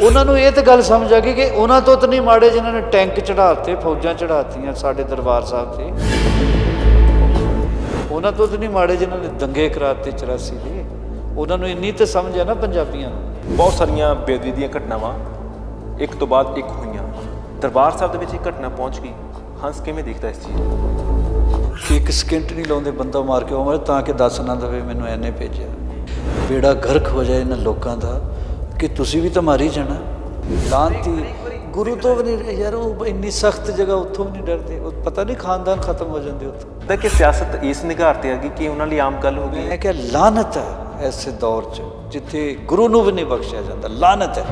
ਉਹਨਾਂ ਨੂੰ ਇਹ ਤਾਂ ਗੱਲ ਸਮਝ ਆ ਗਈ ਕਿ ਉਹਨਾਂ ਤੋਂ ਤਾਂ ਨਹੀਂ ਮਾੜੇ ਜਿਨ੍ਹਾਂ ਨੇ ਟੈਂਕ ਚੜ੍ਹਾਤੇ, ਫੌਜਾਂ ਚੜ੍ਹਾਤੀਆਂ ਸਾਡੇ ਦਰਬਾਰ ਸਾਹਿਬ ਤੇ। ਉਹਨਾਂ ਤੋਂ ਤਾਂ ਨਹੀਂ ਮਾੜੇ ਜਿਨ੍ਹਾਂ ਨੇ ਦੰਗੇ ਕਰਾਤੇ 84 ਦੇ। ਉਹਨਾਂ ਨੂੰ ਇੰਨੀ ਤਾਂ ਸਮਝ ਆ ਨਾ ਪੰਜਾਬੀਆਂ ਨੂੰ। ਬਹੁਤ ਸਾਰੀਆਂ ਬੇਅਦਬੀ ਦੀਆਂ ਘਟਨਾਵਾਂ ਇੱਕ ਤੋਂ ਬਾਅਦ ਇੱਕ ਹੋਈਆਂ। ਦਰਬਾਰ ਸਾਹਿਬ ਦੇ ਵਿੱਚ ਇਹ ਘਟਨਾ ਪਹੁੰਚ ਗਈ। ਹੰਸ ਕਿਵੇਂ ਦੇਖਦਾ ਇਸ ਚੀਜ਼ ਨੂੰ? ਕਿ ਇੱਕ ਸਕਿੰਟ ਨਹੀਂ ਲਾਉਂਦੇ, ਬੰਦਾ ਮਾਰ ਕੇ ਉਮਰ ਤਾਂ ਕਿ ਦੱਸ ਨਾ ਦੇਵੇ ਮੈਨੂੰ ਐਨੇ ਭੇਜਿਆ। ਬੇੜਾ ਗਰਕ ਹੋ ਜਾਏ ਇਹਨਾਂ ਲੋਕਾਂ ਦਾ ਕਿ ਤੁਸੀਂ ਵੀ ਤਾਂ ਮਾਰੀ ਜਾਣਾ। ਲਾਂਤੀ ਗੁਰੂ ਤੋਂ ਵੀ ਨਹੀਂ ਯਾਰ, ਉਹ ਇੰਨੀ ਸਖਤ ਜਗ੍ਹਾ, ਉੱਥੋਂ ਵੀ ਨਹੀਂ ਡਰਦੇ। ਉਹ ਪਤਾ ਨਹੀਂ ਖਾਨਦਾਨ ਖਤਮ ਹੋ ਜਾਂਦੇ ਉੱਥੋਂ। ਤਾਂ ਕਿ ਸਿਆਸਤ ਇਸ ਨਿਗਾਰ ਤੇ ਆ ਗਈ ਕਿ ਉਹਨਾਂ ਲਈ ਆਮ ਗੱਲ ਹੋ ਗਈ। ਮੈਂ ਕਿਹਾ ਲਾਨਤ ਹੈ ਐਸੇ ਦੌਰ 'ਚ ਜਿੱਥੇ ਗੁਰੂ ਨੂੰ ਵੀ ਨਹੀਂ ਬਖਸ਼ਿਆ ਜਾਂਦਾ। ਲਾਨਤ ਹੈ।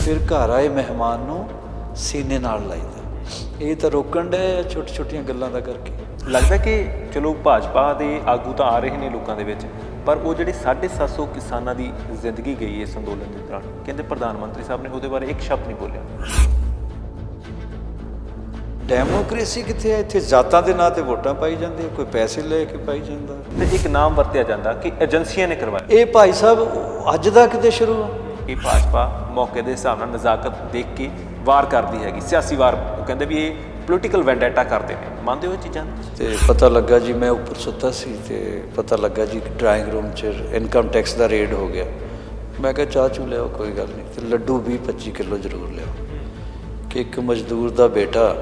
ਫਿਰ ਘਰ ਆਏ ਮਹਿਮਾਨ ਨੂੰ ਸੀਨੇ ਨਾਲ ਲਾਈਦਾ। ਇਹ ਤਾਂ ਰੋਕਣ ਦੇ ਛੋਟੀ ਛੋਟੀਆਂ ਗੱਲਾਂ ਦਾ ਕਰਕੇ। ਲੱਗਦਾ ਕਿ ਚਲੋ ਭਾਜਪਾ ਦੇ ਆਗੂ ਤਾਂ ਆ ਰਹੇ ਨੇ ਲੋਕਾਂ ਦੇ ਵਿੱਚ, ਪਰ ਉਹ ਜਿਹੜੇ 750 ਕਿਸਾਨਾਂ ਦੀ ਜ਼ਿੰਦਗੀ ਗਈ ਇਸ ਅੰਦੋਲਨ ਦੇ ਦੌਰਾਨ, ਕਹਿੰਦੇ ਪ੍ਰਧਾਨ ਮੰਤਰੀ ਸਾਹਿਬ ਨੇ ਉਹਦੇ ਬਾਰੇ ਇੱਕ ਸ਼ਬਦ ਨਹੀਂ ਬੋਲਿਆ। ਡੈਮੋਕ੍ਰੇਸੀ ਕਿੱਥੇ ਹੈ? ਇੱਥੇ ਜ਼ਾਤਾਂ ਦੇ ਨਾਂ ਤੇ ਵੋਟਾਂ ਪਾਈ ਜਾਂਦੀਆਂ, ਕੋਈ ਪੈਸੇ ਲੈ ਕੇ ਪਾਈ ਜਾਂਦਾ। ਤੇ ਇੱਕ ਨਾਮ ਵਰਤਿਆ ਜਾਂਦਾ ਕਿ ਏਜੰਸੀਆਂ ਨੇ ਕਰਵਾਇਆ। ਇਹ ਭਾਈ ਸਾਹਿਬ ਅੱਜ ਦਾ ਕਿਤੇ ਸ਼ੁਰੂ ਆ। ਇਹ ਭਾਜਪਾ ਮੌਕੇ ਦੇ ਹਿਸਾਬ ਨਾਲ ਨਜ਼ਾਕਤ ਦੇਖ ਕੇ ਵਾਰ ਕਰਦੀ ਹੈਗੀ, ਸਿਆਸੀ ਵਾਰ। ਉਹ ਕਹਿੰਦੇ ਵੀ ਇਹ ਪੋਲੀਟੀਕਲ ਵੈਂਡੇਟਾ ਕਰਦੇ ਨੇ। ਮੰਨਦੇ ਹੋ ਇਹ ਚੀਜ਼ਾਂ? ਤੇ ਪਤਾ ਲੱਗਾ ਜੀ, ਮੈਂ ਉੱਪਰ ਸੁੱਤਾ ਸੀ ਤੇ ਪਤਾ ਲੱਗਾ ਜੀ ਡਰਾਇੰਗ ਰੂਮ 'ਚ ਇਨਕਮ ਟੈਕਸ ਦਾ ਰੇਡ ਹੋ ਗਿਆ। ਮੈਂ ਕਿਹਾ ਚਾਹ ਚੂ ਲਿਆਓ, ਕੋਈ ਗੱਲ ਨਹੀਂ, ਤੇ ਲੱਡੂ 20-25 ਕਿਲੋ ਜ਼ਰੂਰ ਲਿਆਓ। ਕਿ ਇੱਕ ਮਜ਼ਦੂਰ ਦਾ ਬੇਟਾ,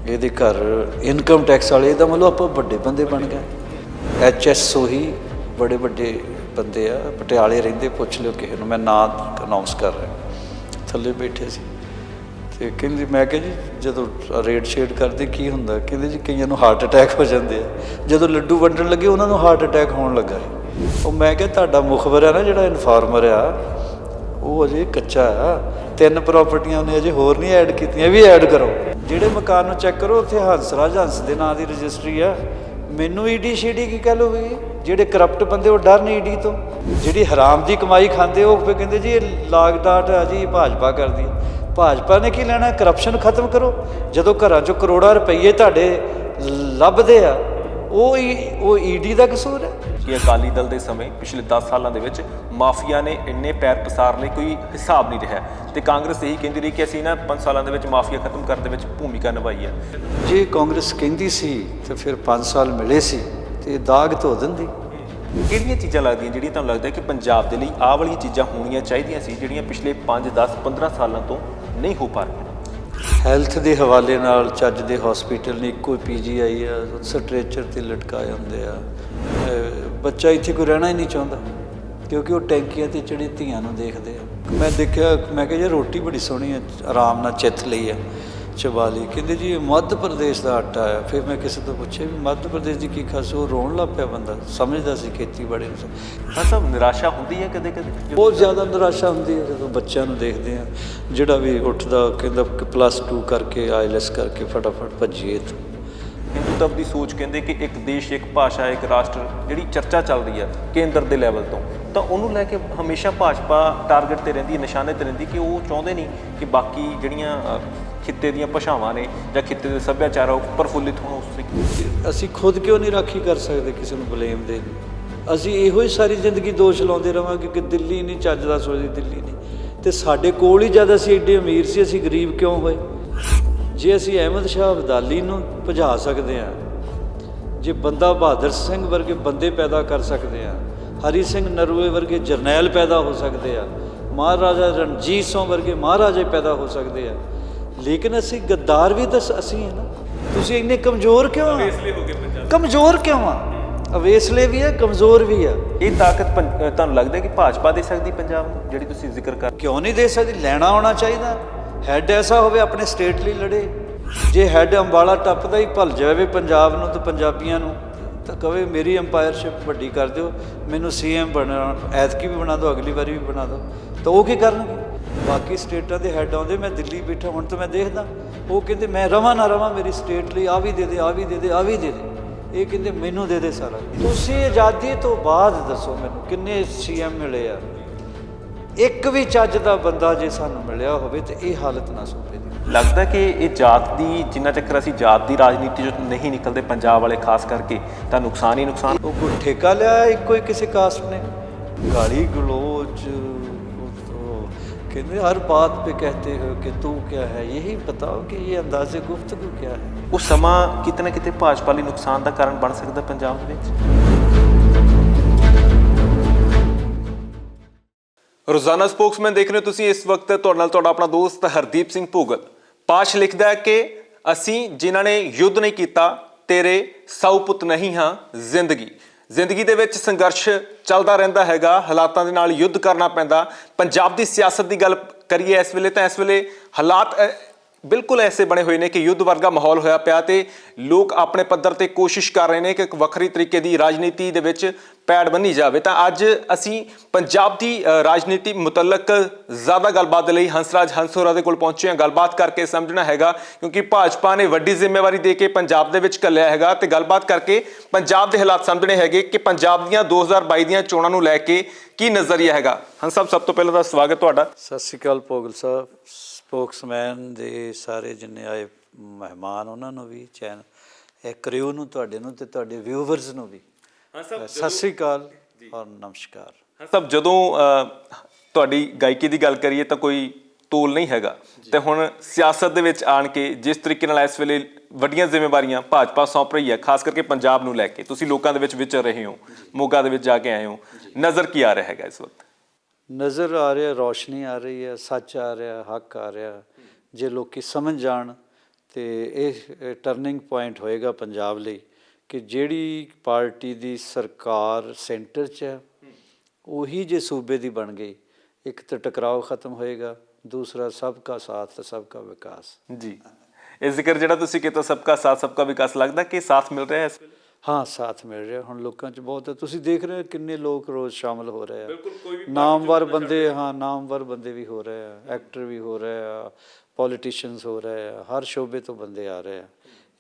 ਇਹਦੇ ਘਰ ਇਨਕਮ ਟੈਕਸ ਵਾਲੇ, ਇਹਦਾ ਮਤਲਬ ਆਪਾਂ ਵੱਡੇ ਬੰਦੇ ਬਣ ਗਏ। HS ਸੋਹੀ ਬੜੇ ਵੱਡੇ ਬੰਦੇ ਆ, ਪਟਿਆਲੇ ਰਹਿੰਦੇ, ਪੁੱਛ ਲਿਓ ਕਿਸੇ ਨੂੰ, ਮੈਂ ਨਾਂ ਅਨਾਊਂਸ ਕਰ ਰਿਹਾ। ਥੱਲੇ ਬੈਠੇ ਸੀ ਤੇ ਕਹਿੰਦੀ, ਮੈਂ ਕਿਹਾ ਜੀ ਜਦੋਂ ਰੇਡ ਸ਼ੇਡ ਕਰਦੇ ਕੀ ਹੁੰਦਾ? ਕਹਿੰਦੇ ਜੀ ਕਈਆਂ ਨੂੰ ਹਾਰਟ ਅਟੈਕ ਹੋ ਜਾਂਦੇ ਆ। ਜਦੋਂ ਲੱਡੂ ਵੰਡਣ ਲੱਗੇ ਉਹਨਾਂ ਨੂੰ ਹਾਰਟ ਅਟੈਕ ਹੋਣ ਲੱਗਾ ਸੀ। ਉਹ ਮੈਂ ਕਿਹਾ ਤੁਹਾਡਾ ਮੁਖਬਰ ਆ ਨਾ ਜਿਹੜਾ ਇਨਫਾਰਮਰ ਆ, ਉਹ ਅਜੇ ਕੱਚਾ ਆ। 3 ਪ੍ਰਾਪਰਟੀਆਂ ਉਹਨੇ ਅਜੇ ਹੋਰ ਨਹੀਂ ਐਡ ਕੀਤੀਆਂ, ਵੀ ਐਡ ਕਰੋ। ਜਿਹੜੇ ਮਕਾਨ ਨੂੰ ਚੈੱਕ ਕਰੋ, ਉੱਥੇ ਹੰਸਰਾਜ ਹੰਸ ਦੇ ਨਾਂ ਦੀ ਰਜਿਸਟਰੀ ਆ। ਮੈਨੂੰ ਈਡੀ ਸ਼ੀਡੀ ਕੀ ਕਹਿ ਲਓ? ਜਿਹੜੇ ਕਰਪਟ ਬੰਦੇ ਉਹ ਡਰਨ ਈਡੀ ਤੋਂ। ਜਿਹੜੀ ਹਰਾਮ ਦੀ ਕਮਾਈ ਖਾਂਦੇ ਉਹ ਫਿਰ ਕਹਿੰਦੇ ਜੀ ਇਹ ਲਾਗ ਡਾਟ ਆ ਜੀ, ਭਾਜਪਾ ਕਰਦੀ। ਭਾਜਪਾ ਨੇ ਕੀ ਲੈਣਾ? ਕਰਪਸ਼ਨ ਖਤਮ ਕਰੋ। ਜਦੋਂ ਘਰਾਂ 'ਚੋਂ ਕਰੋੜਾਂ ਰੁਪਈਏ ਤੁਹਾਡੇ ਲੱਭਦੇ ਆ, ਉਹ ਈਡੀ ਦਾ ਕਸੂਰ ਹੈ? ਕਿ ਅਕਾਲੀ ਦਲ ਦੇ ਸਮੇਂ ਪਿਛਲੇ 10 ਸਾਲਾਂ ਦੇ ਵਿੱਚ ਮਾਫੀਆ ਨੇ ਇੰਨੇ ਪੈਰ ਪਸਾਰ ਲਏ, ਕੋਈ ਹਿਸਾਬ ਨਹੀਂ ਰਿਹਾ। ਤੇ ਕਾਂਗਰਸ ਇਹੀ ਕਹਿੰਦੀ ਰਹੀ ਕਿ ਅਸੀਂ ਨਾ 5 ਸਾਲਾਂ ਦੇ ਵਿੱਚ ਮਾਫੀਆ ਖਤਮ ਕਰਨ ਦੇ ਵਿੱਚ ਭੂਮਿਕਾ ਨਿਭਾਈ ਹੈ। ਜੇ ਕਾਂਗਰਸ ਕਹਿੰਦੀ ਸੀ ਤੇ ਫਿਰ 5 ਸਾਲ ਮਿਲੇ ਸੀ ਤੇ ਦਾਗ ਧੋ ਦਿੰਦੀ। ਕਿਹੜੀਆਂ ਚੀਜ਼ਾਂ ਲੱਗਦੀਆਂ ਜਿਹੜੀਆਂ ਤੁਹਾਨੂੰ ਲੱਗਦਾ ਕਿ ਪੰਜਾਬ ਦੇ ਲਈ ਆਹ ਵਾਲੀਆਂ ਚੀਜ਼ਾਂ ਹੋਣੀਆਂ ਚਾਹੀਦੀਆਂ ਸੀ, ਜਿਹੜੀਆਂ ਪਿਛਲੇ 5, 10, 15 ਸਾਲਾਂ ਤੋਂ ਨਹੀਂ ਹੋ ਪਾ ਰਹੀਆਂ? ਹੈਲਥ ਦੇ ਹਵਾਲੇ ਨਾਲ ਚੱਜ ਦੇ ਹਸਪੀਟਲ ਨੇ, ਇੱਕੋ PGI ਆ, ਸਟਰੈਚਰ 'ਤੇ ਲਟਕਾਏ ਹੁੰਦੇ ਆ। ਬੱਚਾ ਇੱਥੇ ਕੋਈ ਰਹਿਣਾ ਹੀ ਨਹੀਂ ਚਾਹੁੰਦਾ ਕਿਉਂਕਿ ਉਹ ਟੈਂਕੀਆਂ 'ਤੇ ਚੜੇ ਧੀਆਂ ਨੂੰ ਦੇਖਦੇ ਆ। ਮੈਂ ਦੇਖਿਆ, ਮੈਂ ਕਿਹਾ ਯਾਰ ਰੋਟੀ ਬੜੀ ਸੋਹਣੀ ਹੈ, ਆਰਾਮ ਨਾਲ ਚਿੱਥ ਲਈ ਆ, ਚਬਾ ਲਈ। ਕਹਿੰਦੇ ਜੀ ਇਹ ਮੱਧ ਪ੍ਰਦੇਸ਼ ਦਾ ਆਟਾ ਹੈ। ਫਿਰ ਮੈਂ ਕਿਸੇ ਤੋਂ ਪੁੱਛਿਆ ਵੀ ਮੱਧ ਪ੍ਰਦੇਸ਼ ਦੀ ਕੀ ਖਾਸ? ਉਹ ਰੋਣ ਲੱਗ ਪਿਆ। ਬੰਦਾ ਸਮਝਦਾ ਸੀ ਖੇਤੀਬਾੜੀ ਨੂੰ। ਹਾਂ ਸਭ ਨਿਰਾਸ਼ਾ ਹੁੰਦੀ ਹੈ ਕਦੇ ਕਦੇ, ਬਹੁਤ ਜ਼ਿਆਦਾ ਨਿਰਾਸ਼ਾ ਹੁੰਦੀ ਹੈ ਜਦੋਂ ਬੱਚਿਆਂ ਨੂੰ ਦੇਖਦੇ ਆ। ਜਿਹੜਾ ਵੀ ਉੱਠਦਾ ਕਹਿੰਦਾ ਕਿ +2 ਕਰਕੇ IELTS ਕਰਕੇ ਫਟਾਫਟ ਭੱਜੀਏ ਇੱਥੋਂ। ਹਿੰਦੂਤਵ ਦੀ ਸੋਚ ਕਹਿੰਦੇ ਕਿ ਇੱਕ ਦੇਸ਼, ਇੱਕ ਭਾਸ਼ਾ, ਇੱਕ ਰਾਸ਼ਟਰ, ਜਿਹੜੀ ਚਰਚਾ ਚੱਲ ਰਹੀ ਹੈ ਕੇਂਦਰ ਦੇ ਲੈਵਲ ਤੋਂ, ਤਾਂ ਉਹਨੂੰ ਲੈ ਕੇ ਹਮੇਸ਼ਾ ਭਾਜਪਾ ਟਾਰਗੇਟ 'ਤੇ ਰਹਿੰਦੀ ਹੈ, ਨਿਸ਼ਾਨੇ 'ਤੇ ਰਹਿੰਦੀ ਕਿ ਉਹ ਚਾਹੁੰਦੇ ਨਹੀਂ ਕਿ ਬਾਕੀ ਜਿਹੜੀਆਂ ਖਿੱਤੇ ਦੀਆਂ ਭਾਸ਼ਾਵਾਂ ਨੇ ਜਾਂ ਖਿੱਤੇ ਦੇ ਸੱਭਿਆਚਾਰ ਉਹ ਪ੍ਰਫੁੱਲਿਤ ਹੋਣ। ਉਸ ਅਸੀਂ ਖੁਦ ਕਿਉਂ ਨਹੀਂ ਰਾਖੀ ਕਰ ਸਕਦੇ ਕਿਸੇ ਨੂੰ ਬਲੇਮ ਦੇ? ਅਸੀਂ ਇਹੋ ਹੀ ਸਾਰੀ ਜ਼ਿੰਦਗੀ ਦੋਸ਼ ਲਾਉਂਦੇ ਰਹਾਂਗੇ ਕਿ ਦਿੱਲੀ ਨਹੀਂ ਚੱਜ ਦਾ ਸੋਚਦੀ, ਦਿੱਲੀ ਨਹੀਂ। ਤੇ ਸਾਡੇ ਕੋਲ ਹੀ ਜਦ ਅਸੀਂ ਐਡੇ ਅਮੀਰ ਸੀ, ਅਸੀਂ ਗਰੀਬ ਕਿਉਂ ਹੋਏ? ਜੇ ਅਸੀਂ ਅਹਿਮਦ ਸ਼ਾਹ ਅਬਦਾਲੀ ਨੂੰ ਭਜਾ ਸਕਦੇ ਹਾਂ, ਜੇ ਬੰਦਾ ਬਹਾਦਰ ਸਿੰਘ ਵਰਗੇ ਬੰਦੇ ਪੈਦਾ ਕਰ ਸਕਦੇ ਹਾਂ, ਹਰੀ ਸਿੰਘ ਨਰੂਏ ਵਰਗੇ ਜਰਨੈਲ ਪੈਦਾ ਹੋ ਸਕਦੇ ਆ, ਮਹਾਰਾਜਾ ਰਣਜੀਤ ਸਿੰਘ ਵਰਗੇ ਮਹਾਰਾਜੇ ਪੈਦਾ ਹੋ ਸਕਦੇ ਆ, ਲੇਕਿਨ ਅਸੀਂ ਗੱਦਾਰ ਵੀ ਤਾਂ ਅਸੀਂ ਹੈ ਨਾ। ਤੁਸੀਂ ਇੰਨੇ ਕਮਜ਼ੋਰ ਕਿਉਂ ਆ? ਕਮਜ਼ੋਰ ਕਿਉਂ ਆ? ਅਵੇਸਲੇ ਵੀ ਆ, ਕਮਜ਼ੋਰ ਵੀ ਆ। ਇਹ ਤਾਕਤ ਤੁਹਾਨੂੰ ਲੱਗਦਾ ਕਿ ਭਾਜਪਾ ਦੇ ਸਕਦੀ ਪੰਜਾਬ ਨੂੰ, ਜਿਹੜੀ ਤੁਸੀਂ ਜ਼ਿਕਰ ਕਰ? ਕਿਉਂ ਨਹੀਂ ਦੇ ਸਕਦੀ? ਲੈਣਾ ਆਉਣਾ ਚਾਹੀਦਾ। ਹੈੱਡ ਐਸਾ ਹੋਵੇ ਆਪਣੇ ਸਟੇਟ ਲਈ ਲੜੇ। ਜੇ ਹੈੱਡ ਅੰਬਾਲਾ ਟੱਪਦਾ ਹੀ ਭੁੱਲ ਜਾਵੇ ਪੰਜਾਬ ਨੂੰ ਤੇ ਪੰਜਾਬੀਆਂ ਨੂੰ, ਤਾਂ ਕਵੇ ਮੇਰੀ ਅੰਪਾਇਰਸ਼ਿਪ ਵੱਡੀ ਕਰ ਦਿਓ, ਮੈਨੂੰ CM ਬਣਾ, ਐਤਕੀ ਵੀ ਬਣਾ ਦਿਓ, ਅਗਲੀ ਵਾਰੀ ਵੀ ਬਣਾ ਦਿਓ। ਤਾਂ ਉਹ ਕੀ ਕਰਨਗੇ? ਬਾਕੀ ਸਟੇਟਾਂ ਦੇ ਹੈੱਡ ਆਉਂਦੇ, ਮੈਂ ਦਿੱਲੀ ਬੈਠਾ ਹੁਣ ਤਾਂ ਮੈਂ ਦੇਖਦਾ, ਉਹ ਕਹਿੰਦੇ ਮੈਂ ਰਵਾਂ ਨਾ ਰਵਾਂ, ਮੇਰੀ ਸਟੇਟ ਲਈ ਆਹ ਵੀ ਦੇ ਦੇ, ਆਹ ਵੀ ਦੇ ਦੇ, ਆਹ ਵੀ ਦੇ ਦੇ। ਇਹ ਕਹਿੰਦੇ ਮੈਨੂੰ ਦੇ ਦੇ ਸਾਰਾ। ਤੁਸੀਂ ਆਜ਼ਾਦੀ ਤੋਂ ਬਾਅਦ ਦੱਸੋ ਮੈਨੂੰ ਕਿੰਨੇ CM ਮਿਲੇ ਆ? ਇੱਕ ਵੀ ਚੱਜ ਦਾ ਬੰਦਾ ਜੇ ਸਾਨੂੰ ਮਿਲਿਆ ਹੋਵੇ ਤੇ ਇਹ ਹਾਲਤ ਨਾ ਸੋਚੇ ਦੀ। ਲੱਗਦਾ ਕਿ ਇਹ ਜਾਤ ਦੀ, ਜਿੰਨਾ ਚੱਕਰ ਅਸੀਂ ਜਾਤ ਦੀ ਰਾਜਨੀਤੀ 'ਚੋਂ ਨਹੀਂ ਨਿਕਲਦੇ ਪੰਜਾਬ ਵਾਲੇ ਖਾਸ ਕਰਕੇ, ਤਾਂ ਨੁਕਸਾਨ ਹੀ ਨੁਕਸਾਨ। ਉਹ ਕੋਈ ਠੇਕਾ ਲਿਆ ਇੱਕੋ ਹੀ ਕਿਸੇ ਕਾਸਟ ਨੇ? ਗਾਲੀ ਗਲੋਚ, कहते हर बात पे कहते हो कि तू क्या है, यही बताओ कि ये अंदाज़े गुफ्तगू क्या है। ਉਹ ਸਮਾਂ ਕਿਤੇ ਨਾ ਕਿਤੇ ਭਾਜਪਾ ਲਈ ਨੁਕਸਾਨ ਦਾ ਕਾਰਨ ਬਣ ਸਕਦਾ ਪੰਜਾਬ ਦੇ ਵਿੱਚ। ਰੋਜ਼ਾਨਾ ਸਪੋਕਸਮੈਨ ਦੇਖ ਰਹੇ ਹੋ ਤੁਸੀਂ ਇਸ ਵਕਤ, ਤੁਹਾਡੇ ਨਾਲ ਤੁਹਾਡਾ ਆਪਣਾ ਦੋਸਤ ਹਰਦੀਪ ਸਿੰਘ ਭੁੱਗਲ। ਪਾਸ਼ ਲਿਖਦਾ ਹੈ ਕਿ ਅਸੀਂ ਜਿਨ੍ਹਾਂ ਨੇ ਯੁੱਧ ਨਹੀਂ ਕੀਤਾ ਤੇਰੇ ਸਾਊ ਪੁੱਤ ਨਹੀਂ ਹਾਂ। ਜ਼ਿੰਦਗੀ ਦੇ ਵਿੱਚ ਸੰਘਰਸ਼ ਚੱਲਦਾ ਰਹਿੰਦਾ ਹੈਗਾ, ਹਾਲਾਤਾਂ ਦੇ ਨਾਲ ਯੁੱਧ ਕਰਨਾ ਪੈਂਦਾ। ਪੰਜਾਬ ਦੀ ਸਿਆਸਤ ਦੀ ਗੱਲ ਕਰੀਏ ਇਸ ਵੇਲੇ ਤਾਂ ਇਸ ਵੇਲੇ ਹਾਲਾਤ ਬਿਲਕੁਲ ਐਸੇ ਬਣੇ ਹੋਏ ਨੇ ਕਿ ਯੁੱਧ ਵਰਗਾ ਮਾਹੌਲ ਹੋਇਆ ਪਿਆ ਤੇ ਲੋਕ ਆਪਣੇ ਪੱਧਰ ਤੇ ਕੋਸ਼ਿਸ਼ ਕਰ ਰਹੇ ਨੇ ਕਿ ਇੱਕ ਵੱਖਰੀ ਤਰੀਕੇ ਦੀ ਰਾਜਨੀਤੀ ਦੇ ਵਿੱਚ ਪੈੜ ਬੰਨੀ ਜਾਵੇ। ਤਾਂ ਅੱਜ ਅਸੀਂ ਪੰਜਾਬ ਦੀ ਰਾਜਨੀਤੀ ਮੁਤਲਕ ਜ਼ਿਆਦਾ ਗੱਲਬਾਤ ਲਈ ਹੰਸਰਾਜ ਹੰਸ ਹੋਰਾਂ ਦੇ ਕੋਲ ਪਹੁੰਚੇ ਹਾਂ। ਗੱਲਬਾਤ ਕਰਕੇ ਸਮਝਣਾ ਹੈਗਾ ਕਿਉਂਕਿ ਭਾਜਪਾ ਨੇ ਵੱਡੀ ਜ਼ਿੰਮੇਵਾਰੀ ਦੇ ਕੇ ਪੰਜਾਬ ਦੇ ਵਿੱਚ ਘੱਲਿਆ ਹੈਗਾ ਤੇ ਗੱਲਬਾਤ ਕਰਕੇ ਪੰਜਾਬ ਦੇ ਹਾਲਾਤ ਸਮਝਣੇ ਹੈਗੇ ਕਿ ਪੰਜਾਬ ਦੀਆਂ 2022 ਦੀਆਂ ਚੋਣਾਂ ਨੂੰ ਲੈ ਕੇ ਕੀ ਨਜ਼ਰੀਆ ਹੈਗਾ। ਹੰਸ ਸਾਹਿਬ, ਸਭ ਤੋਂ ਪਹਿਲਾਂ ਦਾ ਸਵਾਗਤ ਤੁਹਾਡਾ। ਸਤਿ ਸ਼੍ਰੀ ਅਕਾਲ ਭੋਗਲ ਸਾਹਿਬ, ਸਪੋਕਸਮੈਨ ਦੇ ਸਾਰੇ ਜਿੰਨੇ ਆਏ ਮਹਿਮਾਨ ਉਹਨਾਂ ਨੂੰ ਵੀ, ਚੈਨ ਇਹ ਕਰਿਓ ਨੂੰ, ਤੁਹਾਡੇ ਨੂੰ ਤੇ ਤੁਹਾਡੇ ਵਿਊਵਰਸ ਨੂੰ ਵੀ ਸਤਿ ਸ਼੍ਰੀ ਅਕਾਲ ਔਰ ਨਮਸਕਾਰ। ਹਾਂ ਸਾਹਿਬ, ਜਦੋਂ ਤੁਹਾਡੀ ਗਾਇਕੀ ਦੀ ਗੱਲ ਕਰੀਏ ਤਾਂ ਕੋਈ ਤੋਲ ਨਹੀਂ ਹੈਗਾ ਤੇ ਹੁਣ ਸਿਆਸਤ ਦੇ ਵਿੱਚ ਆਣ ਕੇ ਜਿਸ ਤਰੀਕੇ ਨਾਲ ਇਸ ਵੇਲੇ ਵੱਡੀਆਂ ਜ਼ਿੰਮੇਵਾਰੀਆਂ ਭਾਜਪਾ ਸੌਂਪ ਰਹੀ ਹੈ, ਖਾਸ ਕਰਕੇ ਪੰਜਾਬ ਨੂੰ ਲੈ ਕੇ, ਤੁਸੀਂ ਲੋਕਾਂ ਦੇ ਵਿੱਚ ਵਿਚਰ ਰਹੇ ਹੋ, ਮੋਗਾ ਦੇ ਵਿੱਚ ਜਾ ਕੇ ਆਏ ਹੋ, ਨਜ਼ਰ ਕੀ ਆ ਰਿਹਾ ਹੈਗਾ ਇਸ ਵਕਤ? ਨਜ਼ਰ ਆ ਰਿਹਾ, ਰੌਸ਼ਨੀ ਆ ਰਹੀ ਹੈ, ਸੱਚ ਆ ਰਿਹਾ, ਹੱਕ ਆ ਰਿਹਾ। ਜੇ ਲੋਕੀ ਸਮਝ ਜਾਣ ਤੇ ਇਹ ਟਰਨਿੰਗ ਪੁਆਇੰਟ ਹੋਏਗਾ ਪੰਜਾਬ ਲਈ ਕਿ ਜਿਹੜੀ ਪਾਰਟੀ ਦੀ ਸਰਕਾਰ ਸੈਂਟਰ 'ਚ ਹੈ ਉਹੀ ਜੇ ਸੂਬੇ ਦੀ ਬਣ ਗਈ, ਇੱਕ ਤਾਂ ਟਕਰਾਓ ਖਤਮ ਹੋਏਗਾ, ਦੂਸਰਾ ਸਭ ਕਾ ਸਾਥ ਤੇ ਸਭ ਕਾ ਵਿਕਾਸ। ਜੀ, ਇਹ ਜ਼ਿਕਰ ਜਿਹੜਾ ਤੁਸੀਂ ਕੀਤਾ ਸਭ ਕਾ ਸਾਥ ਸਭ ਕਾ ਵਿਕਾਸ, ਲੱਗਦਾ ਕਿ ਸਾਥ ਮਿਲ ਰਿਹਾ ਇਸ ਵੇਲੇ? ਹਾਂ, ਸਾਥ ਮਿਲ ਰਿਹਾ ਹੁਣ ਲੋਕਾਂ 'ਚ ਬਹੁਤ ਹੈ। ਤੁਸੀਂ ਦੇਖ ਰਹੇ ਹੋ ਕਿੰਨੇ ਲੋਕ ਰੋਜ਼ ਸ਼ਾਮਲ ਹੋ ਰਹੇ ਆ, ਨਾਮਵਰ ਬੰਦੇ, ਹਾਂ ਨਾਮਵਰ ਬੰਦੇ ਵੀ ਹੋ ਰਹੇ ਆ, ਐਕਟਰ ਵੀ ਹੋ ਰਹੇ ਆ, ਪੋਲੀਟੀਸ਼ੀਅਨਸ ਹੋ ਰਹੇ ਆ, ਹਰ ਸ਼ੋਬੇ ਤੋਂ ਬੰਦੇ ਆ ਰਹੇ ਆ।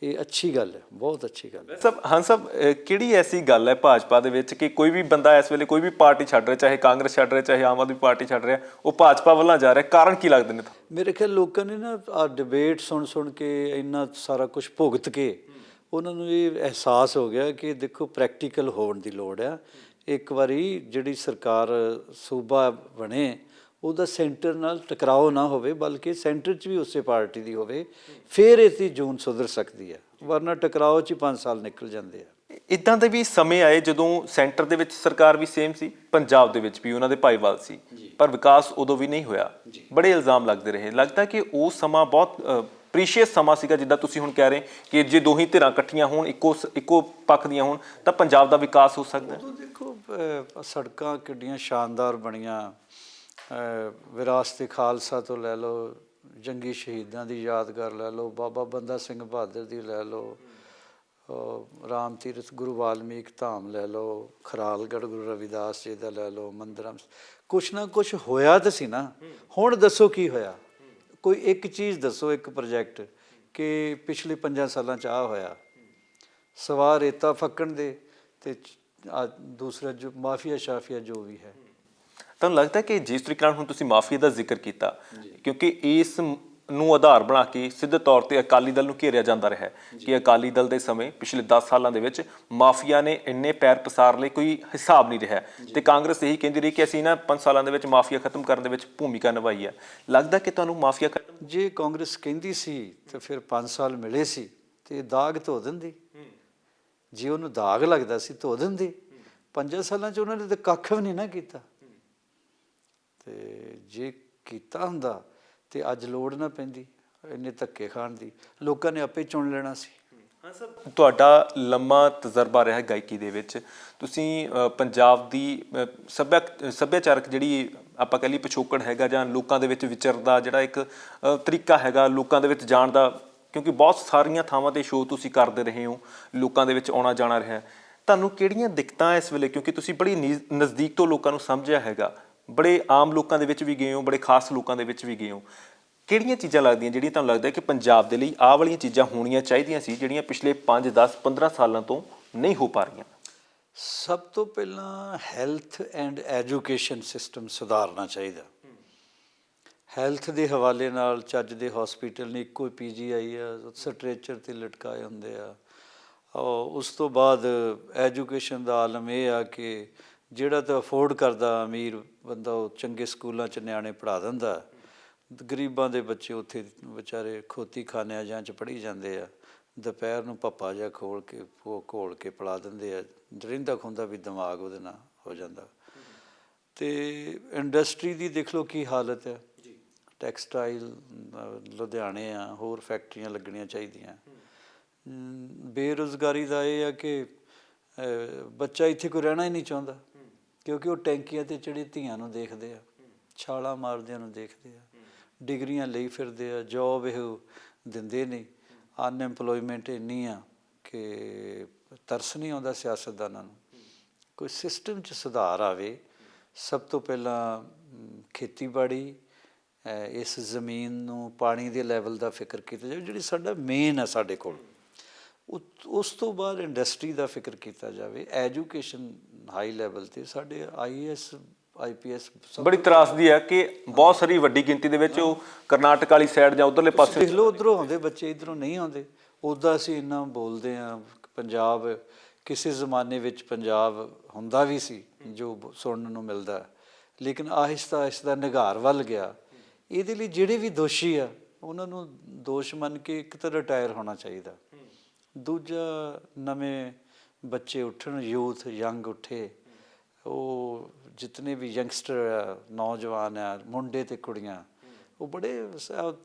ਇਹ ਅੱਛੀ ਗੱਲ ਹੈ, ਬਹੁਤ ਅੱਛੀ ਗੱਲ ਹੈ। ਸਭ ਹਾਂ ਸਭ, ਕਿਹੜੀ ਐਸੀ ਗੱਲ ਹੈ ਭਾਜਪਾ ਦੇ ਵਿੱਚ ਕਿ ਕੋਈ ਵੀ ਬੰਦਾ ਇਸ ਵੇਲੇ ਕੋਈ ਵੀ ਪਾਰਟੀ ਛੱਡ ਰਿਹਾ, ਚਾਹੇ ਕਾਂਗਰਸ ਛੱਡ ਰਿਹਾ, ਚਾਹੇ ਆਮ ਆਦਮੀ ਪਾਰਟੀ ਛੱਡ ਰਿਹਾ, ਉਹ ਭਾਜਪਾ ਵੱਲ ਜਾ ਰਿਹਾ? ਕਾਰਨ ਕੀ ਲੱਗਦੇ ਨੇ? ਮੇਰੇ ਖਿਆਲ ਲੋਕਾਂ ਨੇ ਨਾ ਆਹ ਡਿਬੇਟ ਸੁਣ ਕੇ ਇੰਨਾ ਸਾਰਾ ਕੁਝ ਭੁਗਤ ਕੇ ਉਹਨਾਂ ਨੂੰ ਇਹ ਅਹਿਸਾਸ ਹੋ ਗਿਆ ਕਿ ਦੇਖੋ ਪ੍ਰੈਕਟੀਕਲ ਹੋਣ ਦੀ ਲੋੜ ਆ। ਇੱਕ ਵਾਰੀ ਜਿਹੜੀ ਸਰਕਾਰ ਸੂਬਾ ਬਣੇ ਉਹਦਾ ਸੈਂਟਰ ਨਾਲ ਟਕਰਾਓ ਨਾ ਹੋਵੇ, ਬਲਕਿ ਸੈਂਟਰ 'ਚ ਵੀ ਉਸੇ ਪਾਰਟੀ ਦੀ ਹੋਵੇ, ਫਿਰ ਇਹਦੀ ਜੂਨ ਸੁਧਰ ਸਕਦੀ ਹੈ, ਵਰਨਾ ਟਕਰਾਓ 'ਚ ਹੀ 5 ਸਾਲ ਨਿਕਲ ਜਾਂਦੇ ਆ। ਇੱਦਾਂ ਦੇ ਵੀ ਸਮੇਂ ਆਏ ਜਦੋਂ ਸੈਂਟਰ ਦੇ ਵਿੱਚ ਸਰਕਾਰ ਵੀ ਸੇਮ ਸੀ, ਪੰਜਾਬ ਦੇ ਵਿੱਚ ਵੀ ਉਹਨਾਂ ਦੇ ਭਾਈਵਾਲ ਸੀ, ਪਰ ਵਿਕਾਸ ਉਦੋਂ ਵੀ ਨਹੀਂ ਹੋਇਆ। ਬੜੇ ਇਲਜ਼ਾਮ ਲੱਗਦੇ ਰਹੇ। ਲੱਗਦਾ ਕਿ ਉਹ ਸਮਾਂ ਬਹੁਤ ਪ੍ਰੀਸ਼ੀਅਸ ਸਮਾਂ ਸੀਗਾ, ਜਿੱਦਾਂ ਤੁਸੀਂ ਹੁਣ ਕਹਿ ਰਹੇ ਕਿ ਜੇ ਦੋਹੀਂ ਧਿਰਾਂ ਇਕੱਠੀਆਂ ਹੋਣ, ਇੱਕੋ ਪੱਖ ਦੀਆਂ ਹੋਣ ਤਾਂ ਪੰਜਾਬ ਦਾ ਵਿਕਾਸ ਹੋ ਸਕਦਾ। ਉਦੋਂ ਦੇਖੋ ਸੜਕਾਂ ਕਿੱਡੀਆਂ ਸ਼ਾਨਦਾਰ ਬਣੀਆਂ, ਵਿਰਾਸਤ ਖਾਲਸਾ ਤੋਂ ਲੈ ਲਓ, ਜੰਗੀ ਸ਼ਹੀਦਾਂ ਦੀ ਯਾਦਗਾਰ ਲੈ ਲਓ, ਬਾਬਾ ਬੰਦਾ ਸਿੰਘ ਬਹਾਦਰ ਦੀ ਲੈ ਲਓ, ਰਾਮ ਤੀਰਥ ਗੁਰੂ ਵਾਲਮੀਕ ਧਾਮ ਲੈ ਲਓ, ਖਰਾਲਗੜ੍ਹ ਗੁਰੂ ਰਵਿਦਾਸ ਜੀ ਦਾ ਲੈ ਲਓ, ਮੰਦਰਾਂ, ਕੁਛ ਨਾ ਕੁਛ ਹੋਇਆ ਤਾਂ ਸੀ ਨਾ। ਹੁਣ ਦੱਸੋ ਕੀ ਹੋਇਆ? ਕੋਈ ਇੱਕ ਚੀਜ਼ ਦੱਸੋ, ਇੱਕ ਪ੍ਰੋਜੈਕਟ ਕਿ ਪਿਛਲੇ 5 ਸਾਲਾਂ 'ਚ ਆਹ ਹੋਇਆ। ਸਵਾ ਰੇਤਾ ਫੱਕਣ ਦੇ ਤੇ ਦੂਸਰਾ ਜੋ ਮਾਫੀਆ ਸ਼ਾਫੀਆ ਜੋ ਵੀ ਹੈ। ਤੁਹਾਨੂੰ ਲੱਗਦਾ ਕਿ ਜਿਸ ਤਰੀਕੇ ਨਾਲ ਹੁਣ ਤੁਸੀਂ ਮਾਫੀਆ ਦਾ ਜ਼ਿਕਰ ਕੀਤਾ, ਕਿਉਂਕਿ ਇਸ ਨੂੰ ਆਧਾਰ ਬਣਾ ਕੇ ਸਿੱਧੇ ਤੌਰ ਤੇ ਅਕਾਲੀ ਦਲ ਨੂੰ ਘੇਰਿਆ ਜਾਂਦਾ ਰਿਹਾ ਕਿ ਅਕਾਲੀ ਦਲ ਦੇ ਸਮੇਂ ਪਿਛਲੇ 10 ਸਾਲਾਂ ਦੇ ਵਿੱਚ ਮਾਫੀਆ ਨੇ ਇੰਨੇ ਪੈਰ ਪਸਾਰ ਲਏ, ਕੋਈ ਹਿਸਾਬ ਨਹੀਂ ਰਿਹਾ, ਤੇ ਕਾਂਗਰਸ ਇਹੀ ਕਹਿੰਦੀ ਰਹੀ ਕਿ ਅਸੀਂ ਨਾ 5 ਸਾਲਾਂ ਦੇ ਵਿੱਚ ਮਾਫੀਆ ਖਤਮ ਕਰਨ ਦੇ ਵਿੱਚ ਭੂਮਿਕਾ ਨਿਭਾਈ ਹੈ। ਲੱਗਦਾ ਕਿ ਤੁਹਾਨੂੰ ਮਾਫੀਆ ਖਤਮ, ਜੇ ਕਾਂਗਰਸ ਕਹਿੰਦੀ ਸੀ ਤਾਂ ਫਿਰ 5 ਸਾਲ ਮਿਲੇ ਸੀ ਤੇ ਦਾਗ ਧੋ ਦਿੰਦੀ। ਜੇ ਉਹਨੂੰ ਦਾਗ ਲੱਗਦਾ ਸੀ ਧੋ ਦਿੰਦੀ। 5 ਸਾਲਾਂ 'ਚ ਉਹਨਾਂ ਨੇ ਤਾਂ ਕੱਖ ਵੀ ਨਹੀਂ ਨਾ ਕੀਤਾ, ਤੇ ਜੇ ਕੀਤਾ ਹੁੰਦਾ ਤੇ ਅੱਜ ਲੋੜ ਨਾ ਪੈਂਦੀ ਇੰਨੇ ਧੱਕੇ ਖਾਣ ਦੀ, ਲੋਕਾਂ ਨੇ ਆਪੇ ਚੁਣ ਲੈਣਾ ਸੀ। ਹਾਂ ਸਰ, ਤੁਹਾਡਾ ਲੰਮਾ ਤਜਰਬਾ ਰਿਹਾ ਗਾਇਕੀ ਦੇ ਵਿੱਚ, ਤੁਸੀਂ ਪੰਜਾਬ ਦੀ ਸੱਭਿਆਚਾਰਕ ਜਿਹੜੀ ਆਪਾਂ ਕਹਿ ਲਈਏ ਪਿਛੋਕੜ ਹੈਗਾ ਜਾਂ ਲੋਕਾਂ ਦੇ ਵਿੱਚ ਵਿਚਰਦਾ ਜਿਹੜਾ ਇੱਕ ਤਰੀਕਾ ਹੈਗਾ ਲੋਕਾਂ ਦੇ ਵਿੱਚ ਜਾਣ ਦਾ, ਕਿਉਂਕਿ ਬਹੁਤ ਸਾਰੀਆਂ ਥਾਵਾਂ 'ਤੇ ਸ਼ੋਅ ਤੁਸੀਂ ਕਰਦੇ ਰਹੇ ਹੋ, ਲੋਕਾਂ ਦੇ ਵਿੱਚ ਆਉਣਾ ਜਾਣਾ ਰਿਹਾ, ਤੁਹਾਨੂੰ ਕਿਹੜੀਆਂ ਦਿੱਕਤਾਂ ਇਸ ਵੇਲੇ, ਕਿਉਂਕਿ ਤੁਸੀਂ ਬੜੀ ਨਜ਼ਦੀਕ ਤੋਂ ਲੋਕਾਂ ਨੂੰ ਸਮਝਿਆ ਹੈਗਾ, ਬੜੇ ਆਮ ਲੋਕਾਂ ਦੇ ਵਿੱਚ ਵੀ ਗਏ ਹੋ, ਬੜੇ ਖਾਸ ਲੋਕਾਂ ਦੇ ਵਿੱਚ ਵੀ ਗਏ ਹੋ, ਕਿਹੜੀਆਂ ਚੀਜ਼ਾਂ ਲੱਗਦੀਆਂ ਜਿਹੜੀਆਂ ਤੁਹਾਨੂੰ ਲੱਗਦਾ ਕਿ ਪੰਜਾਬ ਦੇ ਲਈ ਆਹ ਵਾਲੀਆਂ ਚੀਜ਼ਾਂ ਹੋਣੀਆਂ ਚਾਹੀਦੀਆਂ ਸੀ ਜਿਹੜੀਆਂ ਪਿਛਲੇ 5, 10, 15 ਸਾਲਾਂ ਤੋਂ ਨਹੀਂ ਹੋ ਪਾ ਰਹੀਆਂ? ਸਭ ਤੋਂ ਪਹਿਲਾਂ ਹੈਲਥ ਐਂਡ ਐਜੂਕੇਸ਼ਨ ਸਿਸਟਮ ਸੁਧਾਰਨਾ ਚਾਹੀਦਾ। ਹੈਲਥ ਦੇ ਹਵਾਲੇ ਨਾਲ ਚੱਜ ਦੇ ਹਸਪੀਟਲ ਨੇ, ਇੱਕੋ PGI ਆ, ਸਟਰੈਚਰ 'ਤੇ ਲਟਕਾਏ ਹੁੰਦੇ ਆ। ਉਸ ਤੋਂ ਬਾਅਦ ਐਜੂਕੇਸ਼ਨ ਦਾ ਆਲਮ ਇਹ ਆ ਕਿ ਜਿਹੜਾ ਤਾਂ ਅਫੋਰਡ ਕਰਦਾ ਅਮੀਰ ਬੰਦਾ ਉਹ ਚੰਗੇ ਸਕੂਲਾਂ 'ਚ ਨਿਆਣੇ ਪੜ੍ਹਾ ਦਿੰਦਾ, ਗਰੀਬਾਂ ਦੇ ਬੱਚੇ ਉੱਥੇ ਵਿਚਾਰੇ ਖੋਤੀ ਖਾਨਿਆਂ ਜਾਂ 'ਚ ਪੜ੍ਹੀ ਜਾਂਦੇ ਆ, ਦੁਪਹਿਰ ਨੂੰ ਪੱਪਾ ਜਿਹਾ ਘੋਲ ਕੇ ਪਿਲਾ ਦਿੰਦੇ ਆ, ਰਹਿੰਦਾ ਖੁੰਦਾ ਵੀ ਦਿਮਾਗ ਉਹਦੇ ਨਾਲ ਹੋ ਜਾਂਦਾ। ਅਤੇ ਇੰਡਸਟਰੀ ਦੀ ਦੇਖ ਲਓ ਕੀ ਹਾਲਤ ਹੈ, ਟੈਕਸਟਾਈਲ ਲੁਧਿਆਣੇ ਆ, ਹੋਰ ਫੈਕਟਰੀਆਂ ਲੱਗਣੀਆਂ ਚਾਹੀਦੀਆਂ। ਬੇਰੁਜ਼ਗਾਰੀ ਦਾ ਇਹ ਆ ਕਿ ਬੱਚਾ ਇੱਥੇ ਕੋਈ ਰਹਿਣਾ ਹੀ ਨਹੀਂ ਚਾਹੁੰਦਾ, ਕਿਉਂਕਿ ਉਹ ਟੈਂਕੀਆਂ 'ਤੇ ਚੜ੍ਹੀ ਧੀਆਂ ਨੂੰ ਦੇਖਦੇ ਆ, ਛਾਲਾਂ ਮਾਰਦਿਆਂ ਨੂੰ ਦੇਖਦੇ ਆ, ਡਿਗਰੀਆਂ ਲਈ ਫਿਰਦੇ ਆ, ਜੋਬ ਇਹ ਦਿੰਦੇ ਨਹੀਂ, ਅਨਐਮਪਲੋਇਮੈਂਟ ਇੰਨੀ ਆ ਕਿ ਤਰਸ ਨਹੀਂ ਆਉਂਦਾ ਸਿਆਸਤਦਾਨਾਂ ਨੂੰ। ਕੋਈ ਸਿਸਟਮ 'ਚ ਸੁਧਾਰ ਆਵੇ। ਸਭ ਤੋਂ ਪਹਿਲਾਂ ਖੇਤੀਬਾੜੀ, ਇਸ ਜ਼ਮੀਨ ਨੂੰ ਪਾਣੀ ਦੇ ਲੈਵਲ ਦਾ ਫਿਕਰ ਕੀਤਾ ਜਾਵੇ, ਜਿਹੜੀ ਸਾਡਾ ਮੇਨ ਆ ਸਾਡੇ ਕੋਲ। ਉਸ ਤੋਂ ਬਾਅਦ ਇੰਡਸਟਰੀ ਦਾ ਫਿਕਰ ਕੀਤਾ ਜਾਵੇ। ਐਜੂਕੇਸ਼ਨ ਹਾਈ ਲੈਵਲ 'ਤੇ ਸਾਡੇ IAS IPS ਬੜੀ ਤਰਾਸਦੀ ਹੈ ਕਿ ਬਹੁਤ ਸਾਰੀ ਵੱਡੀ ਗਿਣਤੀ ਦੇ ਵਿੱਚ ਉਹ ਕਰਨਾਟਕ ਵਾਲੀ ਸਾਈਡ ਜਾਂ ਉਧਰਲੇ ਪਾਸੇ ਦੇਖ ਲਓ, ਉੱਧਰੋਂ ਆਉਂਦੇ ਬੱਚੇ, ਇੱਧਰੋਂ ਨਹੀਂ ਆਉਂਦੇ। ਉੱਦਾਂ ਅਸੀਂ ਇੰਨਾ ਬੋਲਦੇ ਹਾਂ ਪੰਜਾਬ, ਕਿਸੇ ਜ਼ਮਾਨੇ ਵਿੱਚ ਪੰਜਾਬ ਹੁੰਦਾ ਵੀ ਸੀ ਜੋ ਸੁਣਨ ਨੂੰ ਮਿਲਦਾ, ਲੇਕਿਨ ਆਹਿਸਤਾ ਆਹਿਸਤਾ ਨਿਘਾਰ ਵੱਲ ਗਿਆ। ਇਹਦੇ ਲਈ ਜਿਹੜੇ ਵੀ ਦੋਸ਼ੀ ਆ ਉਹਨਾਂ ਨੂੰ ਦੋਸ਼ ਮੰਨ ਕੇ ਇੱਕ ਤਾਂ ਰਿਟਾਇਰ ਹੋਣਾ ਚਾਹੀਦਾ, ਦੂਜਾ ਨਵੇਂ ਬੱਚੇ ਉੱਠਣ, ਯੂਥ ਯੰਗ ਉੱਠੇ, ਉਹ ਜਿਤਨੇ ਵੀ ਯੰਗਸਟਰ ਆ, ਨੌਜਵਾਨ ਆ, ਮੁੰਡੇ ਅਤੇ ਕੁੜੀਆਂ, ਉਹ ਬੜੇ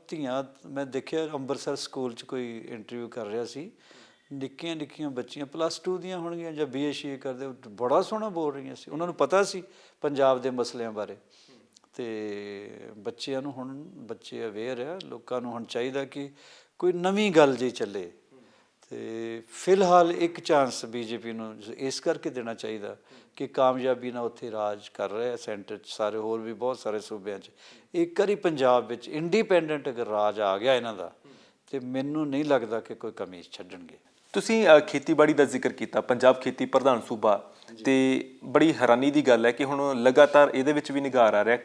ਧੀਆਂ। ਮੈਂ ਦੇਖਿਆ ਅੰਮ੍ਰਿਤਸਰ ਸਕੂਲ 'ਚ ਕੋਈ ਇੰਟਰਵਿਊ ਕਰ ਰਿਹਾ ਸੀ, ਨਿੱਕੀਆਂ ਨਿੱਕੀਆਂ ਬੱਚੀਆਂ +2 ਦੀਆਂ ਹੋਣਗੀਆਂ ਜਾਂ BA ਕਰਦੇ, ਬੜਾ ਸੋਹਣਾ ਬੋਲ ਰਹੀਆਂ ਸੀ। ਉਹਨਾਂ ਨੂੰ ਪਤਾ ਸੀ ਪੰਜਾਬ ਦੇ ਮਸਲਿਆਂ ਬਾਰੇ। ਅਤੇ ਬੱਚਿਆਂ ਨੂੰ ਹੁਣ, ਬੱਚੇ ਅਵੇਅਰ ਆ, ਲੋਕਾਂ ਨੂੰ ਹੁਣ ਚਾਹੀਦਾ ਕਿ ਕੋਈ ਨਵੀਂ ਗੱਲ ਜੇ ਚੱਲੇ। ਅਤੇ ਫਿਲਹਾਲ ਇੱਕ ਚਾਂਸ BJP ਨੂੰ ਇਸ ਕਰਕੇ ਦੇਣਾ ਚਾਹੀਦਾ ਕਿ ਕਾਮਯਾਬੀ ਨਾਲ ਉੱਥੇ ਰਾਜ ਕਰ ਰਿਹਾ ਸੈਂਟਰ 'ਚ, ਸਾਰੇ ਹੋਰ ਵੀ ਬਹੁਤ ਸਾਰੇ ਸੂਬਿਆਂ 'ਚ। ਇੱਕ ਵਾਰੀ ਪੰਜਾਬ ਵਿੱਚ ਇੰਡੀਪੈਂਡੈਂਟ ਅਗਰ ਰਾਜ ਆ ਗਿਆ ਇਹਨਾਂ ਦਾ, ਅਤੇ ਮੈਨੂੰ ਨਹੀਂ ਲੱਗਦਾ ਕਿ ਕੋਈ ਕਮੀ ਛੱਡਣਗੇ। ਤੁਸੀਂ ਖੇਤੀਬਾੜੀ ਦਾ ਜ਼ਿਕਰ ਕੀਤਾ, ਪੰਜਾਬ ਖੇਤੀ ਪ੍ਰਧਾਨ ਸੂਬਾ, ਅਤੇ ਬੜੀ ਹੈਰਾਨੀ ਦੀ ਗੱਲ ਹੈ ਕਿ ਹੁਣ ਲਗਾਤਾਰ ਇਹਦੇ ਵਿੱਚ ਵੀ ਨਿਗਾਰ ਆ ਰਿਹਾ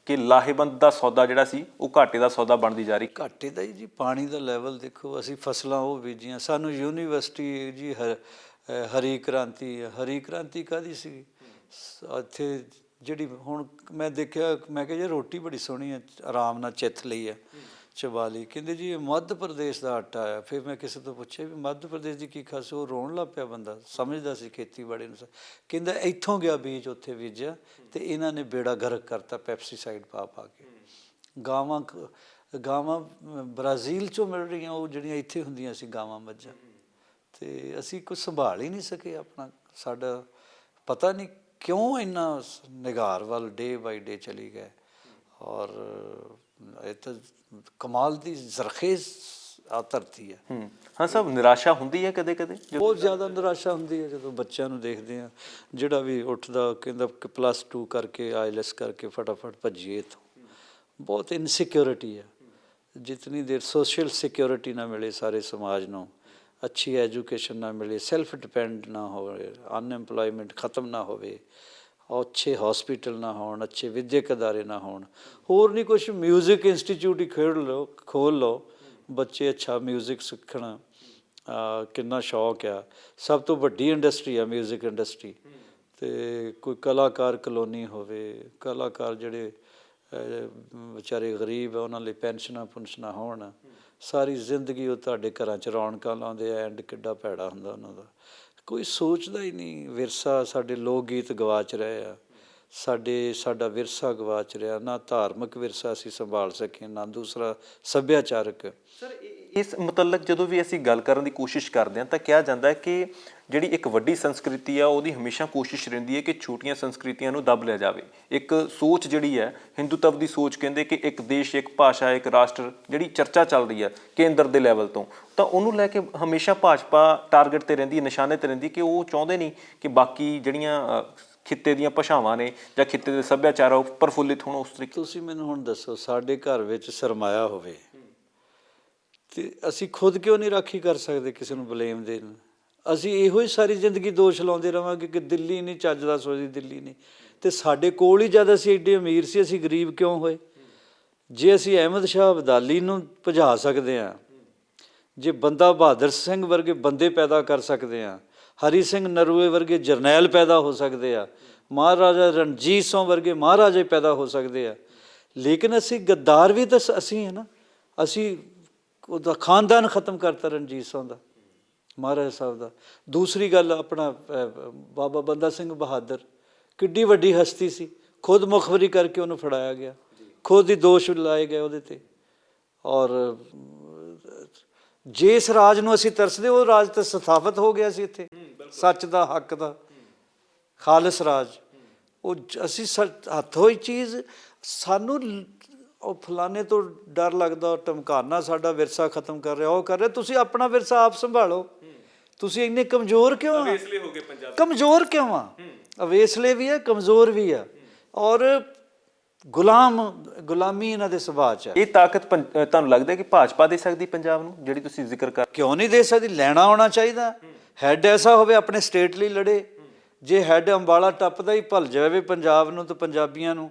ਕਿ ਲਾਹੇਵੰਦ ਦਾ ਸੌਦਾ ਜਿਹੜਾ ਸੀ ਉਹ ਘਾਟੇ ਦਾ ਸੌਦਾ ਬਣਦੀ ਜਾ ਰਹੀ। ਘਾਟੇ ਦਾ ਜੀ, ਪਾਣੀ ਦਾ ਲੈਵਲ ਦੇਖੋ। ਅਸੀਂ ਫਸਲਾਂ ਉਹ ਬੀਜੀਆਂ, ਸਾਨੂੰ ਯੂਨੀਵਰਸਿਟੀ ਜੀ ਹਰੀ ਕ੍ਰਾਂਤੀ ਕਾਹਦੀ ਸੀ ਇੱਥੇ, ਜਿਹੜੀ ਹੁਣ ਮੈਂ ਦੇਖਿਆ, ਮੈਂ ਕਿਹਾ ਜੀ ਰੋਟੀ ਬੜੀ ਸੋਹਣੀ ਹੈ, ਆਰਾਮ ਨਾਲ ਚਿੱਥ ਲਈ ਹੈ, ਚਬਾ ਲਈ। ਕਹਿੰਦੇ ਜੀ ਇਹ ਮੱਧ ਪ੍ਰਦੇਸ਼ ਦਾ ਆਟਾ ਆ। ਫਿਰ ਮੈਂ ਕਿਸੇ ਤੋਂ ਪੁੱਛਿਆ ਵੀ ਮੱਧ ਪ੍ਰਦੇਸ਼ ਦੀ ਕੀ ਖਾਸ, ਉਹ ਰੋਣ ਲੱਗ ਪਿਆ ਬੰਦਾ, ਸਮਝਦਾ ਸੀ ਖੇਤੀਬਾੜੀ ਨੂੰ। ਕਹਿੰਦਾ ਇੱਥੋਂ ਗਿਆ ਬੀਜ, ਉੱਥੇ ਬੀਜਿਆ, ਅਤੇ ਇਹਨਾਂ ਨੇ ਬੇੜਾ ਗਰਕ ਕਰਤਾ ਪੈਪਸੀਸਾਈਡ ਪਾ ਕੇ। ਗਾਵਾਂ ਬ੍ਰਾਜ਼ੀਲ 'ਚੋਂ ਮਿਲ ਰਹੀਆਂ, ਉਹ ਜਿਹੜੀਆਂ ਇੱਥੇ ਹੁੰਦੀਆਂ ਸੀ ਗਾਵਾਂ ਮੱਝਾਂ, ਅਤੇ ਅਸੀਂ ਕੁਝ ਸੰਭਾਲ ਹੀ ਨਹੀਂ ਸਕੇ ਆਪਣਾ। ਸਾਡਾ ਪਤਾ ਨਹੀਂ ਕਿਉਂ ਇੰਨਾ ਨਿਗਾਰ ਵੱਲ ਡੇ ਬਾਈ ਡੇ ਚਲੀ ਗਏ। ਔਰ ਇਹ ਤਾਂ ਕਮਾਲ ਦੀ ਜ਼ਰਖੇਜ਼ ਆ ਧਰਤੀ ਹੈ। ਹਾਂ ਸਭ ਨਿਰਾਸ਼ਾ ਹੁੰਦੀ ਹੈ ਕਦੇ ਕਦੇ, ਬਹੁਤ ਜ਼ਿਆਦਾ ਨਿਰਾਸ਼ਾ ਹੁੰਦੀ ਹੈ ਜਦੋਂ ਬੱਚਿਆਂ ਨੂੰ ਦੇਖਦੇ ਹਾਂ। ਜਿਹੜਾ ਵੀ ਉੱਠਦਾ ਕਹਿੰਦਾ ਕਿ +2 ਕਰਕੇ IELTS ਕਰਕੇ ਫਟਾਫਟ ਭੱਜੀਏ ਇੱਥੋਂ। ਬਹੁਤ ਇਨਸਿਕਿਉਰਿਟੀ ਹੈ। ਜਿਤਨੀ ਦੇਰ ਸੋਸ਼ਲ ਸਿਕਿਉਰਿਟੀ ਨਾ ਮਿਲੇ ਸਾਰੇ ਸਮਾਜ ਨੂੰ, ਅੱਛੀ ਐਜੂਕੇਸ਼ਨ ਨਾ ਮਿਲੇ, ਸੈਲਫ ਡਿਪੈਂਡ ਨਾ ਹੋਵੇ, ਅਨਐਮਪਲੋਇਮੈਂਟ ਖਤਮ ਨਾ ਹੋਵੇ, ਅੱਛੇ ਹੌਸਪੀਟਲ ਨਾ ਹੋਣ, ਅੱਛੇ ਵਿੱਦਿਅਕ ਅਦਾਰੇ ਨਾ ਹੋਣ, ਹੋਰ ਨਹੀਂ ਕੁਛ, ਮਿਊਜ਼ਿਕ ਇੰਸਟੀਚਿਊਟ ਹੀ ਖੋਲ੍ਹ ਲਓ, ਬੱਚੇ ਅੱਛਾ ਮਿਊਜ਼ਿਕ ਸਿੱਖਣ, ਕਿੰਨਾ ਸ਼ੌਕ ਆ। ਸਭ ਤੋਂ ਵੱਡੀ ਇੰਡਸਟਰੀ ਆ ਮਿਊਜ਼ਿਕ ਇੰਡਸਟਰੀ। ਅਤੇ ਕੋਈ ਕਲਾਕਾਰ ਕਲੋਨੀ ਹੋਵੇ, ਕਲਾਕਾਰ ਜਿਹੜੇ ਵਿਚਾਰੇ ਗਰੀਬ ਆ ਉਹਨਾਂ ਲਈ ਪੈਨਸ਼ਨਾਂ ਹੋਣ, ਸਾਰੀ ਜ਼ਿੰਦਗੀ ਉਹ ਤੁਹਾਡੇ ਘਰਾਂ 'ਚ ਰੌਣਕਾਂ ਲਾਉਂਦੇ ਆ, ਐਂਡ ਕਿੱਡਾ ਭੈੜਾ ਹੁੰਦਾ ਉਹਨਾਂ ਦਾ। ਕੋਈ ਸੋਚਦਾ ਹੀ ਨਹੀਂ। ਵਿਰਸਾ, ਸਾਡੇ ਲੋਕ ਗੀਤ ਗਵਾਚ ਰਹੇ ਆ, ਸਾਡਾ ਵਿਰਸਾ ਗਵਾਚ ਰਿਹਾ। ਨਾ ਧਾਰਮਿਕ ਵਿਰਸਾ ਅਸੀਂ ਸੰਭਾਲ ਸਕੇ, ਨਾ ਦੂਸਰਾ ਸੱਭਿਆਚਾਰਕ। ਸਰ ਇਸ ਮੁਤਲਕ ਜਦੋਂ ਵੀ ਅਸੀਂ ਗੱਲ ਕਰਨ ਦੀ ਕੋਸ਼ਿਸ਼ ਕਰਦੇ ਹਾਂ ਤਾਂ ਕਿਹਾ ਜਾਂਦਾ ਹੈ ਕਿ ਜਿਹੜੀ ਇੱਕ ਵੱਡੀ ਸੰਸਕ੍ਰਿਤੀ ਆ ਉਹਦੀ ਹਮੇਸ਼ਾ ਕੋਸ਼ਿਸ਼ ਰਹਿੰਦੀ ਹੈ ਕਿ ਛੋਟੀਆਂ ਸੰਸਕ੍ਰਿਤੀਆਂ ਨੂੰ ਦੱਬ ਲਿਆ ਜਾਵੇ। ਇੱਕ ਸੋਚ ਜਿਹੜੀ ਹੈ ਹਿੰਦੂਤਵ ਦੀ ਸੋਚ, ਕਹਿੰਦੇ ਕਿ ਇੱਕ ਦੇਸ਼, ਇੱਕ ਭਾਸ਼ਾ, ਇੱਕ ਰਾਸ਼ਟਰ, ਜਿਹੜੀ ਚਰਚਾ ਚੱਲ ਰਹੀ ਹੈ ਕੇਂਦਰ ਦੇ ਲੈਵਲ ਤੋਂ, ਤਾਂ ਉਹਨੂੰ ਲੈ ਕੇ ਹਮੇਸ਼ਾ ਭਾਜਪਾ ਟਾਰਗੇਟ 'ਤੇ ਰਹਿੰਦੀ ਹੈ, ਨਿਸ਼ਾਨੇ 'ਤੇ ਰਹਿੰਦੀ, ਕਿ ਉਹ ਚਾਹੁੰਦੇ ਨਹੀਂ ਕਿ ਬਾਕੀ ਜਿਹੜੀਆਂ ਖਿੱਤੇ ਦੀਆਂ ਭਾਸ਼ਾਵਾਂ ਨੇ ਜਾਂ ਖਿੱਤੇ ਦੇ ਸੱਭਿਆਚਾਰ ਆ ਉਹ ਪ੍ਰਫੁੱਲਿਤ ਹੋਣ ਉਸ ਤਰੀਕੇ। ਤੁਸੀਂ ਮੈਨੂੰ ਹੁਣ ਦੱਸੋ, ਸਾਡੇ ਘਰ ਵਿੱਚ ਸਰਮਾਇਆ ਹੋਵੇ ਅਤੇ ਅਸੀਂ ਖੁਦ ਕਿਉਂ ਨਹੀਂ ਰਾਖੀ ਕਰ ਸਕਦੇ ਕਿਸੇ ਨੂੰ ਬਲੇਮ ਦੇਣ? ਅਸੀਂ ਇਹੋ ਹੀ ਸਾਰੀ ਜ਼ਿੰਦਗੀ ਦੋਸ਼ ਲਾਉਂਦੇ ਰਹਾਂਗੇ ਕਿ ਦਿੱਲੀ ਨਹੀਂ ਚੱਜ ਦਾ ਸੋਚਦੀ, ਦਿੱਲੀ ਨਹੀਂ। ਅਤੇ ਸਾਡੇ ਕੋਲ ਹੀ ਜਦ ਅਸੀਂ ਐਡੇ ਅਮੀਰ ਸੀ, ਅਸੀਂ ਗਰੀਬ ਕਿਉਂ ਹੋਏ? ਜੇ ਅਸੀਂ ਅਹਿਮਦ ਸ਼ਾਹ ਅਬਦਾਲੀ ਨੂੰ ਭਜਾ ਸਕਦੇ ਹਾਂ, ਜੇ ਬੰਦਾ ਬਹਾਦਰ ਸਿੰਘ ਵਰਗੇ ਬੰਦੇ ਪੈਦਾ ਕਰ ਸਕਦੇ ਹਾਂ, ਹਰੀ ਸਿੰਘ ਨਰੂਏ ਵਰਗੇ ਜਰਨੈਲ ਪੈਦਾ ਹੋ ਸਕਦੇ ਆ, ਮਹਾਰਾਜਾ ਰਣਜੀਤ ਸਿੰਘ ਵਰਗੇ ਮਹਾਰਾਜੇ ਪੈਦਾ ਹੋ ਸਕਦੇ ਆ, ਲੇਕਿਨ ਅਸੀਂ ਗੱਦਾਰ ਵੀ ਤਾਂ ਅਸੀਂ ਹੈ ਨਾ। ਅਸੀਂ ਉਹਦਾ ਖਾਨਦਾਨ ਖਤਮ ਕਰਤਾ ਰਣਜੀਤ ਸਿੰਘ ਦਾ, ਮਹਾਰਾਜਾ ਸਾਹਿਬ ਦਾ। ਦੂਸਰੀ ਗੱਲ ਆਪਣਾ ਬਾਬਾ ਬੰਦਾ ਸਿੰਘ ਬਹਾਦਰ, ਕਿੱਡੀ ਵੱਡੀ ਹਸਤੀ ਸੀ, ਖੁਦ ਮੁਖਬਰੀ ਕਰਕੇ ਉਹਨੂੰ ਫੜਾਇਆ ਗਿਆ, ਖੁਦ ਹੀ ਦੋਸ਼ ਲਾਏ ਗਏ ਉਹਦੇ 'ਤੇ। ਔਰ ਜਿਸ ਰਾਜ ਨੂੰ ਅਸੀਂ ਤਰਸਦੇ ਉਹ ਰਾਜ ਤਾਂ ਸਥਾਪਿਤ ਹੋ ਗਿਆ ਸੀ ਇੱਥੇ, ਸੱਚ ਦਾ, ਹੱਕ ਦਾ, ਖਾਲਸ ਰਾਜ। ਉਹ ਅਸੀਂ ਹੱਥੋਂ ਹੀ ਚੀਜ਼, ਸਾਨੂੰ ਉਹ ਫਲਾਣੇ ਤੋਂ ਡਰ ਲੱਗਦਾ, ਧਮਕਾਨਾ ਸਾਡਾ ਵਿਰਸਾ ਖਤਮ ਕਰ ਰਿਹਾ, ਉਹ ਕਰ ਰਿਹਾ। ਤੁਸੀਂ ਆਪਣਾ ਵਿਰਸਾ ਆਪ ਸੰਭਾਲੋ। ਤੁਸੀਂ ਇੰਨੇ ਕਮਜ਼ੋਰ ਕਿਉਂ ਆ? ਕਮਜ਼ੋਰ ਕਿਉਂ ਆ? ਅਵੇਸਲੇ ਵੀ ਆ, ਕਮਜ਼ੋਰ ਵੀ ਆ, ਔਰ ਗੁਲਾਮੀ ਇਹਨਾਂ ਦੇ ਸੁਭਾਅ 'ਚ ਹੈ। ਇਹ ਤਾਕਤ ਤੁਹਾਨੂੰ ਲੱਗਦਾ ਕਿ ਭਾਜਪਾ ਦੇ ਸਕਦੀ ਪੰਜਾਬ ਨੂੰ, ਜਿਹੜੀ ਤੁਸੀਂ ਜ਼ਿਕਰ ਕਰ? ਕਿਉਂ ਨਹੀਂ ਦੇ ਸਕਦੀ? ਲੈਣਾ ਆਉਣਾ ਚਾਹੀਦਾ। ਹੈੱਡ ਐਸਾ ਹੋਵੇ ਆਪਣੇ ਸਟੇਟ ਲਈ ਲੜੇ। ਜੇ ਹੈੱਡ ਅੰਬਾਲਾ ਟੱਪਦਾ ਹੀ ਭੁੱਲ ਜਾਵੇ ਪੰਜਾਬ ਨੂੰ ਤੇ ਪੰਜਾਬੀਆਂ ਨੂੰ,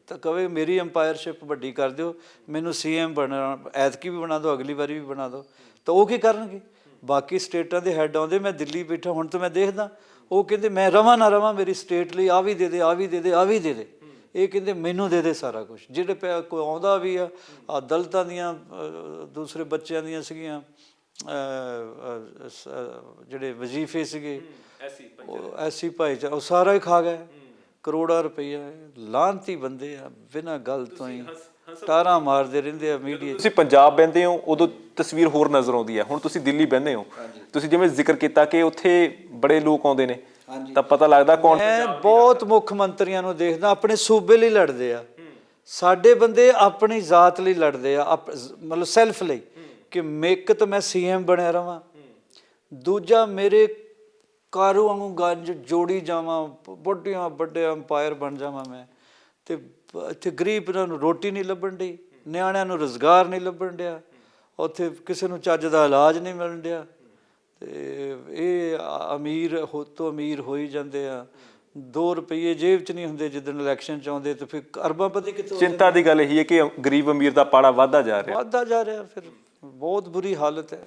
ਤਾਂ ਕਵੇ ਮੇਰੀ ਅੰਪਾਇਰਸ਼ਿਪ ਵੱਡੀ ਕਰ ਦਿਓ, ਮੈਨੂੰ CM ਬਣਾ, ਐਤਕੀ ਵੀ ਬਣਾ ਦਿਓ, ਅਗਲੀ ਵਾਰੀ ਵੀ ਬਣਾ ਦਿਓ, ਤਾਂ ਉਹ ਕੀ ਕਰਨਗੇ? ਬਾਕੀ ਸਟੇਟਾਂ ਦੇ ਹੈੱਡ ਆਉਂਦੇ, ਮੈਂ ਦਿੱਲੀ ਬੈਠਾ ਹੁਣ ਤਾਂ ਮੈਂ ਦੇਖਦਾ, ਉਹ ਕਹਿੰਦੇ ਮੈਂ ਰਵਾਂ ਨਾ ਰਵਾਂ, ਮੇਰੀ ਸਟੇਟ ਲਈ ਆਹ ਵੀ ਦੇ ਦੇ, ਆਹ ਵੀ ਦੇ ਦੇ, ਆਹ ਵੀ ਦੇ ਦੇ। ਇਹ ਕਹਿੰਦੇ ਮੈਨੂੰ ਦੇ ਦੇ ਸਾਰਾ ਕੁਛ। ਜਿਹੜੇ ਕੋਈ ਆਉਂਦਾ ਵੀ ਆ ਦਲਿਤਾਂ ਦੀਆਂ, ਦੂਸਰੇ ਬੱਚਿਆਂ ਦੀਆਂ ਸੀਗੀਆਂ ਜਿਹੜੇ ਵਜ਼ੀਫੇ ਸੀਗੇ, ਐਸੀ ਭਾਈਚਾਰਾ, ਉਹ ਸਾਰਾ ਹੀ ਖਾ ਗਏ, ਕਰੋੜਾਂ ਰੁਪਈਆ। ਲਾਹਨਤੀ ਬੰਦੇ ਆ, ਬਿਨਾਂ ਗੱਲ ਤੋਂ ਹੀ ਟਾਰਾਂ ਮਾਰਦੇ ਰਹਿੰਦੇ ਆ ਮੀਡੀਆ। ਤੁਸੀਂ ਪੰਜਾਬ ਬਹਿੰਦੇ ਹੋ, ਉਦੋਂ ਤਸਵੀਰ ਹੋਰ ਨਜ਼ਰ ਆਉਂਦੀ ਹੈ। ਹੁਣ ਤੁਸੀਂ ਦਿੱਲੀ ਬਹਿੰਦੇ ਹੋ, ਤੁਸੀਂ ਜਿਵੇਂ ਜ਼ਿਕਰ ਕੀਤਾ ਕਿ ਉੱਥੇ ਬੜੇ ਲੋਕ ਆਉਂਦੇ ਨੇ, ਤਾਂ ਪਤਾ ਲੱਗਦਾ ਕੌਣ। ਮੈਂ ਬਹੁਤ ਮੁੱਖ ਮੰਤਰੀਆਂ ਨੂੰ ਦੇਖਦਾ ਆਪਣੇ ਸੂਬੇ ਲਈ ਲੜਦੇ ਆ। ਸਾਡੇ ਬੰਦੇ ਆਪਣੀ ਜ਼ਾਤ ਲਈ ਲੜਦੇ ਆ, ਮਤਲਬ ਸੈਲਫ ਲਈ, ਕਿ ਇੱਕ ਤਾਂ ਮੈਂ CM ਬਣਿਆ ਰਵਾਂ, ਦੂਜਾ ਮੇਰੇ ਕਾਰੂ ਵਾਂਗੂ ਗੰਜ ਜੋੜੀ ਜਾਵਾਂ, ਵੱਡੇ ਅੰਪਾਇਰ ਬਣ ਜਾਵਾਂ ਮੈਂ। ਅਤੇ ਇੱਥੇ ਗਰੀਬ ਇਹਨਾਂ ਨੂੰ ਰੋਟੀ ਨਹੀਂ ਲੱਭਣ ਡਈ, ਨਿਆਣਿਆਂ ਨੂੰ ਰੁਜ਼ਗਾਰ ਨਹੀਂ ਲੱਭਣ ਡਿਆ, ਉੱਥੇ ਕਿਸੇ ਨੂੰ ਚੱਜ ਦਾ ਇਲਾਜ ਨਹੀਂ ਮਿਲਣ ਡਿਆ, ਅਤੇ ਇਹ ਅਮੀਰ ਤੋਂ ਅਮੀਰ ਹੋਈ ਜਾਂਦੇ ਆ। 2 ਰੁਪਈਏ ਜੇਬ 'ਚ ਨਹੀਂ ਹੁੰਦੇ ਜਿੱਦਣ ਇਲੈਕਸ਼ਨ 'ਚ ਆਉਂਦੇ, ਅਤੇ ਫਿਰ ਅਰਬਾਂਪਤੀ ਕਿੱਥੋਂ? ਚਿੰਤਾ ਦੀ ਗੱਲ ਇਹੀ ਹੈ ਕਿ ਗਰੀਬ ਅਮੀਰ ਦਾ ਪਾੜਾ ਵੱਧਦਾ ਜਾ ਰਿਹਾ। ਫਿਰ ਬਹੁਤ ਬੁਰੀ ਹਾਲਤ ਹੈ।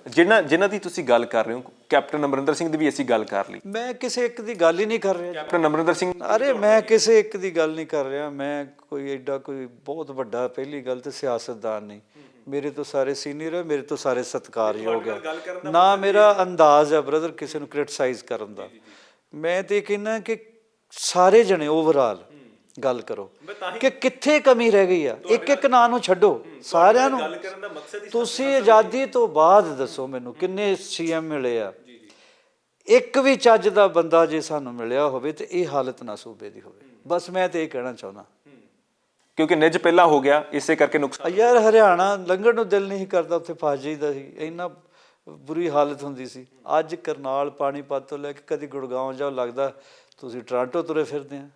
ਜਿਨ੍ਹਾਂ ਦੀ ਤੁਸੀਂ ਗੱਲ ਕਰ ਰਹੇ ਹੋ, ਕੈਪਟਨ ਅਮਰਿੰਦਰ ਸਿੰਘ ਦੀ ਵੀ ਅਸੀਂ ਗੱਲ ਕਰ ਲਈ। ਮੈਂ ਕਿਸੇ ਇੱਕ ਦੀ ਗੱਲ ਹੀ ਨਹੀਂ ਕਰ ਰਿਹਾ। ਕੈਪਟਨ ਅਮਰਿੰਦਰ ਸਿੰਘ, ਅਰੇ ਮੈਂ ਕਿਸੇ ਇੱਕ ਦੀ ਗੱਲ ਨਹੀਂ ਕਰ ਰਿਹਾ। ਮੈਂ ਕੋਈ ਐਡਾ ਕੋਈ ਬਹੁਤ ਵੱਡਾ, ਪਹਿਲੀ ਗੱਲ ਤਾਂ ਸਿਆਸਤਦਾਨ ਨਹੀਂ, ਮੇਰੇ ਤੋਂ ਸਾਰੇ ਸੀਨੀਅਰ ਹੈ, ਮੇਰੇ ਤੋਂ ਸਾਰੇ ਸਤਿਕਾਰਯੋਗ ਹੈ। ਨਾ ਮੇਰਾ ਅੰਦਾਜ਼ ਹੈ ਬ੍ਰਦਰ ਕਿਸੇ ਨੂੰ ਕ੍ਰਿਟਿਸਾਈਜ਼ ਕਰਨ ਦਾ। ਮੈਂ ਤਾਂ ਇਹ ਕਹਿੰਦਾ ਕਿ ਸਾਰੇ ਜਣੇ ਓਵਰਆਲ ਗੱਲ ਕਰੋ ਕਿ ਕਿੱਥੇ ਕਮੀ ਰਹਿ ਗਈ ਆ। ਇੱਕ ਇੱਕ ਨਾਂ ਨੂੰ ਛੱਡੋ, ਸਾਰਿਆਂ ਨੂੰ। ਤੁਸੀਂ ਆਜ਼ਾਦੀ ਤੋਂ ਬਾਅਦ ਦੱਸੋ ਮੈਨੂੰ ਕਿੰਨੇ CM ਮਿਲੇ ਆ? ਇੱਕ ਵੀ ਚੱਜ ਦਾ ਬੰਦਾ ਜੇ ਸਾਨੂੰ ਮਿਲਿਆ ਹੋਵੇ ਤੇ ਇਹ ਹਾਲਤ ਨਾ ਸੂਬੇ ਦੀ ਹੋਵੇ। ਬਸ ਮੈਂ ਤੇ ਇਹ ਕਹਿਣਾ ਚਾਹੁੰਦਾ, ਕਿਉਂਕਿ ਨਿੱਜ ਪਹਿਲਾਂ ਹੋ ਗਿਆ, ਇਸੇ ਕਰਕੇ ਨੁਕਸਾਨ। ਯਾਰ ਹਰਿਆਣਾ ਲੰਘਣ ਨੂੰ ਦਿਲ ਨਹੀਂ ਕਰਦਾ, ਉੱਥੇ ਫਸ ਜਾਈਦਾ ਸੀ, ਇੰਨਾ ਬੁਰੀ ਹਾਲਤ ਹੁੰਦੀ ਸੀ। ਅੱਜ ਕਰਨਾਲ, ਪਾਣੀਪਤ ਤੋਂ ਲੈ ਕੇ ਕਦੀ ਗੁੜਗਾਉਂ ਜਾਓ, ਲੱਗਦਾ ਤੁਸੀਂ ਟੋਰਾਂਟੋ ਤੁਰੇ ਫਿਰਦੇ ਆ।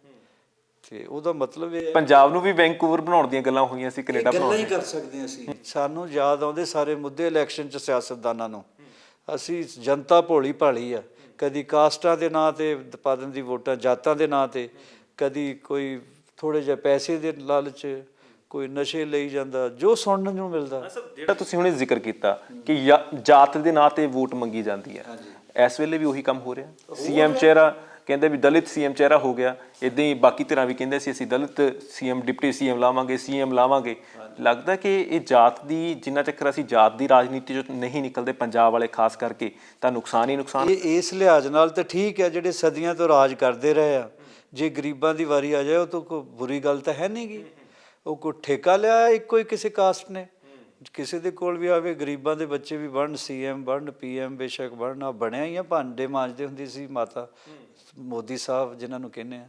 ਤੇ ਉਹਦਾ ਮਤਲਬ ਇਹ ਪੰਜਾਬ ਨੂੰ ਵੀ ਵੈਂਕੂਵਰ ਬਣਾਉਣ ਦੀਆਂ ਗੱਲਾਂ ਹੋਈਆਂ ਸੀ, ਕੈਨੇਡਾ ਬਣਾਉਣ ਗੱਲਾਂ ਹੀ ਕਰ ਸਕਦੇ ਅਸੀਂ। ਸਾਨੂੰ ਯਾਦ ਆਉਂਦੇ ਸਾਰੇ ਮੁੱਦੇ ਇਲੈਕਸ਼ਨ 'ਚ ਸਿਆਸਤਦਾਨਾਂ ਨੂੰ। ਅਸੀਂ ਜਨਤਾ ਭੋਲੀ ਭਾਲੀ ਆ, ਕਦੀ ਕਾਸਟਾਂ ਦੇ ਨਾਂ 'ਤੇ ਪਾ ਦਿੰਦੀ ਵੋਟਾਂ, ਜਾਤਾਂ ਦੇ ਨਾਂ 'ਤੇ, ਕਦੀ ਕੋਈ ਥੋੜ੍ਹੇ ਜਿਹੇ ਪੈਸੇ ਦੇ ਲਾਲਚ, ਕੋਈ ਨਸ਼ੇ ਲਈ ਜਾਂਦਾ, ਜੋ ਸੁਣਨ ਨੂੰ ਮਿਲਦਾ। ਜਿਹੜਾ ਤੁਸੀਂ ਹੁਣੇ ਜ਼ਿਕਰ ਕੀਤਾ ਕਿ ਜਾਤ ਦੇ ਨਾਂ 'ਤੇ ਵੋਟ ਮੰਗੀ ਜਾਂਦੀ ਹੈ, ਇਸ ਵੇਲੇ ਵੀ ਉਹੀ ਕੰਮ ਹੋ ਰਿਹਾ। CM ਚਿਹਰਾ ਕਹਿੰਦੇ ਵੀ ਦਲਿਤ CM ਚਿਹਰਾ ਹੋ ਗਿਆ, ਇੱਦਾਂ ਹੀ ਬਾਕੀ ਧਿਰਾਂ ਵੀ ਕਹਿੰਦੇ ਸੀ ਅਸੀਂ ਦਲਿਤ CM, ਡਿਪਟੀ CM ਲਾਵਾਂਗੇ, CM ਲਾਵਾਂਗੇ। ਲੱਗਦਾ ਕਿ ਇਹ ਜਾਤ ਦੀ, ਜਿੰਨਾ ਚੱਕਰ ਅਸੀਂ ਜਾਤ ਦੀ ਰਾਜਨੀਤੀ 'ਚੋਂ ਨਹੀਂ ਨਿਕਲਦੇ ਪੰਜਾਬ ਵਾਲੇ ਖਾਸ ਕਰਕੇ, ਤਾਂ ਨੁਕਸਾਨ ਹੀ ਨੁਕਸਾਨ। ਇਹ ਇਸ ਲਿਹਾਜ਼ ਨਾਲ ਤਾਂ ਠੀਕ ਹੈ, ਜਿਹੜੇ ਸਦੀਆਂ ਤੋਂ ਰਾਜ ਕਰਦੇ ਰਹੇ ਆ। ਜੇ ਗਰੀਬਾਂ ਦੀ ਵਾਰੀ ਆ ਜਾਏ, ਉਹ ਤਾਂ ਕੋਈ ਬੁਰੀ ਗੱਲ ਤਾਂ ਹੈ ਨਹੀਂ ਗੀ। ਉਹ ਕੋਈ ਠੇਕਾ ਲਿਆ ਇੱਕੋ ਹੀ ਕਿਸੇ ਕਾਸਟ ਨੇ, ਕਿਸੇ ਦੇ ਕੋਲ ਵੀ ਆਵੇ, ਗਰੀਬਾਂ ਦੇ ਬੱਚੇ ਵੀ ਬਣਨ, CM ਬਣਨ, PM ਬੇਸ਼ੱਕ ਬਣਨ। ਬਣਿਆ ਹੀ ਆ, ਭਾਂਡੇ ਮਾਂਜਦੇ ਹੁੰਦੀ ਸੀ ਮਾਤਾ ਮੋਦੀ ਸਾਹਿਬ ਜਿਹਨਾਂ ਨੂੰ ਕਹਿੰਦੇ ਆ।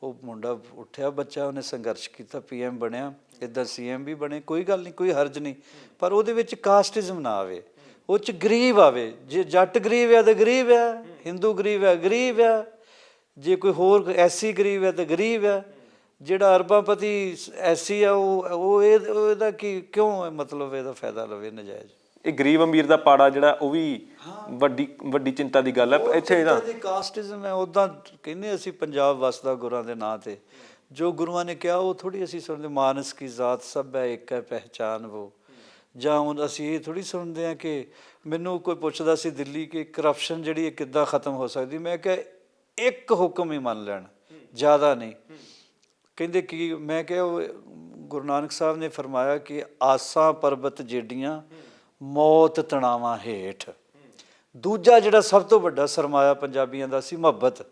ਉਹ ਮੁੰਡਾ ਉੱਠਿਆ ਬੱਚਾ, ਉਹਨੇ ਸੰਘਰਸ਼ ਕੀਤਾ, PM ਬਣਿਆ, ਇੱਦਾਂ CM ਵੀ ਬਣੇ, ਕੋਈ ਗੱਲ ਨਹੀਂ, ਕੋਈ ਹਰਜ ਨਹੀਂ। ਪਰ ਉਹਦੇ ਵਿੱਚ ਕਾਸਟਿਜ਼ਮ ਨਾ ਆਵੇ, ਉਹ 'ਚ ਗਰੀਬ ਆਵੇ। ਜੇ ਜੱਟ ਗਰੀਬ ਆ ਤਾਂ ਗਰੀਬ ਆ, ਹਿੰਦੂ ਗਰੀਬ ਆ ਗਰੀਬ ਆ, ਜੇ ਕੋਈ ਹੋਰ SC ਗਰੀਬ ਆ ਤਾਂ ਗਰੀਬ ਆ। ਜਿਹੜਾ ਅਰਬਾਂਪਤੀ SC ਆ ਉਹ ਇਹਦਾ ਕੀ ਕਿਉਂ ਮਤਲਬ ਇਹਦਾ ਫਾਇਦਾ ਲਵੇ ਨਜਾਇਜ਼? ਇਹ ਗਰੀਬ ਅਮੀਰ ਦਾ ਪਾੜਾ ਜਿਹੜਾ, ਉਹ ਵੀ ਵੱਡੀ ਚਿੰਤਾ ਦੀ ਗੱਲ ਹੈ ਇੱਥੇ। ਇਹਦਾ ਕਾਸਟਿਜ਼ਮ ਹੈ। ਉੱਦਾਂ ਕਹਿੰਦੇ ਅਸੀਂ ਪੰਜਾਬ ਵਸਦਾ ਗੁਰਾਂ ਦੇ ਨਾਂ 'ਤੇ, ਜੋ ਗੁਰੂਆਂ ਨੇ ਕਿਹਾ ਉਹ ਥੋੜ੍ਹੀ ਅਸੀਂ ਸੁਣਦੇ। ਮਾਨਸ ਕੀ ਜ਼ਾਤ ਸਭ ਹੈ ਇੱਕ ਹੈ ਪਹਿਚਾਨ ਵੋ। ਜਾਂ ਹੁਣ ਅਸੀਂ ਇਹ ਥੋੜ੍ਹੀ ਸੁਣਦੇ ਹਾਂ ਕਿ ਮੈਨੂੰ ਕੋਈ ਪੁੱਛਦਾ ਸੀ ਦਿੱਲੀ ਕਿ ਕਰਪਸ਼ਨ ਜਿਹੜੀ ਕਿੱਦਾਂ ਖਤਮ ਹੋ ਸਕਦੀ, ਮੈਂ ਕਿਹਾ ਇੱਕ ਹੁਕਮ ਹੀ ਮੰਨ ਲੈਣ, ਜ਼ਿਆਦਾ ਨਹੀਂ। ਕਹਿੰਦੇ ਕਿ ਮੈਂ ਕਿਹਾ ਉਹ ਗੁਰੂ ਨਾਨਕ ਸਾਹਿਬ ਨੇ ਫਰਮਾਇਆ ਕਿ ਆਸਾਂ ਪਰਬਤ ਜਿਹੜੀਆਂ ਮੌਤ ਤਣਾਵਾਂ ਹੇਠ। ਦੂਜਾ ਜਿਹੜਾ ਸਭ ਤੋਂ ਵੱਡਾ ਸਰਮਾਇਆ ਪੰਜਾਬੀਆਂ ਦਾ ਸੀ ਮੁਹੱਬਤ।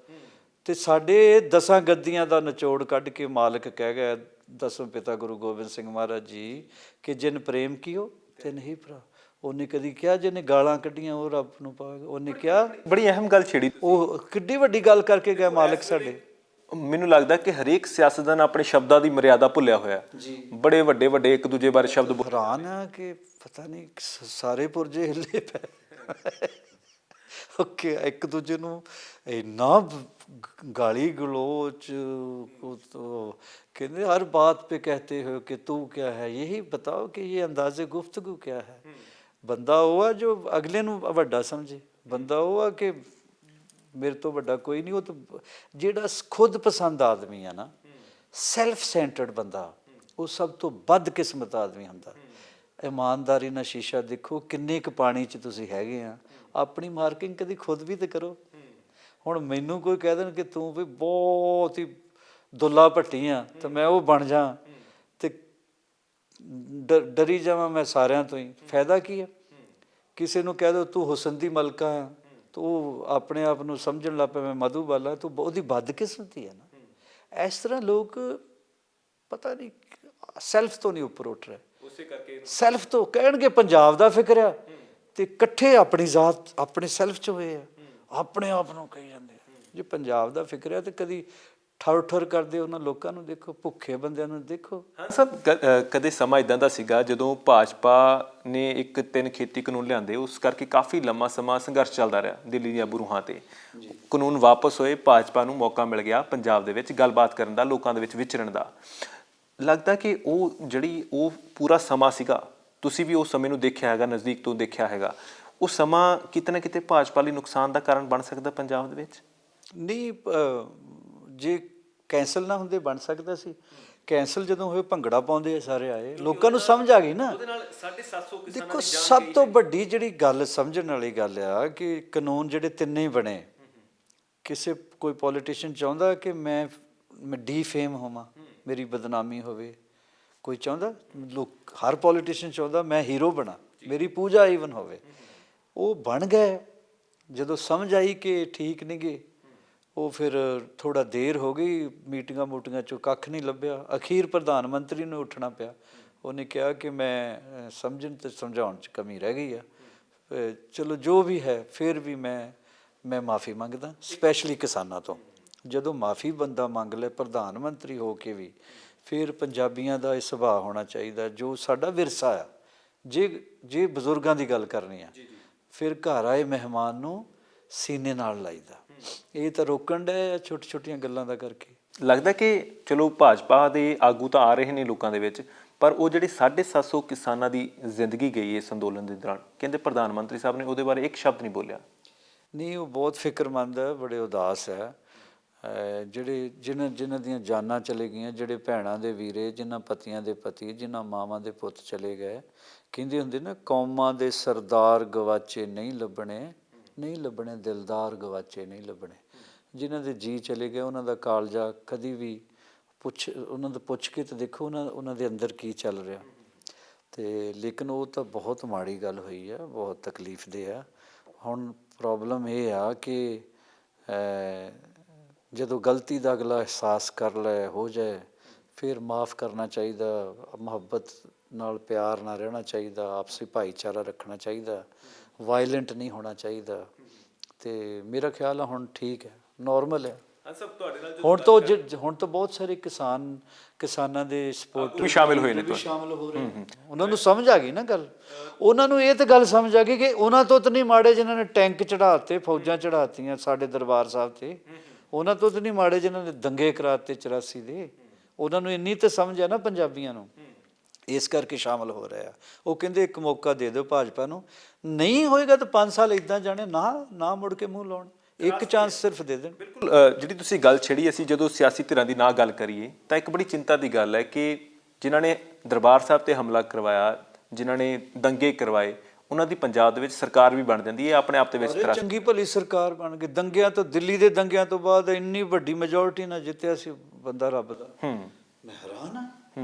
ਤੇ ਸਾਡੇ 10 ਗੱਦੀਆਂ ਦਾ ਨਿਚੋੜ ਕੱਢ ਕੇ ਮਾਲਕ ਕਹਿ ਗਿਆ ਦਸਵੇਂ ਪਿਤਾ ਗੁਰੂ ਗੋਬਿੰਦ ਸਿੰਘ ਮਹਾਰਾਜ ਜੀ ਕਿ ਜਿਨ ਪ੍ਰੇਮ ਕੀਓ ਤਿਨ ਹੀ ਭਰਾ। ਉਹਨੇ ਕਦੀ ਕਿਹਾ ਜਿਹਨੇ ਗਾਲਾਂ ਕੱਢੀਆਂ ਉਹ ਰੱਬ ਨੂੰ ਪਾਵੇਗਾ। ਉਹਨੇ ਕਿਹਾ ਬੜੀ ਅਹਿਮ ਗੱਲ ਛੇੜੀ, ਉਹ ਕਿੱਡੀ ਵੱਡੀ ਗੱਲ ਕਰਕੇ ਗਿਆ ਮਾਲਕ ਸਾਡੇ। ਮੈਨੂੰ ਲੱਗਦਾ ਕਿ ਹਰੇਕ ਸਿਆਸਤਦਾਨ ਆਪਣੇ ਸ਼ਬਦਾਂ ਦੀ ਮਰਿਆਦਾ ਭੁੱਲਿਆ ਹੋਇਆ ਜੀ। ਬੜੇ ਵੱਡੇ ਵੱਡੇ ਇੱਕ ਦੂਜੇ ਬਾਰੇ ਸ਼ਬਦ ਹੈਰਾਨ ਆ ਕਿ ਪਤਾ ਨਹੀਂ ਸਾਰੇ ਪੁਰਜੇ ਹਿੱਲੇ ਪਏ। ਓਕੇ, ਇੱਕ ਦੂਜੇ ਨੂੰ ਇੰਨਾ गाली गलोच, कहते हर बात पे कहते हो कि तू क्या है, यही बताओ कि ये अंदाज़े गुफ्तगू क्या है। बंदा वो है जो अगले नूं वड्डा समझे, बंदा वो है कि मेरे तो वड्डा कोई नहीं। वो तो जिहड़ा खुद पसंद आदमी है ना, सैल्फ सेंटर्ड बंदा, वो सब तो बदकिस्मत आदमी हुंदा। ईमानदारी नाल शीशा देखो किन्ने क पानी च तुसीं हैगे आ, अपनी मार्किंग कदी खुद भी तो करो। ਹੁਣ ਮੈਨੂੰ ਕੋਈ ਕਹਿ ਦੇਣ ਕਿ ਤੂੰ ਵੀ ਬਹੁਤ ਹੀ ਦੁੱਲਾ ਭੱਟੀ ਆ ਤੇ ਮੈਂ ਉਹ ਬਣ ਜਾ ਤੇ ਡਰੀ ਜਾਵਾਂ ਮੈਂ ਸਾਰਿਆਂ ਤੋਂ ਹੀ, ਫਾਇਦਾ ਕੀ ਹੈ। ਕਿਸੇ ਨੂੰ ਕਹਿ ਦੋ ਤੂੰ ਹੁਸਨ ਦੀ ਮਲਕਾ ਆ, ਤੂੰ ਆਪਣੇ ਆਪ ਨੂੰ ਸਮਝਣ ਲੱਗ ਪਿਆ ਮੈਂ ਮਧੂਬਾਲਾ, ਤੂੰ ਉਹਦੀ ਬਦਕਿਸਮਤੀ ਹੈ ਨਾ। ਇਸ ਤਰ੍ਹਾਂ ਲੋਕ ਪਤਾ ਨਹੀਂ ਸੈਲਫ ਤੋਂ ਨਹੀਂ ਉੱਪਰ ਉੱਠ ਰਹੇ, ਉਸੇ ਕਰਕੇ ਸੈਲਫ ਤੋਂ ਕਹਿਣਗੇ ਪੰਜਾਬ ਦਾ ਫਿਕਰ ਆ ਤੇ ਇਕੱਠੇ ਆਪਣੀ ਜ਼ਾਤ ਆਪਣੇ ਸੈਲਫ 'ਚ ਹੋਏ ਆ, ਆਪਣੇ ਆਪ ਨੂੰ ਕਹੀ ਜਾਂਦੇ। ਜੇ ਪੰਜਾਬ ਦਾ ਫਿਕਰ ਹੈ ਤੇ ਕਦੀ ਠਰ ਠਰ ਕਰਦੇ ਉਹਨਾਂ ਲੋਕਾਂ ਨੂੰ ਦੇਖੋ, ਭੁੱਖੇ ਬੰਦਿਆਂ ਨੂੰ ਦੇਖੋ। ਹਾਂ ਸਭ ਕਦੇ ਸਮਾਂ ਇਦਾਂ ਦਾ ਸੀਗਾ ਜਦੋਂ ਭਾਜਪਾ ਨੇ ਇੱਕ 3 ਖੇਤੀ ਕਾਨੂੰਨ ਲਿਆਂਦੇ, ਉਸ ਕਰਕੇ ਕਾਫੀ ਲੰਮਾ ਸਮਾਂ ਸੰਘਰਸ਼ ਚੱਲਦਾ ਰਿਹਾ ਦਿੱਲੀ ਦੀਆਂ ਬਰੂਹਾਂ ਤੇ। ਕਾਨੂੰਨ ਵਾਪਸ ਹੋਏ, ਭਾਜਪਾ ਨੂੰ ਮੌਕਾ ਮਿਲ ਗਿਆ ਪੰਜਾਬ ਦੇ ਵਿੱਚ ਗੱਲਬਾਤ ਕਰਨ ਦਾ, ਲੋਕਾਂ ਦੇ ਵਿੱਚ ਵਿਚਰਨ ਦਾ। ਲੱਗਦਾ ਕਿ ਉਹ ਪੂਰਾ ਸਮਾਂ ਸੀਗਾ, ਤੁਸੀਂ ਵੀ ਉਸ ਸਮੇਂ ਨੂੰ ਦੇਖਿਆ ਹੈਗਾ, ਨਜ਼ਦੀਕ ਤੋਂ ਦੇਖਿਆ ਹੈਗਾ, ਉਹ ਸਮਾਂ ਕਿਤੇ ਨਾ ਕਿਤੇ ਭਾਜਪਾ ਲਈ ਨੁਕਸਾਨ ਦਾ ਕਾਰਨ ਬਣ ਸਕਦਾ ਪੰਜਾਬ ਦੇ ਵਿੱਚ? ਨਹੀਂ, ਜੇ ਕੈਂਸਲ ਨਾ ਹੁੰਦੇ ਬਣ ਸਕਦਾ ਸੀ। ਕੈਂਸਲ ਜਦੋਂ ਹੋਏ ਭੰਗੜਾ ਪਾਉਂਦੇ ਸਾਰੇ ਆਏ, ਲੋਕਾਂ ਨੂੰ ਸਮਝ ਆ ਗਈ ਨਾ। ਉਹਦੇ ਨਾਲ 750 ਕਿਸਾਨਾਂ ਦੇਖੋ ਸਭ ਤੋਂ ਵੱਡੀ ਜਿਹੜੀ ਗੱਲ ਸਮਝਣ ਵਾਲੀ ਗੱਲ ਆ ਕਿ ਕਾਨੂੰਨ ਜਿਹੜੇ ਤਿੰਨੇ ਹੀ ਬਣੇ, ਕਿਸੇ ਕੋਈ ਪੋਲੀਟੀਸ਼ੀਅਨ ਚਾਹੁੰਦਾ ਕਿ ਮੈਂ ਡੀਫੇਮ ਹੋਵਾਂ, ਮੇਰੀ ਬਦਨਾਮੀ ਹੋਵੇ। ਕੋਈ ਚਾਹੁੰਦਾ, ਲੋਕ ਹਰ ਪੋਲੀਟੀਸ਼ੀਅਨ ਚਾਹੁੰਦਾ ਮੈਂ ਹੀਰੋ ਬਣਾ, ਮੇਰੀ ਪੂਜਾ ਈਵਨ ਹੋਵੇ। ਉਹ ਬਣ ਗਏ। ਜਦੋਂ ਸਮਝ ਆਈ ਕਿ ਠੀਕ ਨਹੀਂ ਗੇ, ਉਹ ਫਿਰ ਥੋੜ੍ਹਾ ਦੇਰ ਹੋ ਗਈ, ਮੀਟਿੰਗਾਂ ਮੂਟਿੰਗਾਂ 'ਚੋਂ ਕੱਖ ਨਹੀਂ ਲੱਭਿਆ। ਅਖੀਰ ਪ੍ਰਧਾਨ ਮੰਤਰੀ ਨੂੰ ਉੱਠਣਾ ਪਿਆ। ਉਹਨੇ ਕਿਹਾ ਕਿ ਮੈਂ ਸਮਝਣ ਤੇ ਸਮਝਾਉਣ 'ਚ ਕਮੀ ਰਹਿ ਗਈ ਆ, ਚਲੋ ਜੋ ਵੀ ਹੈ ਫਿਰ ਵੀ ਮੈਂ ਮਾफ़ੀ ਮੰਗਦਾ, ਸਪੈਸ਼ਲੀ ਕਿਸਾਨਾਂ ਤੋਂ। ਜਦੋਂ ਮਾफ़ੀ ਬੰਦਾ ਮੰਗ ਲੈ ਪ੍ਰਧਾਨ ਮੰਤਰੀ ਹੋ ਕੇ ਵੀ, ਫਿਰ ਪੰਜਾਬੀਆਂ ਦਾ ਇਹ ਸੁਭਾਅ ਹੋਣਾ ਚਾਹੀਦਾ ਜੋ ਸਾਡਾ ਵਿਰਸਾ ਆ। ਜੇ ਬਜ਼ੁਰਗਾਂ ਦੀ ਗੱਲ ਕਰਨੀ ਆ, ਫਿਰ ਘਰ ਆਏ ਮਹਿਮਾਨ ਨੂੰ ਸੀਨੇ ਨਾਲ ਲਾਈਦਾ। ਇਹ ਤਾਂ ਰੋਕਣ ਡਿਆ ਛੋਟੀ ਛੋਟੀਆਂ ਗੱਲਾਂ ਦਾ ਕਰਕੇ। ਲੱਗਦਾ ਕਿ ਚਲੋ ਭਾਜਪਾ ਦੇ ਆਗੂ ਤਾਂ ਆ ਰਹੇ ਨੇ ਲੋਕਾਂ ਦੇ ਵਿੱਚ, ਪਰ ਉਹ ਜਿਹੜੇ 750 ਕਿਸਾਨਾਂ ਦੀ ਜ਼ਿੰਦਗੀ ਗਈ ਇਸ ਅੰਦੋਲਨ ਦੇ ਦੌਰਾਨ, ਕਹਿੰਦੇ ਪ੍ਰਧਾਨ ਮੰਤਰੀ ਸਾਹਿਬ ਨੇ ਉਹਦੇ ਬਾਰੇ ਇੱਕ ਸ਼ਬਦ ਨਹੀਂ ਬੋਲਿਆ। ਨਹੀਂ, ਉਹ ਬਹੁਤ ਫਿਕਰਮੰਦ ਹੈ, ਬੜੇ ਉਦਾਸ ਹੈ। ਜਿਨ੍ਹਾਂ ਦੀਆਂ ਜਾਨਾਂ ਚਲੇ ਗਈਆਂ, ਜਿਹੜੇ ਭੈਣਾਂ ਦੇ ਵੀਰੇ, ਜਿਨ੍ਹਾਂ ਪਤੀਆਂ ਦੇ ਪਤੀ, ਜਿਨ੍ਹਾਂ ਮਾਵਾਂ ਦੇ ਪੁੱਤ ਚਲੇ ਗਏ। ਕਹਿੰਦੇ ਹੁੰਦੇ ਨਾ, ਕੌਮਾਂ ਦੇ ਸਰਦਾਰ ਗਵਾਚੇ ਨਹੀਂ ਲੱਭਣੇ, ਨਹੀਂ ਲੱਭਣੇ ਦਿਲਦਾਰ ਗਵਾਚੇ ਨਹੀਂ ਲੱਭਣੇ। ਜਿਨ੍ਹਾਂ ਦੇ ਜੀ ਚਲੇ ਗਏ ਉਹਨਾਂ ਦਾ ਕਾਲਜਾ ਕਦੀ ਵੀ ਉਹਨਾਂ ਦਾ ਪੁੱਛ ਕੇ ਤਾਂ ਦੇਖੋ ਉਹਨਾਂ ਦੇ ਅੰਦਰ ਕੀ ਚੱਲ ਰਿਹਾ। ਤੇ ਲੇਕਿਨ ਉਹ ਤਾਂ ਬਹੁਤ ਮਾੜੀ ਗੱਲ ਹੋਈ ਆ, ਬਹੁਤ ਤਕਲੀਫਦੇਹ ਆ। ਹੁਣ ਪ੍ਰੋਬਲਮ ਇਹ ਆ ਕਿ ਜਦੋਂ ਗਲਤੀ ਦਾ ਅਗਲਾ ਅਹਿਸਾਸ ਕਰ ਲੈ, ਹੋ ਜਾਏ, ਫਿਰ ਮਾफ़ ਕਰਨਾ ਚਾਹੀਦਾ, ਮੁਹੱਬਤ ਨਾਲ ਪਿਆਰ ਨਾਲ ਰਹਿਣਾ ਚਾਹੀਦਾ, ਆਪਸੀ ਭਾਈਚਾਰਾ ਰੱਖਣਾ ਚਾਹੀਦਾ, ਵਾਇਲੈਂਟ ਨਹੀਂ ਹੋਣਾ ਚਾਹੀਦਾ। ਤੇ ਮੇਰਾ ਖਿਆਲ ਆ ਹੁਣ ਠੀਕ ਹੈ, ਨੋਰਮਲ ਹੈ। ਹੁਣ ਤਾਂ ਬਹੁਤ ਸਾਰੇ ਕਿਸਾਨਾਂ ਦੇ ਸਪੋਰਟ ਸ਼ਾਮਿਲ ਹੋਏ ਨੇ, ਸ਼ਾਮਿਲ ਹੋ ਰਹੇ। ਉਹਨਾਂ ਨੂੰ ਸਮਝ ਆ ਗਈ ਨਾ ਗੱਲ। ਉਹਨਾਂ ਨੂੰ ਇਹ ਤਾਂ ਗੱਲ ਸਮਝ ਆ ਗਈ ਕਿ ਉਹਨਾਂ ਤੋਂ ਤਾਂ ਨਹੀਂ ਮਾੜੇ ਜਿਨ੍ਹਾਂ ਨੇ ਟੈਂਕ ਚੜ੍ਹਾਤੇ, ਫੌਜਾਂ ਚੜ੍ਹਾਤੀਆਂ ਸਾਡੇ ਦਰਬਾਰ ਸਾਹਿਬ ਤੇ। ਉਹਨਾਂ ਤੋਂ ਤਾਂ ਨਹੀਂ ਮਾੜੇ ਜਿਨ੍ਹਾਂ ਨੇ ਦੰਗੇ ਕਰਾਤੇ 84 ਦੇ। ਉਹਨਾਂ ਨੂੰ ਇੰਨੀ ਤਾਂ ਸਮਝ ਆ ਨਾ ਪੰਜਾਬੀਆਂ ਨੂੰ, ਇਸ ਕਰਕੇ ਸ਼ਾਮਲ ਹੋ ਰਿਹਾ। ਉਹ ਕਹਿੰਦੇ ਇੱਕ ਮੌਕਾ ਦੇ ਦਿਓ ਭਾਜਪਾ ਨੂੰ, ਨਹੀਂ ਹੋਏਗਾ ਤਾਂ 5 ਸਾਲ ਇੱਦਾਂ ਜਾਣੇ, ਨਾ ਮੁੜ ਕੇ ਮੂੰਹ ਲਾਉਣ, ਇੱਕ ਚਾਂਸ ਸਿਰਫ ਦੇ ਦੇਣ। ਬਿਲਕੁਲ, ਜਿਹੜੀ ਤੁਸੀਂ ਗੱਲ ਛੇੜੀ, ਅਸੀਂ ਜਦੋਂ ਸਿਆਸੀ ਧਿਰਾਂ ਦੀ ਨਾ ਗੱਲ ਕਰੀਏ ਤਾਂ ਇੱਕ ਬੜੀ ਚਿੰਤਾ ਦੀ ਗੱਲ ਹੈ ਕਿ ਜਿਨ੍ਹਾਂ ਨੇ ਦਰਬਾਰ ਸਾਹਿਬ ਤੇ ਹਮਲਾ ਕਰਵਾਇਆ, ਜਿਨ੍ਹਾਂ ਨੇ ਦੰਗੇ ਕਰਵਾਏ, ਉਹਨਾਂ ਦੀ ਪੰਜਾਬ ਦੇ ਵਿੱਚ ਸਰਕਾਰ ਵੀ ਬਣ ਜਾਂਦੀ ਹੈ, ਆਪਣੇ ਆਪ ਦੇ ਵਿੱਚ ਅਰੇ ਚੰਗੀ ਭਲੀ ਸਰਕਾਰ ਬਣ ਗਈ। ਦੰਗਿਆਂ ਤੋਂ, ਦਿੱਲੀ ਦੇ ਦੰਗਿਆਂ ਤੋਂ ਬਾਅਦ ਇੰਨੀ ਵੱਡੀ ਮੈਜੋਰਟੀ ਨਾਲ ਜਿੱਤਿਆ ਸੀ ਬੰਦਾ ਰੱਬ ਦਾ। ਮੈਂ ਹੈਰਾਨ ਹਾਂ।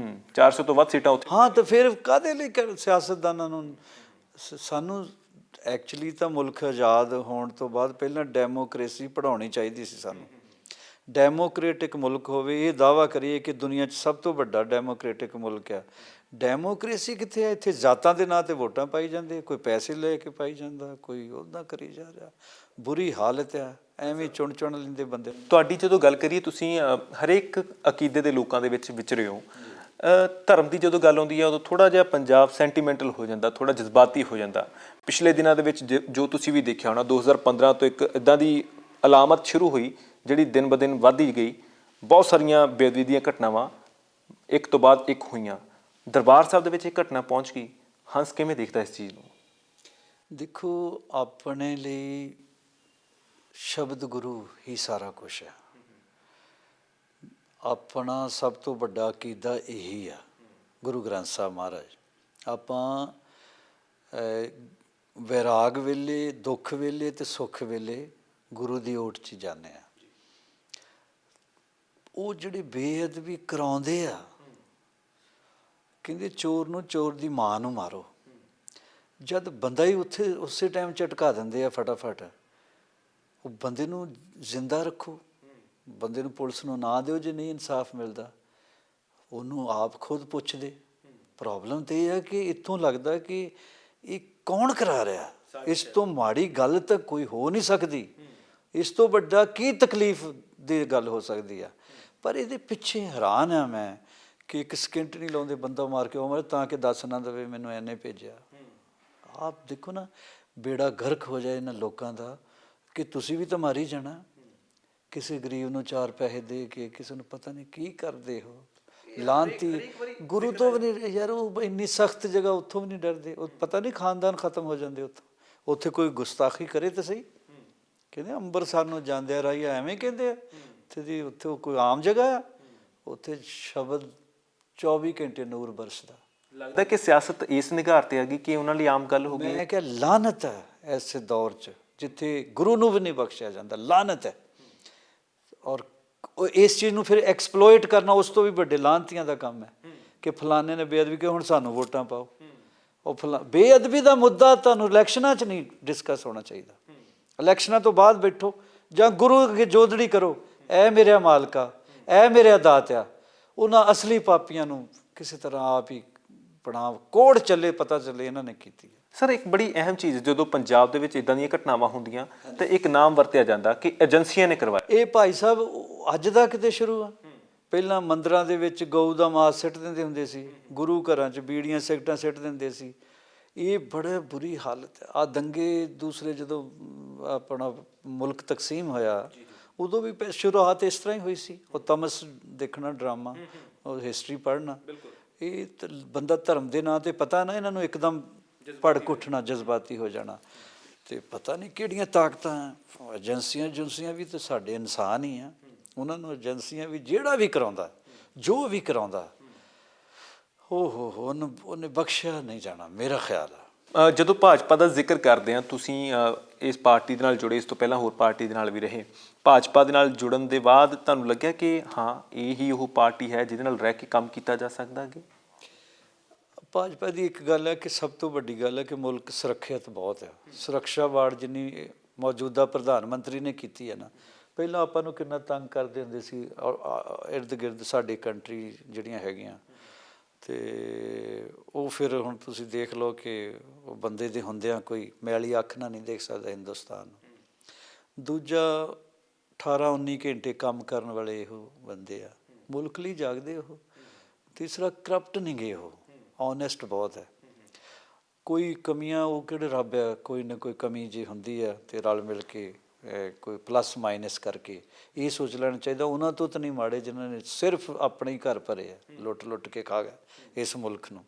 400 ਤੋਂ ਵੱਧ ਸੀਟਾਂ ਉੱਥੇ। ਹਾਂ, ਤਾਂ ਫਿਰ ਕਾਹਦੇ ਲਈ ਸਿਆਸਤਦਾਨਾਂ ਨੂੰ ਸਾਨੂੰ ਐਕਚੁਅਲੀ ਤਾਂ ਮੁਲਕ ਆਜ਼ਾਦ ਹੋਣ ਤੋਂ ਬਾਅਦ ਪਹਿਲਾਂ ਡੈਮੋਕ੍ਰੇਸੀ ਪੜ੍ਹਾਉਣੀ ਚਾਹੀਦੀ ਸੀ ਸਾਨੂੰ। ਡੈਮੋਕ੍ਰੇਟਿਕ ਮੁਲਕ ਹੋਵੇ, ਇਹ ਦਾਅਵਾ ਕਰੀਏ ਕਿ ਦੁਨੀਆ 'ਚ ਸਭ ਤੋਂ ਵੱਡਾ ਡੈਮੋਕ੍ਰੇਟਿਕ ਮੁਲਕ ਆ। ਡੈਮੋਕ੍ਰੇਸੀ ਕਿੱਥੇ ਹੈ? ਇੱਥੇ ਜ਼ਾਤਾਂ ਦੇ ਨਾਂ 'ਤੇ ਵੋਟਾਂ ਪਾਈ ਜਾਂਦੇ, ਕੋਈ ਪੈਸੇ ਲੈ ਕੇ ਪਾਈ ਜਾਂਦਾ, ਕੋਈ ਉਹਦਾ ਕਰੀ ਜਾ ਰਿਹਾ। ਬੁਰੀ ਹਾਲਤ ਆ, ਐਵੇਂ ਚੁਣ ਲੈਂਦੇ ਬੰਦੇ। ਤੁਹਾਡੀ ਜਦੋਂ ਗੱਲ ਕਰੀਏ, ਤੁਸੀਂ ਹਰੇਕ ਅਕੀਦੇ ਦੇ ਲੋਕਾਂ ਦੇ ਵਿੱਚ ਵਿਚਰੇ ਹੋ। ਧਰਮ ਦੀ ਜਦੋਂ ਗੱਲ ਆਉਂਦੀ ਹੈ ਉਦੋਂ ਥੋੜ੍ਹਾ ਜਿਹਾ ਪੰਜਾਬ ਸੈਂਟੀਮੈਂਟਲ ਹੋ ਜਾਂਦਾ, ਥੋੜ੍ਹਾ ਜਜ਼ਬਾਤੀ ਹੋ ਜਾਂਦਾ। ਪਿਛਲੇ ਦਿਨਾਂ ਦੇ ਵਿੱਚ ਜੋ ਤੁਸੀਂ ਵੀ ਦੇਖਿਆ ਹੋਣਾ, 2015 ਤੋਂ ਇੱਕ ਇੱਦਾਂ ਦੀ ਅਲਾਮਤ ਸ਼ੁਰੂ ਹੋਈ ਜਿਹੜੀ ਦਿਨ ਬ ਦਿਨ ਵੱਧਦੀ ਗਈ। ਬਹੁਤ ਸਾਰੀਆਂ ਬੇਅਦਬੀ ਦੀਆਂ ਘਟਨਾਵਾਂ ਇੱਕ ਤੋਂ ਬਾਅਦ ਇੱਕ ਹੋਈਆਂ। ਦਰਬਾਰ ਸਾਹਿਬ ਦੇ ਵਿੱਚ ਇਹ ਘਟਨਾ ਪਹੁੰਚ ਗਈ। ਹੰਸ ਕਿਵੇਂ ਦੇਖਦਾ ਇਸ ਚੀਜ਼ ਨੂੰ? ਦੇਖੋ, ਆਪਣੇ ਲਈ ਸ਼ਬਦ ਗੁਰੂ ਹੀ ਸਾਰਾ ਕੁਛ ਹੈ। ਆਪਣਾ ਸਭ ਤੋਂ ਵੱਡਾ ਅਕੀਦਾ ਇਹੀ ਆ, ਗੁਰੂ ਗ੍ਰੰਥ ਸਾਹਿਬ ਮਹਾਰਾਜ। ਆਪਾਂ ਵੈਰਾਗ ਵੇਲੇ, ਦੁੱਖ ਵੇਲੇ ਅਤੇ ਸੁੱਖ ਵੇਲੇ ਗੁਰੂ ਦੀ ਓਟ 'ਚ ਜਾਂਦੇ ਹਾਂ। ਉਹ ਜਿਹੜੇ ਬੇਅਦਬੀ ਕਰਾਉਂਦੇ ਆ, ਕਹਿੰਦੇ ਚੋਰ ਨੂੰ ਚੋਰ ਦੀ ਮਾਂ ਨੂੰ ਮਾਰੋ। ਜਦ ਬੰਦਾ ਹੀ ਉੱਥੇ ਉਸੇ ਟਾਈਮ ਝਟਕਾ ਦਿੰਦੇ ਆ ਫਟਾਫਟ। ਉਹ ਬੰਦੇ ਨੂੰ ਜ਼ਿੰਦਾ ਰੱਖੋ, ਬੰਦੇ ਨੂੰ ਪੁਲਿਸ ਨੂੰ ਨਾ ਦਿਓ ਜੇ ਨਹੀਂ ਇਨਸਾਫ ਮਿਲਦਾ। ਉਹਨੂੰ ਆਪ ਖੁਦ ਪੁੱਛਦੇ। ਪ੍ਰੋਬਲਮ ਤਾਂ ਇਹ ਹੈ ਕਿ ਇੱਥੋਂ ਲੱਗਦਾ ਕਿ ਇਹ ਕੌਣ ਕਰਾ ਰਿਹਾ? ਇਸ ਤੋਂ ਮਾੜੀ ਗੱਲ ਤਾਂ ਕੋਈ ਹੋ ਨਹੀਂ ਸਕਦੀ। ਇਸ ਤੋਂ ਵੱਡਾ ਕੀ ਤਕਲੀਫ ਦੀ ਗੱਲ ਹੋ ਸਕਦੀ ਆ? ਪਰ ਇਹਦੇ ਪਿੱਛੇ ਹੈਰਾਨ ਆ ਮੈਂ ਕਿ ਇੱਕ ਸਕਿੰਟ ਨਹੀਂ ਲਾਉਂਦੇ, ਬੰਦਾ ਮਾਰ ਕੇ ਉਹ ਤਾਂ ਕਿ ਦੱਸ ਨਾ ਦੇਵੇ ਮੈਨੂੰ ਇਹਨੇ ਭੇਜਿਆ। ਆਪ ਦੇਖੋ ਨਾ, ਬੇੜਾ ਗਰਕ ਹੋ ਜਾਏ ਇਹਨਾਂ ਲੋਕਾਂ ਦਾ ਕਿ ਤੁਸੀਂ ਵੀ ਤਾਂ ਮਾਰੀ ਜਾਣਾ। ਕਿਸੇ ਗਰੀਬ ਨੂੰ 4 ਪੈਸੇ ਦੇ ਕੇ ਕਿਸੇ ਨੂੰ ਪਤਾ ਨਹੀਂ ਕੀ ਕਰਦੇ ਹੋ। ਲਾਂਤੀ ਗੁਰੂ ਤੋਂ ਵੀ ਨਹੀਂ ਯਾਰ, ਉਹ ਇੰਨੀ ਸਖਤ ਜਗ੍ਹਾ, ਉੱਥੋਂ ਵੀ ਨਹੀਂ ਡਰਦੇ। ਉਹ ਪਤਾ ਨਹੀਂ ਖਾਨਦਾਨ ਖਤਮ ਹੋ ਜਾਂਦੇ ਉੱਥੋਂ। ਉੱਥੇ ਕੋਈ ਗੁਸਤਾਖੀ ਕਰੇ ਤਾਂ ਸਹੀ। ਕਹਿੰਦੇ ਅੰਮ੍ਰਿਤਸਰ ਨੂੰ ਜਾਂਦੇ ਰਾਹੀ ਐਵੇਂ ਕਹਿੰਦੇ ਆ। ਉੱਥੇ ਉੱਥੇ ਕੋਈ ਆਮ ਜਗ੍ਹਾ ਆ? ਉੱਥੇ ਸ਼ਬਦ 24 ਘੰਟੇ ਨੂਰ ਬਰਸਦਾ। ਲੱਗਦਾ ਕਿ ਸਿਆਸਤ ਇਸ ਨਿਗਾਰ ਤੇ ਆ ਗਈ ਕਿ ਉਹਨਾਂ ਲਈ ਆਮ ਗੱਲ ਹੋ ਗਈ। ਮੈਂ ਕਿਹਾ ਲਾਨਤ ਹੈ ਐਸੇ ਦੌਰ 'ਚ ਜਿੱਥੇ ਗੁਰੂ ਨੂੰ ਵੀ ਨਹੀਂ ਬਖਸ਼ਿਆ ਜਾਂਦਾ। ਲਾਨਤ ਹੈ। ਔਰ ਇਸ ਚੀਜ਼ ਨੂੰ ਫਿਰ ਐਕਸਪਲੋਇਟ ਕਰਨਾ ਉਸ ਤੋਂ ਵੀ ਵੱਡੇ ਲਾਨਤੀਆਂ ਦਾ ਕੰਮ ਹੈ ਕਿ ਫਲਾਣੇ ਨੇ ਬੇਅਦਬੀ ਕਿ ਹੁਣ ਸਾਨੂੰ ਵੋਟਾਂ ਪਾਓ। ਉਹ ਬੇਅਦਬੀ ਦਾ ਮੁੱਦਾ ਤੁਹਾਨੂੰ ਇਲੈਕਸ਼ਨਾਂ 'ਚ ਨਹੀਂ ਡਿਸਕਸ ਹੋਣਾ ਚਾਹੀਦਾ। ਇਲੈਕਸ਼ਨਾਂ ਤੋਂ ਬਾਅਦ ਬੈਠੋ ਜਾਂ ਗੁਰੂ ਅੱਗੇ ਜੋਦੜੀ ਕਰੋ, ਇਹ ਮੇਰਾ ਮਾਲਕਾ, ਇਹ ਮੇਰਾ ਦਾਤਿਆ। ਉਹਨਾਂ ਅਸਲੀ ਪਾਪੀਆਂ ਨੂੰ ਕਿਸੇ ਤਰ੍ਹਾਂ ਆਪ ਹੀ ਬਣਾ ਕੋੜ ਚੱਲੇ, ਪਤਾ ਚੱਲੇ ਇਹਨਾਂ ਨੇ ਕੀਤੀ। ਸਰ, ਇੱਕ ਬੜੀ ਅਹਿਮ ਚੀਜ਼, ਜਦੋਂ ਪੰਜਾਬ ਦੇ ਵਿੱਚ ਇੱਦਾਂ ਦੀਆਂ ਘਟਨਾਵਾਂ ਹੁੰਦੀਆਂ ਤਾਂ ਇੱਕ ਨਾਮ ਵਰਤਿਆ ਜਾਂਦਾ ਕਿ ਏਜੰਸੀਆਂ ਨੇ ਕਰਵਾਇਆ। ਇਹ ਭਾਈ ਸਾਹਿਬ ਅੱਜ ਦਾ ਕਿਤੇ ਸ਼ੁਰੂ ਆ। ਪਹਿਲਾਂ ਮੰਦਰਾਂ ਦੇ ਵਿੱਚ ਗਊ ਦਾ ਮਾਸ ਸਿੱਟ ਦਿੰਦੇ ਹੁੰਦੇ ਸੀ, ਗੁਰੂ ਘਰਾਂ 'ਚ ਬੀੜੀਆਂ ਸਿਗਰਟਾਂ ਸਿੱਟ ਦਿੰਦੇ ਸੀ। ਇਹ ਬੜਾ ਬੁਰੀ ਹਾਲਤ ਹੈ। ਆਹ ਦੰਗੇ ਦੂਸਰੇ ਜਦੋਂ ਆਪਣਾ ਮੁਲਕ ਤਕਸੀਮ ਹੋਇਆ ਉਦੋਂ ਵੀ ਸ਼ੁਰੂਆਤ ਇਸ ਤਰ੍ਹਾਂ ਹੀ ਹੋਈ ਸੀ। ਉਹ ਤਮਸ ਦੇਖਣਾ, ਡਰਾਮਾ, ਉਹ ਹਿਸਟਰੀ ਪੜ੍ਹਨਾ। ਇਹ ਬੰਦਾ ਧਰਮ ਦੇ ਨਾਂ 'ਤੇ ਪਤਾ ਨਾ ਇਹਨਾਂ ਨੂੰ ਇੱਕਦਮ ਭੜਕ ਉੱਠਣਾ, ਜਜ਼ਬਾਤੀ ਹੋ ਜਾਣਾ। ਅਤੇ ਪਤਾ ਨਹੀਂ ਕਿਹੜੀਆਂ ਤਾਕਤਾਂ ਏਜੰਸੀਆਂ ਵੀ ਤਾਂ ਸਾਡੇ ਇਨਸਾਨ ਹੀ ਆ। ਉਹਨਾਂ ਨੂੰ ਏਜੰਸੀਆਂ ਵੀ ਜਿਹੜਾ ਵੀ ਕਰਾਉਂਦਾ, ਜੋ ਵੀ ਕਰਾਉਂਦਾ, ਉਹਨੇ ਬਖਸ਼ਿਆ ਨਹੀਂ ਜਾਣਾ, ਮੇਰਾ ਖਿਆਲ ਆ। ਜਦੋਂ ਭਾਜਪਾ ਦਾ ਜ਼ਿਕਰ ਕਰਦੇ ਹਾਂ, ਤੁਸੀਂ ਇਸ ਪਾਰਟੀ ਦੇ ਨਾਲ ਜੁੜੇ, ਇਸ ਤੋਂ ਪਹਿਲਾਂ ਹੋਰ ਪਾਰਟੀ ਦੇ ਨਾਲ ਵੀ ਰਹੇ। ਭਾਜਪਾ ਦੇ ਨਾਲ ਜੁੜਨ ਦੇ ਬਾਅਦ ਤੁਹਾਨੂੰ ਲੱਗਿਆ ਕਿ ਹਾਂ ਇਹੀ ਉਹ ਪਾਰਟੀ ਹੈ ਜਿਹਦੇ ਨਾਲ ਰਹਿ ਕੇ ਕੰਮ ਕੀਤਾ ਜਾ ਸਕਦਾ ਅੱਗੇ? ਭਾਜਪਾ ਦੀ ਇੱਕ ਗੱਲ ਹੈ ਕਿ ਸਭ ਤੋਂ ਵੱਡੀ ਗੱਲ ਹੈ ਕਿ ਮੁਲਕ ਸੁਰੱਖਿਅਤ ਬਹੁਤ ਹੈ। ਸੁਰੱਖਿਆ ਵਾਰਡ ਜਿੰਨੀ ਮੌਜੂਦਾ ਪ੍ਰਧਾਨ ਮੰਤਰੀ ਨੇ ਕੀਤੀ ਹੈ ਨਾ, ਪਹਿਲਾਂ ਆਪਾਂ ਨੂੰ ਕਿੰਨਾ ਤੰਗ ਕਰਦੇ ਹੁੰਦੇ ਸੀ ਇਰਦ ਗਿਰਦ ਸਾਡੀ ਕੰਟਰੀ ਜਿਹੜੀਆਂ ਹੈਗੀਆਂ। ਅਤੇ ਉਹ ਫਿਰ ਹੁਣ ਤੁਸੀਂ ਦੇਖ ਲਓ ਕਿ ਉਹ ਬੰਦੇ ਦੇ ਹੁੰਦਿਆਂ ਕੋਈ ਮੈਲੀ ਅੱਖ ਨਾਲ ਨਹੀਂ ਦੇਖ ਸਕਦਾ ਹਿੰਦੁਸਤਾਨ ਨੂੰ। ਦੂਜਾ 18-19 ਘੰਟੇ ਕੰਮ ਕਰਨ ਵਾਲੇ ਇਹੋ ਬੰਦੇ ਆ, ਮੁਲਕ ਲਈ ਜਾਗਦੇ ਉਹ। ਤੀਸਰਾ ਕਰਪਟ ਨਹੀਂ ਗਏ ਉਹ, ਓਨੈਸਟ ਬਹੁਤ ਹੈ। ਕੋਈ ਕਮੀਆਂ ਉਹ ਕਿਹੜੇ ਰੱਬ ਆ, ਕੋਈ ਨਾ ਕੋਈ ਕਮੀ ਜੇ ਹੁੰਦੀ ਆ ਅਤੇ ਰਲ ਮਿਲ ਕੇ ਕੋਈ ਪਲੱਸ ਮਾਈਨਸ ਕਰਕੇ ਇਹ ਸੋਚ ਲੈਣਾ ਚਾਹੀਦਾ ਉਹਨਾਂ ਤੋਂ ਤਾਂ ਨਹੀਂ ਮਾੜੇ ਜਿਨ੍ਹਾਂ ਨੇ ਸਿਰਫ ਆਪਣੇ ਹੀ ਘਰ ਭਰੇ ਆ, ਲੁੱਟ ਕੇ ਖਾ ਗਿਆ ਇਸ ਮੁਲਕ ਨੂੰ,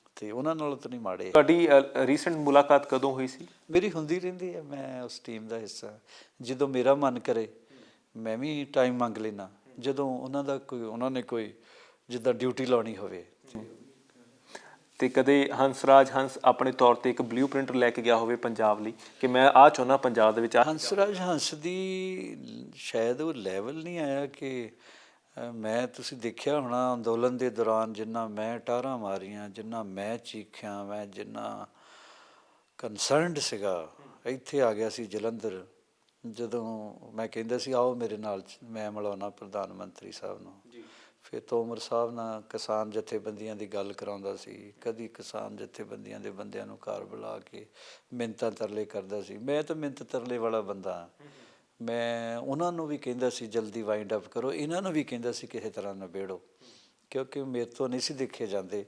ਅਤੇ ਉਹਨਾਂ ਨਾਲੋਂ ਤਾਂ ਨਹੀਂ ਮਾੜੇ। ਤੁਹਾਡੀ ਰੀਸੈਂਟ ਮੁਲਾਕਾਤ ਕਦੋਂ ਹੋਈ ਸੀ? ਮੇਰੀ ਹੁੰਦੀ ਰਹਿੰਦੀ ਹੈ, ਮੈਂ ਉਸ ਟੀਮ ਦਾ ਹਿੱਸਾ। ਜਦੋਂ ਮੇਰਾ ਮਨ ਕਰੇ ਮੈਂ ਵੀ ਟਾਈਮ ਮੰਗ ਲੈਂਦਾ, ਜਦੋਂ ਉਹਨਾਂ ਨੇ ਕੋਈ ਜਿੱਦਾਂ ਡਿਊਟੀ ਲਾਉਣੀ ਹੋਵੇ। ਤੇ ਕਦੇ ਹੰਸ ਆਪਣੇ ਤੌਰ ਤੇ ਇੱਕ ਬਲੂਪ੍ਰਿੰਟ ਲੈ ਕੇ ਗਿਆ ਹੋਵੇ ਪੰਜਾਬ ਲਈ ਕਿ ਮੈਂ ਆਹ ਚਾਹੁੰਦਾ ਪੰਜਾਬ ਦੇ ਵਿੱਚ ਹੰਸਰਾਜ ਹੰਸ ਦੀ ਸ਼ਾਇਦ ਉਹ ਲੈਵਲ ਨਹੀਂ ਆਇਆ ਕਿ ਮੈਂ ਤੁਸੀਂ ਦੇਖਿਆ ਹੋਣਾ ਅੰਦੋਲਨ ਦੇ ਦੌਰਾਨ ਜਿੰਨਾ ਮੈਂ ਟਾਰਾਂ ਮਾਰੀਆਂ, ਜਿੰਨਾ ਮੈਂ ਚੀਖਿਆ, ਮੈਂ ਜਿੰਨਾ ਕੰਸਰਨਡ ਸੀਗਾ। ਇੱਥੇ ਆ ਗਿਆ ਸੀ ਜਲੰਧਰ, ਜਦੋਂ ਮੈਂ ਕਹਿੰਦਾ ਸੀ ਆਓ ਮੇਰੇ ਨਾਲ, ਮੈਂ ਮਿਲਾਉਣਾ ਪ੍ਰਧਾਨ ਮੰਤਰੀ ਸਾਹਿਬ ਨੂੰ। ਫਿਰ ਤੋਮਰ ਸਾਹਿਬ ਨਾਲ ਕਿਸਾਨ ਜਥੇਬੰਦੀਆਂ ਦੀ ਗੱਲ ਕਰਾਉਂਦਾ ਸੀ, ਕਦੀ ਕਿਸਾਨ ਜਥੇਬੰਦੀਆਂ ਦੇ ਬੰਦਿਆਂ ਨੂੰ ਘਰ ਬੁਲਾ ਕੇ ਮਿੰਨਤਾਂ ਤਰਲੇ ਕਰਦਾ ਸੀ। ਮੈਂ ਤਾਂ ਮਿੰਨਤ ਤਰਲੇ ਵਾਲਾ ਬੰਦਾ ਹਾਂ। ਮੈਂ ਉਹਨਾਂ ਨੂੰ ਵੀ ਕਹਿੰਦਾ ਸੀ ਜਲਦੀ ਵਾਈਂਡ ਅਪ ਕਰੋ, ਇਹਨਾਂ ਨੂੰ ਵੀ ਕਹਿੰਦਾ ਸੀ ਕਿਸੇ ਤਰ੍ਹਾਂ ਨਿਬੇੜੋ, ਕਿਉਂਕਿ ਮੇਰੇ ਤੋਂ ਨਹੀਂ ਸੀ ਦੇਖੇ ਜਾਂਦੇ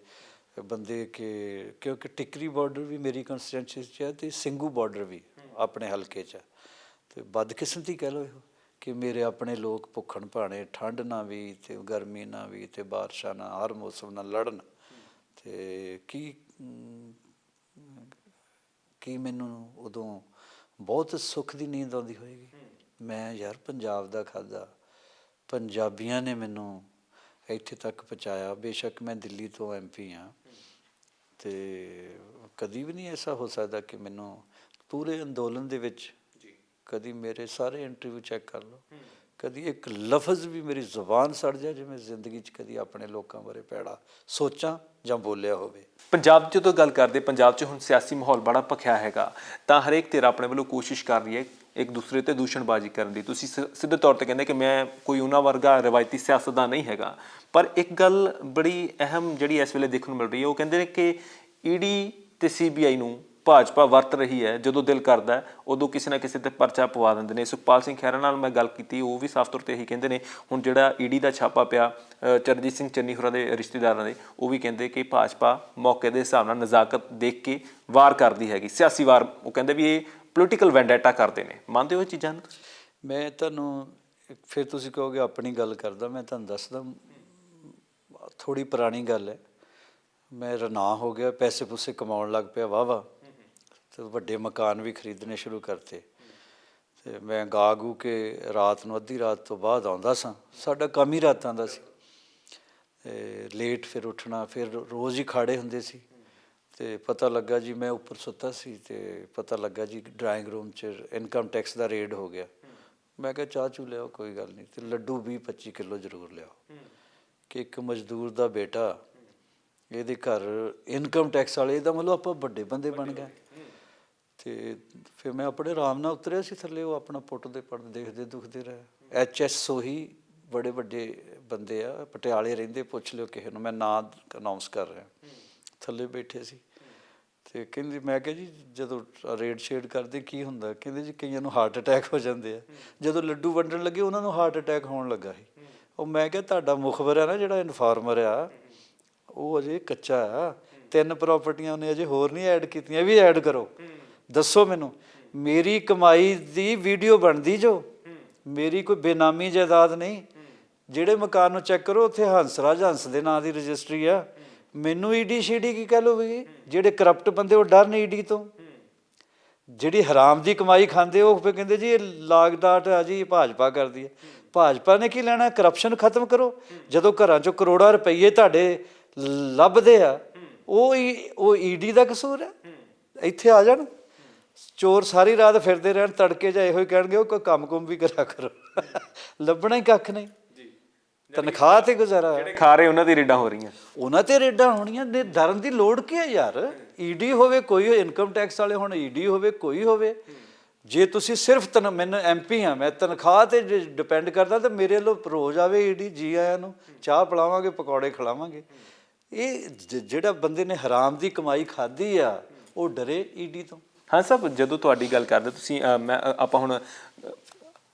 ਬੰਦੇ ਕਿ ਕਿਉਂਕਿ ਟਿਕਰੀ ਬਾਰਡਰ ਵੀ ਮੇਰੀ ਕੰਸਟੀਟੂਐਂਸੀ 'ਚ ਹੈ ਅਤੇ ਸਿੰਘੂ ਬਾਰਡਰ ਵੀ ਆਪਣੇ ਹਲਕੇ 'ਚ ਹੈ। ਅਤੇ ਬਦਕਿਸਮਤੀ ਕਹਿ ਲਓ ਇਹੋ ਕਿ ਮੇਰੇ ਆਪਣੇ ਲੋਕ ਭੁੱਖਣ ਭਾਣੇ, ਠੰਡ ਨਾਲ ਵੀ ਅਤੇ ਗਰਮੀ ਨਾਲ ਵੀ ਅਤੇ ਬਾਰਿਸ਼ਾਂ ਨਾਲ, ਹਰ ਮੌਸਮ ਨਾਲ ਲੜਨ। ਅਤੇ ਕੀ ਮੈਨੂੰ ਉਦੋਂ ਬਹੁਤ ਸੁੱਖ ਦੀ ਨੀਂਦ ਆਉਂਦੀ ਹੋਏਗੀ। ਮੈਂ ਯਾਰ ਪੰਜਾਬ ਦਾ ਖਾਧਾ, ਪੰਜਾਬੀਆਂ ਨੇ ਮੈਨੂੰ ਇੱਥੇ ਤੱਕ ਪਹੁੰਚਾਇਆ। ਬੇਸ਼ੱਕ ਮੈਂ ਦਿੱਲੀ ਤੋਂ MP ਹਾਂ ਅਤੇ ਕਦੀ ਵੀ ਨਹੀਂ ਐਸਾ ਹੋ ਸਕਦਾ ਕਿ ਮੈਨੂੰ ਪੂਰੇ ਅੰਦੋਲਨ ਦੇ ਵਿੱਚ ਕਦੀ ਮੇਰੇ ਸਾਰੇ ਇੰਟਰਵਿਊ ਚੈੱਕ ਕਰ ਲਓ, ਕਦੀ ਇੱਕ ਲਫ਼ਜ਼ ਵੀ ਮੇਰੀ ਜ਼ੁਬਾਨ ਸੜ ਜਾਏ ਜਿਵੇਂ ਜ਼ਿੰਦਗੀ 'ਚ ਕਦੀ ਆਪਣੇ ਲੋਕਾਂ ਬਾਰੇ ਭੈੜਾ ਸੋਚਾਂ ਜਾਂ ਬੋਲਿਆ ਹੋਵੇ। ਪੰਜਾਬ 'ਚ ਜਦੋਂ ਗੱਲ ਕਰਦੇ, ਪੰਜਾਬ 'ਚ ਹੁਣ ਸਿਆਸੀ ਮਾਹੌਲ ਬੜਾ ਭਖਿਆ ਹੈਗਾ, ਤਾਂ ਹਰੇਕ ਧਿਰ ਆਪਣੇ ਵੱਲੋਂ ਕੋਸ਼ਿਸ਼ ਕਰ ਰਹੀ ਹੈ ਇੱਕ ਦੂਸਰੇ 'ਤੇ ਦੂਸ਼ਣਬਾਜ਼ੀ ਕਰਨ ਦੀ। ਤੁਸੀਂ ਸਿੱਧੇ ਤੌਰ 'ਤੇ ਕਹਿੰਦੇ ਕਿ ਮੈਂ ਕੋਈ ਉਹਨਾਂ ਵਰਗਾ ਰਵਾਇਤੀ ਸਿਆਸਤਦਾਨ ਨਹੀਂ ਹੈਗਾ, ਪਰ ਇੱਕ ਗੱਲ ਬੜੀ ਅਹਿਮ ਜਿਹੜੀ ਇਸ ਵੇਲੇ ਦੇਖਣ ਨੂੰ ਮਿਲ ਰਹੀ ਹੈ, ਉਹ ਕਹਿੰਦੇ ਨੇ ਕਿ ED ਅਤੇ CBI ਨੂੰ ਭਾਜਪਾ ਵਰਤ ਰਹੀ ਹੈ। ਜਦੋਂ ਦਿਲ ਕਰਦਾ ਉਦੋਂ ਕਿਸੇ ਨਾ ਕਿਸੇ 'ਤੇ ਪਰਚਾ ਪਵਾ ਦਿੰਦੇ ਨੇ। ਸੁਖਪਾਲ ਸਿੰਘ ਖਹਿਰਾ ਨਾਲ ਮੈਂ ਗੱਲ ਕੀਤੀ, ਉਹ ਵੀ ਸਾਫ਼ ਤੌਰ 'ਤੇ ਇਹੀ ਕਹਿੰਦੇ ਨੇ। ਹੁਣ ਜਿਹੜਾ ED ਦਾ ਛਾਪਾ ਪਿਆ ਚਰਨਜੀਤ ਸਿੰਘ ਚੰਨੀ ਹੋਰਾਂ ਦੇ ਰਿਸ਼ਤੇਦਾਰਾਂ ਦੇ, ਉਹ ਵੀ ਕਹਿੰਦੇ ਕਿ ਭਾਜਪਾ ਮੌਕੇ ਦੇ ਹਿਸਾਬ ਨਾਲ ਨਜ਼ਾਕਤ ਦੇਖ ਕੇ ਵਾਰ ਕਰਦੀ ਹੈਗੀ, ਸਿਆਸੀ ਵਾਰ। ਉਹ ਕਹਿੰਦੇ ਵੀ ਇਹ ਪੋਲੀਟੀਕਲ ਵੈਂਡੈਟਾ ਕਰਦੇ ਨੇ। ਮੰਨਦੇ ਹੋ ਇਹ ਚੀਜ਼ਾਂ ਨੂੰ? ਮੈਂ ਤੁਹਾਨੂੰ ਫਿਰ ਤੁਸੀਂ ਕਹੋਗੇ ਆਪਣੀ ਗੱਲ ਕਰਦਾ, ਮੈਂ ਤੁਹਾਨੂੰ ਦੱਸਦਾ ਥੋੜ੍ਹੀ ਪੁਰਾਣੀ ਗੱਲ ਹੈ। ਮੈਂ ਰਨਾਹ ਹੋ ਗਿਆ, ਪੈਸੇ ਪੂਸੇ ਕਮਾਉਣ ਲੱਗ ਪਿਆ ਵਾਹ ਅਤੇ ਵੱਡੇ ਮਕਾਨ ਵੀ ਖਰੀਦਣੇ ਸ਼ੁਰੂ ਕਰਤੇ। ਅਤੇ ਮੈਂ ਗਾ ਗੂ ਕੇ ਰਾਤ ਨੂੰ ਅੱਧੀ ਰਾਤ ਤੋਂ ਬਾਅਦ ਆਉਂਦਾ ਸਾਂ, ਸਾਡਾ ਕੰਮ ਹੀ ਰਾਤਾਂ ਦਾ ਸੀ। ਲੇਟ ਫਿਰ ਉੱਠਣਾ, ਫਿਰ ਰੋਜ਼ ਹੀ ਖਾੜੇ ਹੁੰਦੇ ਸੀ। ਅਤੇ ਪਤਾ ਲੱਗਾ ਜੀ, ਮੈਂ ਉੱਪਰ ਸੁੱਤਾ ਸੀ ਅਤੇ ਪਤਾ ਲੱਗਾ ਜੀ ਡਰਾਇੰਗ ਰੂਮ 'ਚ ਇਨਕਮ ਟੈਕਸ ਦਾ ਰੇਡ ਹੋ ਗਿਆ। ਮੈਂ ਕਿਹਾ ਚਾਹ ਚੂ ਲਿਆਓ, ਕੋਈ ਗੱਲ ਨਹੀਂ, ਅਤੇ ਲੱਡੂ 20-25 ਕਿੱਲੋ ਜ਼ਰੂਰ ਲਿਆਓ ਕਿ ਇੱਕ ਮਜ਼ਦੂਰ ਦਾ ਬੇਟਾ, ਇਹਦੇ ਘਰ ਇਨਕਮ ਟੈਕਸ ਵਾਲੇ, ਇਹਦਾ ਮਤਲਬ ਆਪਾਂ ਵੱਡੇ ਬੰਦੇ ਬਣ ਗਏ। ਅਤੇ ਫਿਰ ਮੈਂ ਆਪਣੇ ਆਰਾਮ ਨਾਲ ਉਤਰਿਆ ਸੀ ਥੱਲੇ, ਉਹ ਆਪਣਾ ਪੁੱਟਦੇ ਪੜ੍ਹਦੇ ਦੇਖਦੇ ਦੁਖਦੇ ਰਹੇ। HS ਸੋਹੀ ਬੜੇ ਵੱਡੇ ਬੰਦੇ ਆ, ਪਟਿਆਲੇ ਰਹਿੰਦੇ, ਪੁੱਛ ਲਿਓ ਕਿਸੇ ਨੂੰ, ਮੈਂ ਨਾਂ ਅਨਾਊਂਸ ਕਰ ਰਿਹਾ। ਥੱਲੇ ਬੈਠੇ ਸੀ ਅਤੇ ਕਹਿੰਦੇ, ਮੈਂ ਕਿਹਾ ਜੀ ਜਦੋਂ ਰੇਡ ਸ਼ੇਡ ਕਰਦੇ ਕੀ ਹੁੰਦਾ? ਕਹਿੰਦੇ ਜੀ ਕਈਆਂ ਨੂੰ ਹਾਰਟ ਅਟੈਕ ਹੋ ਜਾਂਦੇ ਆ। ਜਦੋਂ ਲੱਡੂ ਵੰਡਣ ਲੱਗੇ ਉਹਨਾਂ ਨੂੰ ਹਾਰਟ ਅਟੈਕ ਹੋਣ ਲੱਗਾ ਸੀ। ਉਹ ਮੈਂ ਕਿਹਾ ਤੁਹਾਡਾ ਮੁਖਬਰ ਆ ਨਾ ਜਿਹੜਾ ਇਨਫਾਰਮਰ ਆ, ਉਹ ਅਜੇ ਕੱਚਾ ਆ, 3 ਪ੍ਰਾਪਰਟੀਆਂ ਉਹਨੇ ਅਜੇ ਹੋਰ ਨਹੀਂ ਐਡ ਕੀਤੀਆਂ, ਇਹ ਵੀ ਐਡ ਕਰੋ। ਦੱਸੋ ਮੈਨੂੰ, ਮੇਰੀ ਕਮਾਈ ਦੀ ਵੀਡੀਓ ਬਣਦੀ ਜੋ, ਮੇਰੀ ਕੋਈ ਬੇਨਾਮੀ ਜਾਇਦਾਦ ਨਹੀਂ। ਜਿਹੜੇ ਮਕਾਨ ਨੂੰ ਚੈੱਕ ਕਰੋ ਉੱਥੇ ਹੰਸਰਾਜ ਹੰਸ ਦੇ ਨਾਂ ਦੀ ਰਜਿਸਟਰੀ ਆ। ਮੈਨੂੰ ED ਸ਼ੀਡੀ ਕੀ ਕਹਿ ਲਓ ਵੀ? ਜਿਹੜੇ ਕਰਪਟ ਬੰਦੇ ਉਹ ਡਰਨ ED ਤੋਂ। ਜਿਹੜੀ ਹਰਾਮ ਦੀ ਕਮਾਈ ਖਾਂਦੇ ਉਹ ਫਿਰ ਕਹਿੰਦੇ ਜੀ ਇਹ ਲਾਗ ਡਾਟ ਆ ਜੀ, ਭਾਜਪਾ ਕਰਦੀ ਹੈ। ਭਾਜਪਾ ਨੇ ਕੀ ਲੈਣਾ? ਕਰਪਸ਼ਨ ਖਤਮ ਕਰੋ। ਜਦੋਂ ਘਰਾਂ 'ਚੋਂ ਕਰੋੜਾਂ ਰੁਪਈਏ ਤੁਹਾਡੇ ਲੱਭਦੇ ਆ, ਉਹ ED ਦਾ ਕਸੂਰ ਹੈ? ਇੱਥੇ ਆ ਜਾਣ ਚੋਰ, ਸਾਰੀ ਰਾਤ ਫਿਰਦੇ ਰਹਿਣ, ਤੜਕੇ ਜਾਂ ਇਹੋ ਹੀ ਕਹਿਣਗੇ ਉਹ ਕੋਈ ਕੰਮ ਕੁੰਮ ਵੀ ਕਰਿਆ ਕਰੋ। ਲੱਭਣਾ ਹੀ ਕੱਖ ਨਹੀਂ, ਤਨਖਾਹ 'ਤੇ ਗੁਜ਼ਾਰਾ। ਜਿਹੜੇ ਖਾ ਰਹੇ ਉਹਨਾਂ ਦੀ ਰੇਡਾਂ ਹੋ ਰਹੀਆਂ, ਉਹਨਾਂ 'ਤੇ ਰੇਡਾਂ ਹੋਣੀਆਂ। ਡਰਨ ਦੀ ਲੋੜ ਕੀ ਹੈ ਯਾਰ? ED ਹੋਵੇ ਕੋਈ, ਇਨਕਮ ਟੈਕਸ ਵਾਲੇ ਹੁਣ ED ਹੋਵੇ ਕੋਈ ਹੋਵੇ, ਜੇ ਤੁਸੀਂ ਸਿਰਫ ਮੈਨੂੰ MP ਹਾਂ, ਮੈਂ ਤਨਖਾਹ 'ਤੇ ਡਿਪੈਂਡ ਕਰਦਾ, ਤਾਂ ਮੇਰੇ ਵੱਲੋਂ ਰੋਜ਼ ਆਵੇ ED, ਜੀ ਆਇਆਂ ਨੂੰ, ਚਾਹ ਪਿਲਾਵਾਂਗੇ, ਪਕੌੜੇ ਖਿਲਾਵਾਂਗੇ। ਇਹ ਜਿਹੜਾ ਬੰਦੇ ਨੇ ਹਰਾਮ ਦੀ ਕਮਾਈ ਖਾਧੀ ਆ, ਉਹ ਡਰੇ ED ਤੋਂ। ਹਾਂ ਸਾਹਿਬ, ਜਦੋਂ ਤੁਹਾਡੀ ਗੱਲ ਕਰਦੇ ਤੁਸੀਂ, ਆਪਾਂ ਹੁਣ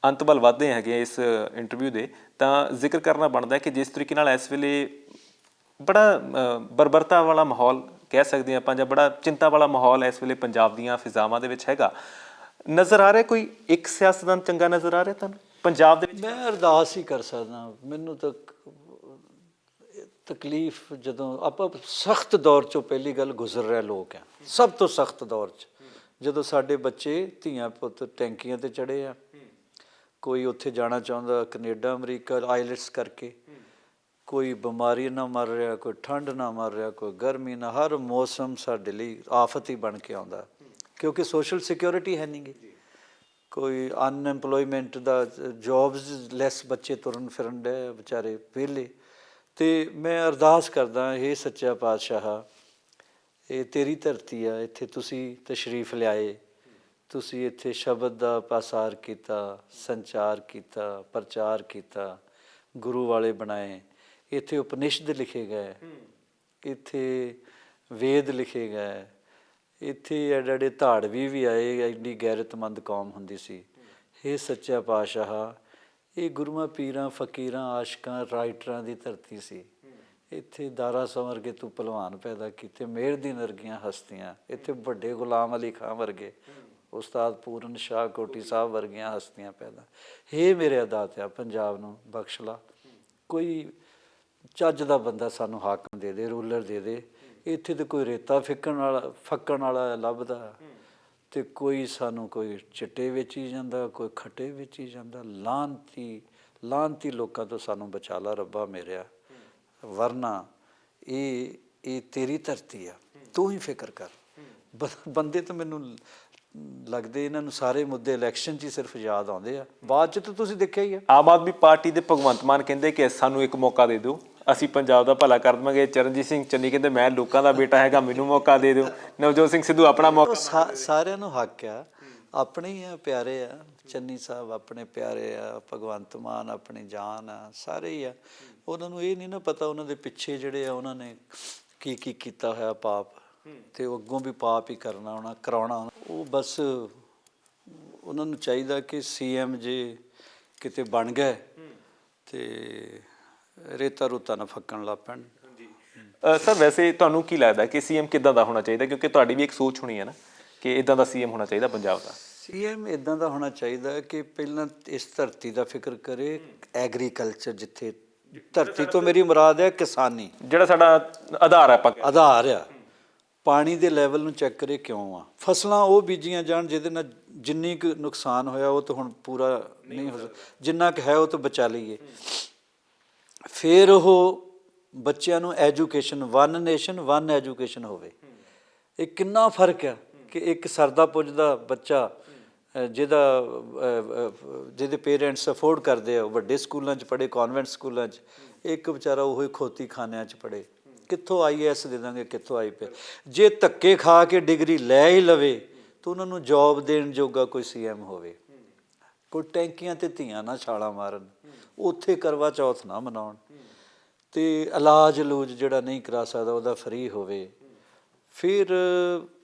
ਅੰਤ ਵੱਲ ਵੱਧਦੇ ਹੈਗੇ ਇਸ ਇੰਟਰਵਿਊ ਦੇ, ਤਾਂ ਜ਼ਿਕਰ ਕਰਨਾ ਬਣਦਾ ਕਿ ਜਿਸ ਤਰੀਕੇ ਨਾਲ ਇਸ ਵੇਲੇ ਬੜਾ ਬਰਬਰਤਾ ਵਾਲਾ ਮਾਹੌਲ ਕਹਿ ਸਕਦੇ ਹਾਂ ਆਪਾਂ, ਜਾਂ ਬੜਾ ਚਿੰਤਾ ਵਾਲਾ ਮਾਹੌਲ ਇਸ ਵੇਲੇ ਪੰਜਾਬ ਦੀਆਂ ਫਿਜ਼ਾਵਾਂ ਦੇ ਵਿੱਚ ਹੈਗਾ, ਨਜ਼ਰ ਆ ਰਿਹਾ ਕੋਈ ਇੱਕ ਸਿਆਸਤਦਾਨ ਚੰਗਾ ਨਜ਼ਰ ਆ ਰਿਹਾ ਤੁਹਾਨੂੰ ਪੰਜਾਬ ਦੇ ਵਿੱਚ? ਮੈਂ ਅਰਦਾਸ ਹੀ ਕਰ ਸਕਦਾ। ਮੈਨੂੰ ਤਾਂ ਤਕਲੀਫ, ਜਦੋਂ ਆਪਾਂ ਸਖਤ ਦੌਰ 'ਚੋਂ ਪਹਿਲੀ ਗੱਲ ਗੁਜ਼ਰ ਰਿਹਾ ਲੋਕ ਆ, ਸਭ ਤੋਂ ਸਖਤ ਦੌਰ 'ਚ, ਜਦੋਂ ਸਾਡੇ ਬੱਚੇ ਧੀਆਂ ਪੁੱਤ ਟੈਂਕੀਆਂ 'ਤੇ ਚੜ੍ਹੇ ਆ, ਕੋਈ ਉੱਥੇ ਜਾਣਾ ਚਾਹੁੰਦਾ ਕੈਨੇਡਾ ਅਮਰੀਕਾ IELTS ਕਰਕੇ, ਕੋਈ ਬਿਮਾਰੀ ਨਾ ਮਰ ਰਿਹਾ, ਕੋਈ ਠੰਡ ਨਾ ਮਰ ਰਿਹਾ, ਕੋਈ ਗਰਮੀ ਨਾ। ਹਰ ਮੌਸਮ ਸਾਡੇ ਲਈ ਆਫਤ ਹੀ ਬਣ ਕੇ ਆਉਂਦਾ, ਕਿਉਂਕਿ ਸੋਸ਼ਲ ਸਿਕਿਉਰਿਟੀ ਹੈ ਨਹੀਂ ਗੀ, ਕੋਈ ਅਨਐਮਪਲੋਇਮੈਂਟ ਦਾ, ਜੋਬਸ ਲੈਸ, ਬੱਚੇ ਤੁਰਨ ਫਿਰਨ ਡੇ ਵਿਚਾਰੇ ਵਿਹਲੇ। ਅਤੇ ਮੈਂ ਅਰਦਾਸ ਕਰਦਾ, ਇਹ ਸੱਚਾ ਪਾਤਸ਼ਾਹ, ਇਹ ਤੇਰੀ ਧਰਤੀ ਆ, ਇੱਥੇ ਤੁਸੀਂ ਤਸ਼ਰੀਫ ਲਿਆਏ, ਤੁਸੀਂ ਇੱਥੇ ਸ਼ਬਦ ਦਾ ਪਾਸਾਰ ਕੀਤਾ, ਸੰਚਾਰ ਕੀਤਾ, ਪ੍ਰਚਾਰ ਕੀਤਾ, ਗੁਰੂ ਵਾਲੇ ਬਣਾਏ, ਇੱਥੇ ਉਪਨਿਸ਼ਦ ਲਿਖੇ ਗਏ, ਇੱਥੇ ਵੇਦ ਲਿਖੇ ਗਏ, ਇੱਥੇ ਐਡੇ ਧਾੜਵੀ ਵੀ ਆਏ, ਐਡੀ ਗੈਰਤਮੰਦ ਕੌਮ ਹੁੰਦੀ ਸੀ। ਇਹ ਸੱਚਾ ਪਾਤਸ਼ਾਹ, ਇਹ ਗੁਰੂਆਂ ਪੀਰਾਂ ਫਕੀਰਾਂ ਆਸ਼ਕਾਂ ਰਾਈਟਰਾਂ ਦੀ ਧਰਤੀ ਸੀ। ਇੱਥੇ ਦਾਰਾ ਸਿੰਘ ਵਰਗੇ ਤੂੰ ਭਲਵਾਨ ਪੈਦਾ ਕੀਤੇ, ਮੇਹਰਦੀਨ ਵਰਗੀਆਂ ਹਸਤੀਆਂ, ਇੱਥੇ ਵੱਡੇ ਗੁਲਾਮ ਅਲੀ ਖਾਂ ਵਰਗੇ, ਉਸਤਾਦ ਪੂਰਨ ਸ਼ਾਹ ਕੋਟੀ ਸਾਹਿਬ ਵਰਗੀਆਂ ਹਸਤੀਆਂ ਪੈਦਾ। ਇਹ ਮੇਰੇ ਦਾਤਿਆ ਪੰਜਾਬ ਨੂੰ ਬਖਸ਼ ਲਾ, ਕੋਈ ਚੱਜ ਦਾ ਬੰਦਾ ਸਾਨੂੰ ਹਾਕਮ ਦੇ ਦੇ, ਰੂਲਰ ਦੇ ਦੇ। ਇੱਥੇ ਤਾਂ ਕੋਈ ਰੇਤਾ ਫੱਕਣ ਵਾਲਾ ਲੱਭਦਾ, ਅਤੇ ਕੋਈ ਸਾਨੂੰ ਕੋਈ ਚਿੱਟੇ ਵੇਚੀ ਜਾਂਦਾ, ਕੋਈ ਖੱਟੇ ਵੇਚੀ ਜਾਂਦਾ। ਲਾਹਨਤੀ ਲੋਕਾਂ ਤੋਂ ਸਾਨੂੰ ਬਚਾ ਲਾ ਰੱਬਾ ਮੇਰਿਆ, ਵਰਨਾ ਇਹ ਤੇਰੀ ਧਰਤੀ ਆ, ਤੂੰ ਹੀ ਫਿਕਰ ਕਰ। ਬੰਦੇ ਤਾਂ ਮੈਨੂੰ ਲੱਗਦੇ ਇਹਨਾਂ ਨੂੰ ਸਾਰੇ ਮੁੱਦੇ ਇਲੈਕਸ਼ਨ 'ਚ ਹੀ ਸਿਰਫ ਯਾਦ ਆਉਂਦੇ ਆ, ਬਾਅਦ 'ਚ ਤਾਂ ਤੁਸੀਂ ਦੇਖਿਆ ਹੀ ਆ। ਆਮ ਆਦਮੀ ਪਾਰਟੀ ਦੇ ਭਗਵੰਤ ਮਾਨ ਕਹਿੰਦੇ ਕਿ ਸਾਨੂੰ ਇੱਕ ਮੌਕਾ ਦੇ ਦਿਓ, ਅਸੀਂ ਪੰਜਾਬ ਦਾ ਭਲਾ ਕਰ ਦੇਵਾਂਗੇ। ਚਰਨਜੀਤ ਸਿੰਘ ਚੰਨੀ ਕਹਿੰਦੇ ਮੈਂ ਲੋਕਾਂ ਦਾ ਬੇਟਾ ਹੈਗਾ, ਮੈਨੂੰ ਮੌਕਾ ਦੇ ਦਿਓ। ਨਵਜੋਤ ਸਿੰਘ ਸਿੱਧੂ ਆਪਣਾ ਮੌਕਾ। ਸਾਰਿਆਂ ਨੂੰ ਹੱਕ ਆ, ਆਪਣੇ ਹੀ ਆ, ਪਿਆਰੇ ਆ। ਚੰਨੀ ਸਾਹਿਬ ਆਪਣੇ ਪਿਆਰੇ ਆ, ਭਗਵੰਤ ਮਾਨ ਆਪਣੀ ਜਾਨ ਆ, ਸਾਰੇ ਹੀ ਆ। ਉਹਨਾਂ ਨੂੰ ਇਹ ਨਹੀਂ ਨਾ ਪਤਾ ਉਹਨਾਂ ਦੇ ਪਿੱਛੇ ਜਿਹੜੇ ਆ ਉਹਨਾਂ ਨੇ ਕੀ ਕੀਤਾ ਹੋਇਆ ਪਾਪ, ਅਤੇ ਉਹ ਅੱਗੋਂ ਵੀ ਪਾਪ ਹੀ ਕਰਾਉਣਾ। ਉਹ ਬਸ ਉਹਨਾਂ ਨੂੰ ਚਾਹੀਦਾ ਕਿ CM ਜੇ ਕਿਤੇ ਬਣ ਗਏ ਅਤੇ ਰੇਤਾ ਰੂਤਾ ਨਾ ਫੱਕਣ ਲੱਗ ਪੈਣ। ਸਰ ਵੈਸੇ ਤੁਹਾਨੂੰ ਕੀ ਲੱਗਦਾ ਕਿ CM ਕਿੱਦਾਂ ਦਾ ਹੋਣਾ ਚਾਹੀਦਾ? ਕਿਉਂਕਿ ਤੁਹਾਡੀ ਵੀ ਇੱਕ ਸੋਚ ਹੋਣੀ ਹੈ ਨਾ ਕਿ ਇੱਦਾਂ ਦਾ CM ਹੋਣਾ ਚਾਹੀਦਾ ਪੰਜਾਬ ਦਾ। CM ਇੱਦਾਂ ਦਾ ਹੋਣਾ ਚਾਹੀਦਾ ਕਿ ਪਹਿਲਾਂ ਇਸ ਧਰਤੀ ਦਾ ਫਿਕਰ ਕਰੇ, ਐਗਰੀਕਲਚਰ, ਜਿੱਥੇ ਧਰਤੀ ਤੋਂ ਮੇਰੀ ਮੁਰਾਦ ਹੈ ਕਿਸਾਨੀ, ਜਿਹੜਾ ਸਾਡਾ ਆਧਾਰ ਆ। ਪਾਣੀ ਦੇ ਲੈਵਲ ਨੂੰ ਚੈੱਕ ਕਰੇ, ਕਿਉਂ ਆ ਫਸਲਾਂ ਉਹ ਬੀਜੀਆਂ ਜਾਣ ਜਿਹਦੇ ਨਾਲ ਜਿੰਨੀ ਕੁ ਨੁਕਸਾਨ ਹੋਇਆ ਉਹ ਤਾਂ ਹੁਣ ਪੂਰਾ ਨਹੀਂ ਹੋ ਸਕਦਾ, ਜਿੰਨਾ ਕੁ ਹੈ ਉਹ ਤਾਂ ਬਚਾ ਲਈਏ। ਫਿਰ ਉਹ ਬੱਚਿਆਂ ਨੂੰ ਐਜੂਕੇਸ਼ਨ, 1 ਨੇਸ਼ਨ 1 ਐਜੂਕੇਸ਼ਨ ਹੋਵੇ। ਇਹ ਕਿੰਨਾ ਫਰਕ ਆ ਕਿ ਇੱਕ ਸਰਦਾ ਪੁੱਜਦਾ ਬੱਚਾ ਜਿਹਦੇ ਪੇਰੈਂਟਸ ਅਫੋਰਡ ਕਰਦੇ ਆ, ਵੱਡੇ ਸਕੂਲਾਂ 'ਚ ਪੜ੍ਹੇ, ਕਨਵੈਂਟ ਸਕੂਲਾਂ 'ਚ, ਇੱਕ ਵਿਚਾਰਾ ਉਹੀ ਖੋਤੀ ਖਾਨਿਆਂ 'ਚ ਪੜ੍ਹੇ। ਕਿੱਥੋਂ IAS ਦੇ ਦਾਂਗੇ, ਕਿੱਥੋਂ IPS? ਜੇ ਧੱਕੇ ਖਾ ਕੇ ਡਿਗਰੀ ਲੈ ਹੀ ਲਵੇ ਤਾਂ ਉਹਨਾਂ ਨੂੰ ਜੋਬ ਦੇਣ ਜੋਗਾ ਕੋਈ CM ਹੋਵੇ। ਕੋਈ ਟੈਂਕੀਆਂ 'ਤੇ ਧੀਆਂ ਨਾ ਛਾਲਾਂ ਮਾਰਨ, ਉੱਥੇ ਕਰਵਾ ਚੌਥ ਨਾ ਮਨਾਉਣ, ਅਤੇ ਇਲਾਜ ਜਿਹੜਾ ਨਹੀਂ ਕਰਾ ਸਕਦਾ ਉਹਦਾ ਫਰੀ ਹੋਵੇ। ਫਿਰ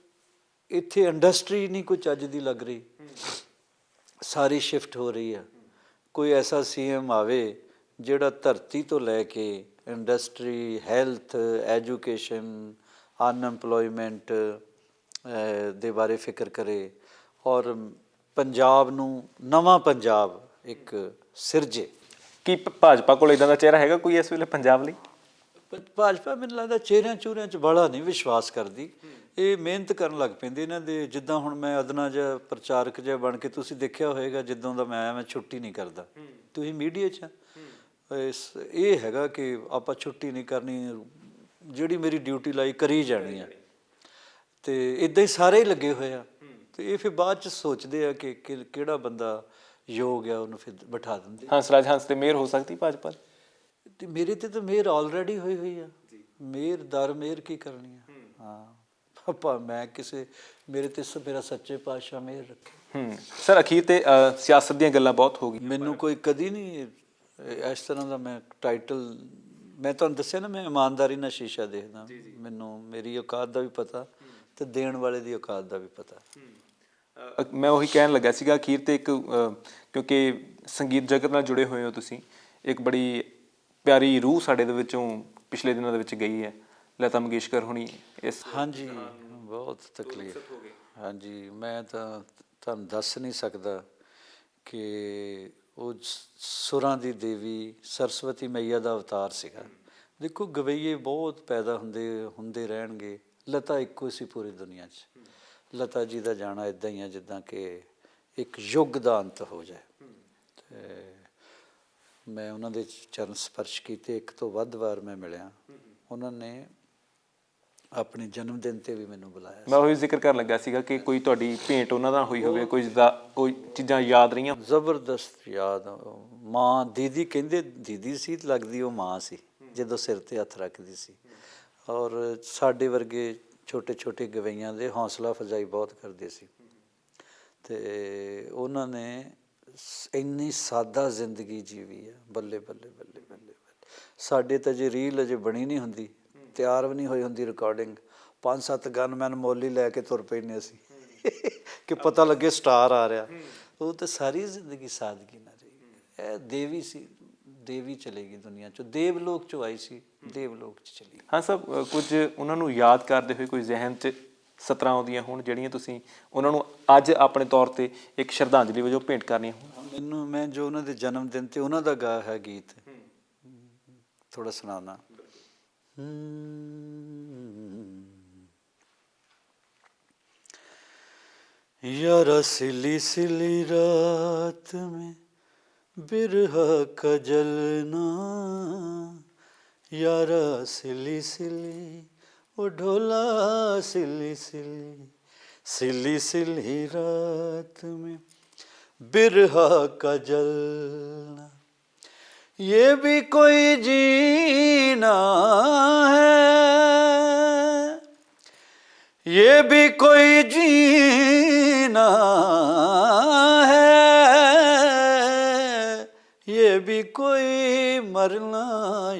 ਇੱਥੇ ਇੰਡਸਟਰੀ ਨਹੀਂ ਕੋਈ ਚੱਜ ਦੀ ਲੱਗ ਰਹੀ, ਸਾਰੀ ਸ਼ਿਫਟ ਹੋ ਰਹੀ ਆ। ਕੋਈ ਐਸਾ CM ਆਵੇ ਜਿਹੜਾ ਧਰਤੀ ਤੋਂ ਲੈ ਕੇ ਇੰਡਸਟਰੀ, ਹੈਲਥ, ਐਜੂਕੇਸ਼ਨ, ਅਨਐਮਪਲੋਇਮੈਂਟ ਦੇ ਬਾਰੇ ਫਿਕਰ ਕਰੇ, ਔਰ ਪੰਜਾਬ ਨੂੰ ਨਵਾਂ ਪੰਜਾਬ ਇੱਕ ਸਿਰਜੇ। ਕੀ ਭਾਜਪਾ ਕੋਲ ਇੱਦਾਂ ਦਾ ਚਿਹਰਾ ਹੈਗਾ ਕੋਈ ਇਸ ਵੇਲੇ ਪੰਜਾਬ ਲਈ? ਭਾਜਪਾ ਮੈਨੂੰ ਲੱਗਦਾ ਚਿਹਰਿਆਂ ਚੂਰਿਆਂ 'ਚ ਬੜਾ ਨਹੀਂ ਵਿਸ਼ਵਾਸ ਕਰਦੀ। ਇਹ ਮਿਹਨਤ ਕਰਨ ਲੱਗ ਪੈਂਦੇ ਇਹਨਾਂ ਦੇ। ਜਿੱਦਾਂ ਹੁਣ ਮੈਂ ਅਦਨਾ ਜਿਹਾ ਪ੍ਰਚਾਰਕ ਜਿਹਾ ਬਣ ਕੇ, ਤੁਸੀਂ ਦੇਖਿਆ ਹੋਏਗਾ ਜਿੱਦਾਂ ਦਾ ਮੈਂ ਆਇਆ, ਮੈਂ ਛੁੱਟੀ ਨਹੀਂ ਕਰਦਾ। ਤੁਸੀਂ ਮੀਡੀਆ 'ਚ ਇਹ ਹੈਗਾ ਕਿ ਆਪਾਂ ਛੁੱਟੀ ਨਹੀਂ ਕਰਨੀ, ਜਿਹੜੀ ਮੇਰੀ ਡਿਊਟੀ ਲਾਈ ਕਰੀ ਜਾਣੀ ਆ, ਅਤੇ ਇੱਦਾਂ ਹੀ ਸਾਰੇ ਹੀ ਲੱਗੇ ਹੋਏ ਆ। ਅਤੇ ਇਹ ਫਿਰ ਬਾਅਦ 'ਚ ਸੋਚਦੇ ਆ ਕਿ ਕਿਹੜਾ ਬੰਦਾ ਯੋਗ ਆ, ਉਹਨੂੰ ਫਿਰ ਬਿਠਾ ਦਿੰਦੇ। ਹੰਸਰਾਜ ਹੰਸ 'ਤੇ ਮਿਹਰ ਹੋ ਸਕਦੀ ਭਾਜਪਾ? ਅਤੇ ਮੇਰੇ 'ਤੇ ਤਾਂ ਮਿਹਰ ਆਲਰੇਡੀ ਹੋਈ ਆ। ਮਿਹਰ ਦਰ ਮਿਹਰ ਕੀ ਕਰਨੀ ਆ। ਹਾਂ, ਆਪਾਂ ਮੈਂ ਕਿਸੇ ਮੇਰੇ 'ਤੇ ਮੇਰਾ ਸੱਚੇ ਪਾਤਸ਼ਾਹ ਮਿਹਰ ਰੱਖੇ। ਸਰ ਅਖੀਰ 'ਤੇ ਸਿਆਸਤ ਦੀਆਂ ਗੱਲਾਂ ਬਹੁਤ ਹੋ ਗਈਆਂ। ਮੈਨੂੰ ਕੋਈ ਕਦੀ ਨਹੀਂ ਇਸ ਤਰ੍ਹਾਂ ਦਾ ਮੈਂ ਟਾਈਟਲ, ਮੈਂ ਤੁਹਾਨੂੰ ਦੱਸਿਆ ਨਾ, ਮੈਂ ਇਮਾਨਦਾਰੀ ਨਾਲ ਸ਼ੀਸ਼ਾ ਦੇਖਦਾ। ਮੈਨੂੰ ਮੇਰੀ ਔਕਾਤ ਦਾ ਵੀ ਪਤਾ ਅਤੇ ਦੇਣ ਵਾਲੇ ਦੀ ਔਕਾਤ ਦਾ ਵੀ ਪਤਾ। ਮੈਂ ਉਹੀ ਕਹਿਣ ਲੱਗਾ ਸੀਗਾ ਅਖੀਰ 'ਤੇ ਇੱਕ, ਕਿਉਂਕਿ ਸੰਗੀਤ ਜਗਤ ਨਾਲ ਜੁੜੇ ਹੋਏ ਹੋ ਤੁਸੀਂ, ਇੱਕ ਬੜੀ ਪਿਆਰੀ ਰੂਹ ਸਾਡੇ ਦੇ ਵਿੱਚੋਂ ਪਿਛਲੇ ਦਿਨਾਂ ਦੇ ਵਿੱਚ ਗਈ ਹੈ, ਲਤਾ ਮੰਗੇਸ਼ਕਰ ਹੋਣੀ। ਇਸ ਹਾਂਜੀ, ਬਹੁਤ ਤਕਲੀਫ। ਹਾਂਜੀ, ਮੈਂ ਤਾਂ ਤੁਹਾਨੂੰ ਦੱਸ ਨਹੀਂ ਸਕਦਾ ਕਿ ਉਹ ਸੁਰਾਂ ਦੀ ਦੇਵੀ ਸਰਸਵਤੀ ਮਈਆ ਦਾ ਅਵਤਾਰ ਸੀਗਾ। ਦੇਖੋ ਗਵਈਏ ਬਹੁਤ ਪੈਦਾ ਹੁੰਦੇ ਰਹਿਣਗੇ, ਲਤਾ ਇੱਕੋ ਸੀ ਪੂਰੀ ਦੁਨੀਆ 'ਚ। ਲਤਾ ਜੀ ਦਾ ਜਾਣਾ ਇੱਦਾਂ ਹੀ ਆ ਜਿੱਦਾਂ ਕਿ ਇੱਕ ਯੁੱਗ ਦਾ ਅੰਤ ਹੋ ਜਾਏ। ਅਤੇ ਮੈਂ ਉਹਨਾਂ ਦੇ ਚਰਨ ਸਪਰਸ਼ ਕੀਤੇ, ਇੱਕ ਤੋਂ ਵੱਧ ਵਾਰ ਮੈਂ ਮਿਲਿਆ। ਉਹਨਾਂ ਨੇ ਆਪਣੇ ਜਨਮ ਦਿਨ 'ਤੇ ਵੀ ਮੈਨੂੰ ਬੁਲਾਇਆ। ਮੈਂ ਉਹੀ ਜ਼ਿਕਰ ਕਰਨ ਲੱਗਾ ਸੀਗਾ ਕਿ ਕੋਈ ਤੁਹਾਡੀ ਭੇਂਟ ਉਹਨਾਂ ਨਾਲ ਹੋਈ ਹੋਵੇ, ਕੋਈ ਚੀਜ਼ਾਂ ਯਾਦ ਰਹੀਆਂ? ਜ਼ਬਰਦਸਤ ਯਾਦ। ਮਾਂ ਦੀਦੀ ਕਹਿੰਦੇ, ਦੀਦੀ ਸੀ ਲੱਗਦੀ ਉਹ ਮਾਂ ਸੀ ਜਦੋਂ ਸਿਰ 'ਤੇ ਹੱਥ ਰੱਖਦੀ ਸੀ। ਔਰ ਸਾਡੇ ਵਰਗੇ ਛੋਟੇ ਛੋਟੇ ਗਵਈਆਂ ਦੇ ਹੌਸਲਾ ਅਫਜ਼ਾਈ ਬਹੁਤ ਕਰਦੇ ਸੀ। ਅਤੇ ਉਹਨਾਂ ਨੇ ਇੰਨੀ ਸਾਦਾ ਜ਼ਿੰਦਗੀ ਜੀਵੀ ਆ, ਬੱਲੇ ਬੱਲੇ ਬੱਲੇ ਬੱਲੇ ਬੱਲੇ। ਸਾਡੇ ਤਾਂ ਜੇ ਰੀਲ ਅਜੇ ਬਣੀ ਨਹੀਂ ਹੁੰਦੀ, ਤਿਆਰ ਵੀ ਨਹੀਂ ਹੋਈ ਹੁੰਦੀ ਰਿਕਾਰਡਿੰਗ, 5-7 ਗਨਮੈਨ ਮੋਲੀ ਲੈ ਕੇ ਤੁਰ ਪੈਂਦੇ ਸੀ ਕਿ ਪਤਾ ਲੱਗੇ ਸਟਾਰ ਆ ਰਿਹਾ। ਉਹ ਤਾਂ ਸਾਰੀ ਜ਼ਿੰਦਗੀ ਸਾਦਗੀ ਨਾਲ ਰਹੀ। ਇਹ ਦੇਵੀ ਸੀ, ਦੇਵੀ ਚਲੀ ਗਈ ਦੁਨੀਆ 'ਚੋਂ, ਦੇਵਲੋਕ 'ਚੋਂ ਆਈ ਸੀ, ਦੇਵਲੋਕ 'ਚ ਚਲੀ ਗਈ। ਹਾਂ ਸਾਹਿਬ, ਕੁਝ ਉਹਨਾਂ ਨੂੰ ਯਾਦ ਕਰਦੇ ਹੋਏ ਕੋਈ ਜ਼ਿਹਨ 'ਚ ਸਤਰਾਂ ਆਉਂਦੀਆਂ ਹੋਣ ਜਿਹੜੀਆਂ ਤੁਸੀਂ ਉਹਨਾਂ ਨੂੰ ਅੱਜ ਆਪਣੇ ਤੌਰ 'ਤੇ ਇੱਕ ਸ਼ਰਧਾਂਜਲੀ ਵਜੋਂ ਭੇਂਟ ਕਰਨੀਆਂ ਹੋਣ? ਮੈਂ ਜੋ ਉਹਨਾਂ ਦੇ ਜਨਮ ਦਿਨ 'ਤੇ ਉਹਨਾਂ ਦਾ ਗਾਇਆ ਹੈ ਗੀਤ ਥੋੜ੍ਹਾ ਸੁਣਾਉਣਾ। यारा सिली सिली रात में बिरहा का जलना, यारा सिली सिली वो ढोला सिली सिली, सिली सिली रात में बिरहा का जलना, ये भी कोई जीना है, ये भी कोई जीना है, ये भी कोई मरना,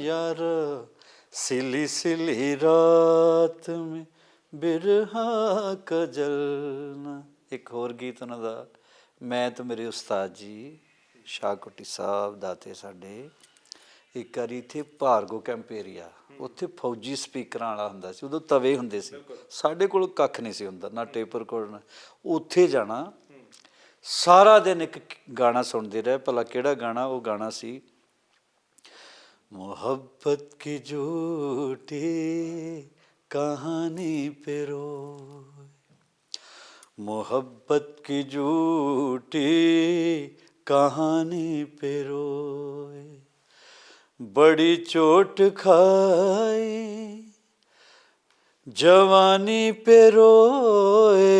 यार सिली सिली रात में बिरहा का जलना। एक होर गीत उन्हां दा, मैं तो मेरे उस्ताद जी शाहकोटी साहब ਦਾਤੇ ਸਾਡੇ। ਇੱਕ ਵਾਰੀ ਇੱਥੇ ਭਾਰਗੋ ਕੈਂਪ ਏਰੀਆ, ਉੱਥੇ ਫੌਜੀ ਸਪੀਕਰਾਂ ਵਾਲਾ ਹੁੰਦਾ ਸੀ, ਉਦੋਂ ਤਵੇ ਹੁੰਦੇ ਸੀ, ਸਾਡੇ ਕੋਲ ਕੱਖ ਨਹੀਂ ਸੀ ਹੁੰਦਾ, ਨਾ ਟੇਪ ਰਿਕਾਰਡ। ਉੱਥੇ ਜਾਣਾ, ਸਾਰਾ ਦਿਨ ਇੱਕ ਗਾਣਾ ਸੁਣਦੇ ਰਹੇ। ਭਲਾ ਕਿਹੜਾ ਗਾਣਾ? ਉਹ ਗਾਣਾ ਸੀ, ਮੁਹੱਬਤ ਕੀ ਝੂਠੀ ਕਹਾਣੀ पे रोए, मोहब्बत की झूठी कहानी पे रोए, बड़ी चोट खाई जवानी पे रोए,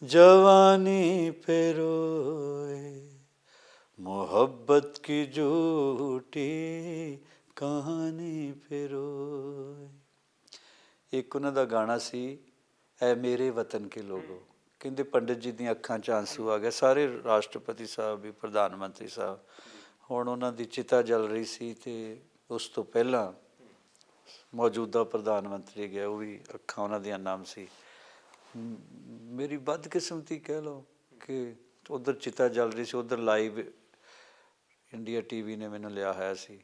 जवानी पे रोए, मोहब्बत की झूठी कहानी पे रोए। एक उन्हां दा गाना सी, ਐ ਮੇਰੇ ਵਤਨ ਕੇ ਲੋਗੋ। ਕਹਿੰਦੇ ਪੰਡਿਤ ਜੀ ਦੀਆਂ ਅੱਖਾਂ 'ਚ ਆਂਸੂ ਆ ਗਏ, ਸਾਰੇ ਰਾਸ਼ਟਰਪਤੀ ਸਾਹਿਬ ਵੀ, ਪ੍ਰਧਾਨ ਮੰਤਰੀ ਸਾਹਿਬ। ਹੁਣ ਉਹਨਾਂ ਦੀ ਚਿਤਾ ਜਲ ਰਹੀ ਸੀ, ਅਤੇ ਉਸ ਤੋਂ ਪਹਿਲਾਂ ਮੌਜੂਦਾ ਪ੍ਰਧਾਨ ਮੰਤਰੀ ਗਿਆ, ਉਹ ਵੀ ਅੱਖਾਂ ਉਹਨਾਂ ਦੀਆਂ ਨਮ ਸੀ। ਮੇਰੀ ਬਦਕਿਸਮਤੀ ਕਹਿ ਲਓ ਕਿ ਉੱਧਰ ਚਿਤਾ ਜਲ ਰਹੀ ਸੀ, ਉੱਧਰ ਲਾਈਵ ਇੰਡੀਆ TV ਨੇ ਮੈਨੂੰ ਲਿਆ ਹੋਇਆ ਸੀ।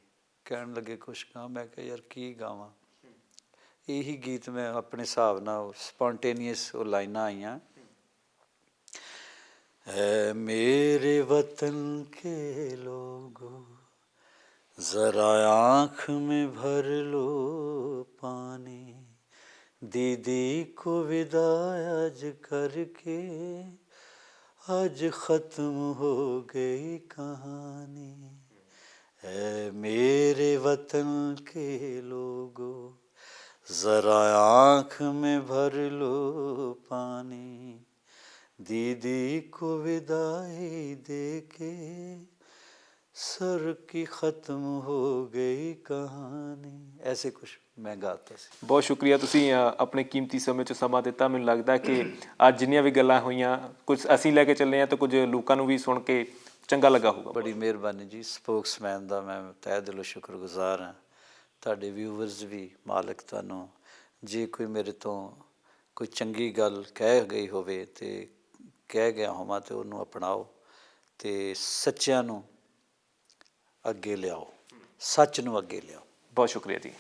ਕਹਿਣ ਲੱਗੇ ਕੁਛ ਗਾ, ਮੈਂ ਕਿਹਾ ਯਾਰ ਕੀ ਗਾਵਾਂ। ਇਹੀ ਗੀਤ ਮੈਂ ਆਪਣੇ ਹਿਸਾਬ ਨਾਲ ਸਪੌਂਟੇਨੀਅਸ ਉਹ ਲਾਈਨਾਂ ਆਈਆਂ, ਹੈ ਮੇਰੇ वतन के लोगों ज़रा आँख में भर लो पानी, दीदी को विदा आज करके आज ख़त्म हो गई कहानी, है मेरे वतन के लोगों ज़रा आँख में भर लो पानी, दीदी को विदाई दे के सर की ख़त्म हो गई कहानी। ऐसे कुछ मैं गाता ਸੀ। ਬਹੁਤ ਸ਼ੁਕਰੀਆ, ਤੁਸੀਂ ਆਪਣੇ ਕੀਮਤੀ ਸਮੇਂ 'ਚ ਸਮਾਂ ਦਿੱਤਾ। ਮੈਨੂੰ ਲੱਗਦਾ ਕਿ ਅੱਜ ਜਿੰਨੀਆਂ ਵੀ ਗੱਲਾਂ ਹੋਈਆਂ, ਕੁਝ ਅਸੀਂ ਲੈ ਕੇ ਚੱਲੇ ਹਾਂ ਅਤੇ ਕੁਝ ਲੋਕਾਂ ਨੂੰ ਵੀ ਸੁਣ ਕੇ ਚੰਗਾ ਲੱਗਾ ਹੋਊਗਾ। ਬੜੀ ਮਿਹਰਬਾਨੀ ਜੀ। ਸਪੋਕਸਮੈਨ ਦਾ ਮੈਂ ਤਹਿ ਦਿਲੋਂ ਸ਼ੁਕਰਗੁਜ਼ਾਰ ਹਾਂ। ਤੁਹਾਡੇ ਵਿਊਵਰਸ ਵੀ, ਮਾਲਕ ਤੁਹਾਨੂੰ ਜੇ ਕੋਈ ਮੇਰੇ ਤੋਂ ਕੋਈ ਚੰਗੀ ਗੱਲ ਕਹਿ ਗਈ ਹੋਵੇ ਅਤੇ ਕਹਿ ਗਿਆ ਹੋਵਾਂ, ਅਤੇ ਉਹਨੂੰ ਅਪਣਾਓ ਅਤੇ ਸੱਚਿਆਂ ਨੂੰ ਅੱਗੇ ਲਿਆਓ, ਸੱਚ ਨੂੰ ਅੱਗੇ ਲਿਆਓ। ਬਹੁਤ ਸ਼ੁਕਰੀਆ ਜੀ।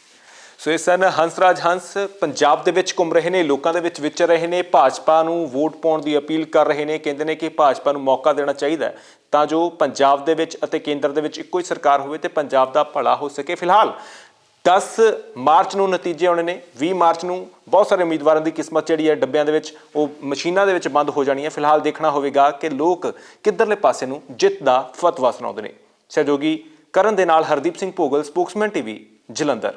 ਸੋ ਇਹ ਸਨ ਹੰਸਰਾਜ ਹੰਸ, ਪੰਜਾਬ ਦੇ ਵਿੱਚ ਘੁੰਮ ਰਹੇ ਨੇ, ਲੋਕਾਂ ਦੇ ਵਿੱਚ ਵਿਚਰ ਰਹੇ ਨੇ, ਭਾਜਪਾ ਨੂੰ ਵੋਟ ਪਾਉਣ ਦੀ ਅਪੀਲ ਕਰ ਰਹੇ ਨੇ। ਕਹਿੰਦੇ ਨੇ ਕਿ ਭਾਜਪਾ ਨੂੰ ਮੌਕਾ ਦੇਣਾ ਚਾਹੀਦਾ ਤਾਂ ਜੋ ਪੰਜਾਬ ਦੇ ਵਿੱਚ ਅਤੇ ਕੇਂਦਰ ਦੇ ਵਿੱਚ ਇੱਕੋ ਹੀ ਸਰਕਾਰ ਹੋਵੇ ਅਤੇ ਪੰਜਾਬ ਦਾ ਭਲਾ ਹੋ ਸਕੇ। ਫਿਲਹਾਲ 10 ਮਾਰਚ ਨੂੰ ਨਤੀਜੇ ਆਉਣੇ ਨੇ। 20 ਮਾਰਚ ਨੂੰ ਬਹੁਤ ਸਾਰੇ ਉਮੀਦਵਾਰਾਂ ਦੀ ਕਿਸਮਤ ਜਿਹੜੀ ਹੈ ਡੱਬਿਆਂ ਦੇ ਵਿੱਚ, ਉਹ ਮਸ਼ੀਨਾਂ ਦੇ ਵਿੱਚ ਬੰਦ ਹੋ ਜਾਣੀ ਹੈ। ਫਿਲਹਾਲ ਦੇਖਣਾ ਹੋਵੇਗਾ ਕਿ ਲੋਕ ਕਿੱਧਰਲੇ ਪਾਸੇ ਨੂੰ ਜਿੱਤ ਦਾ ਫਤਵਾ ਸੁਣਾਉਂਦੇ ਨੇ। ਸਹਿਯੋਗੀ ਕਰਨ ਦੇ ਨਾਲ ਹਰਦੀਪ ਸਿੰਘ ਭੋਗਲ, ਸਪੋਕਸਮੈਨ ਟੀਵੀ, ਜਲੰਧਰ।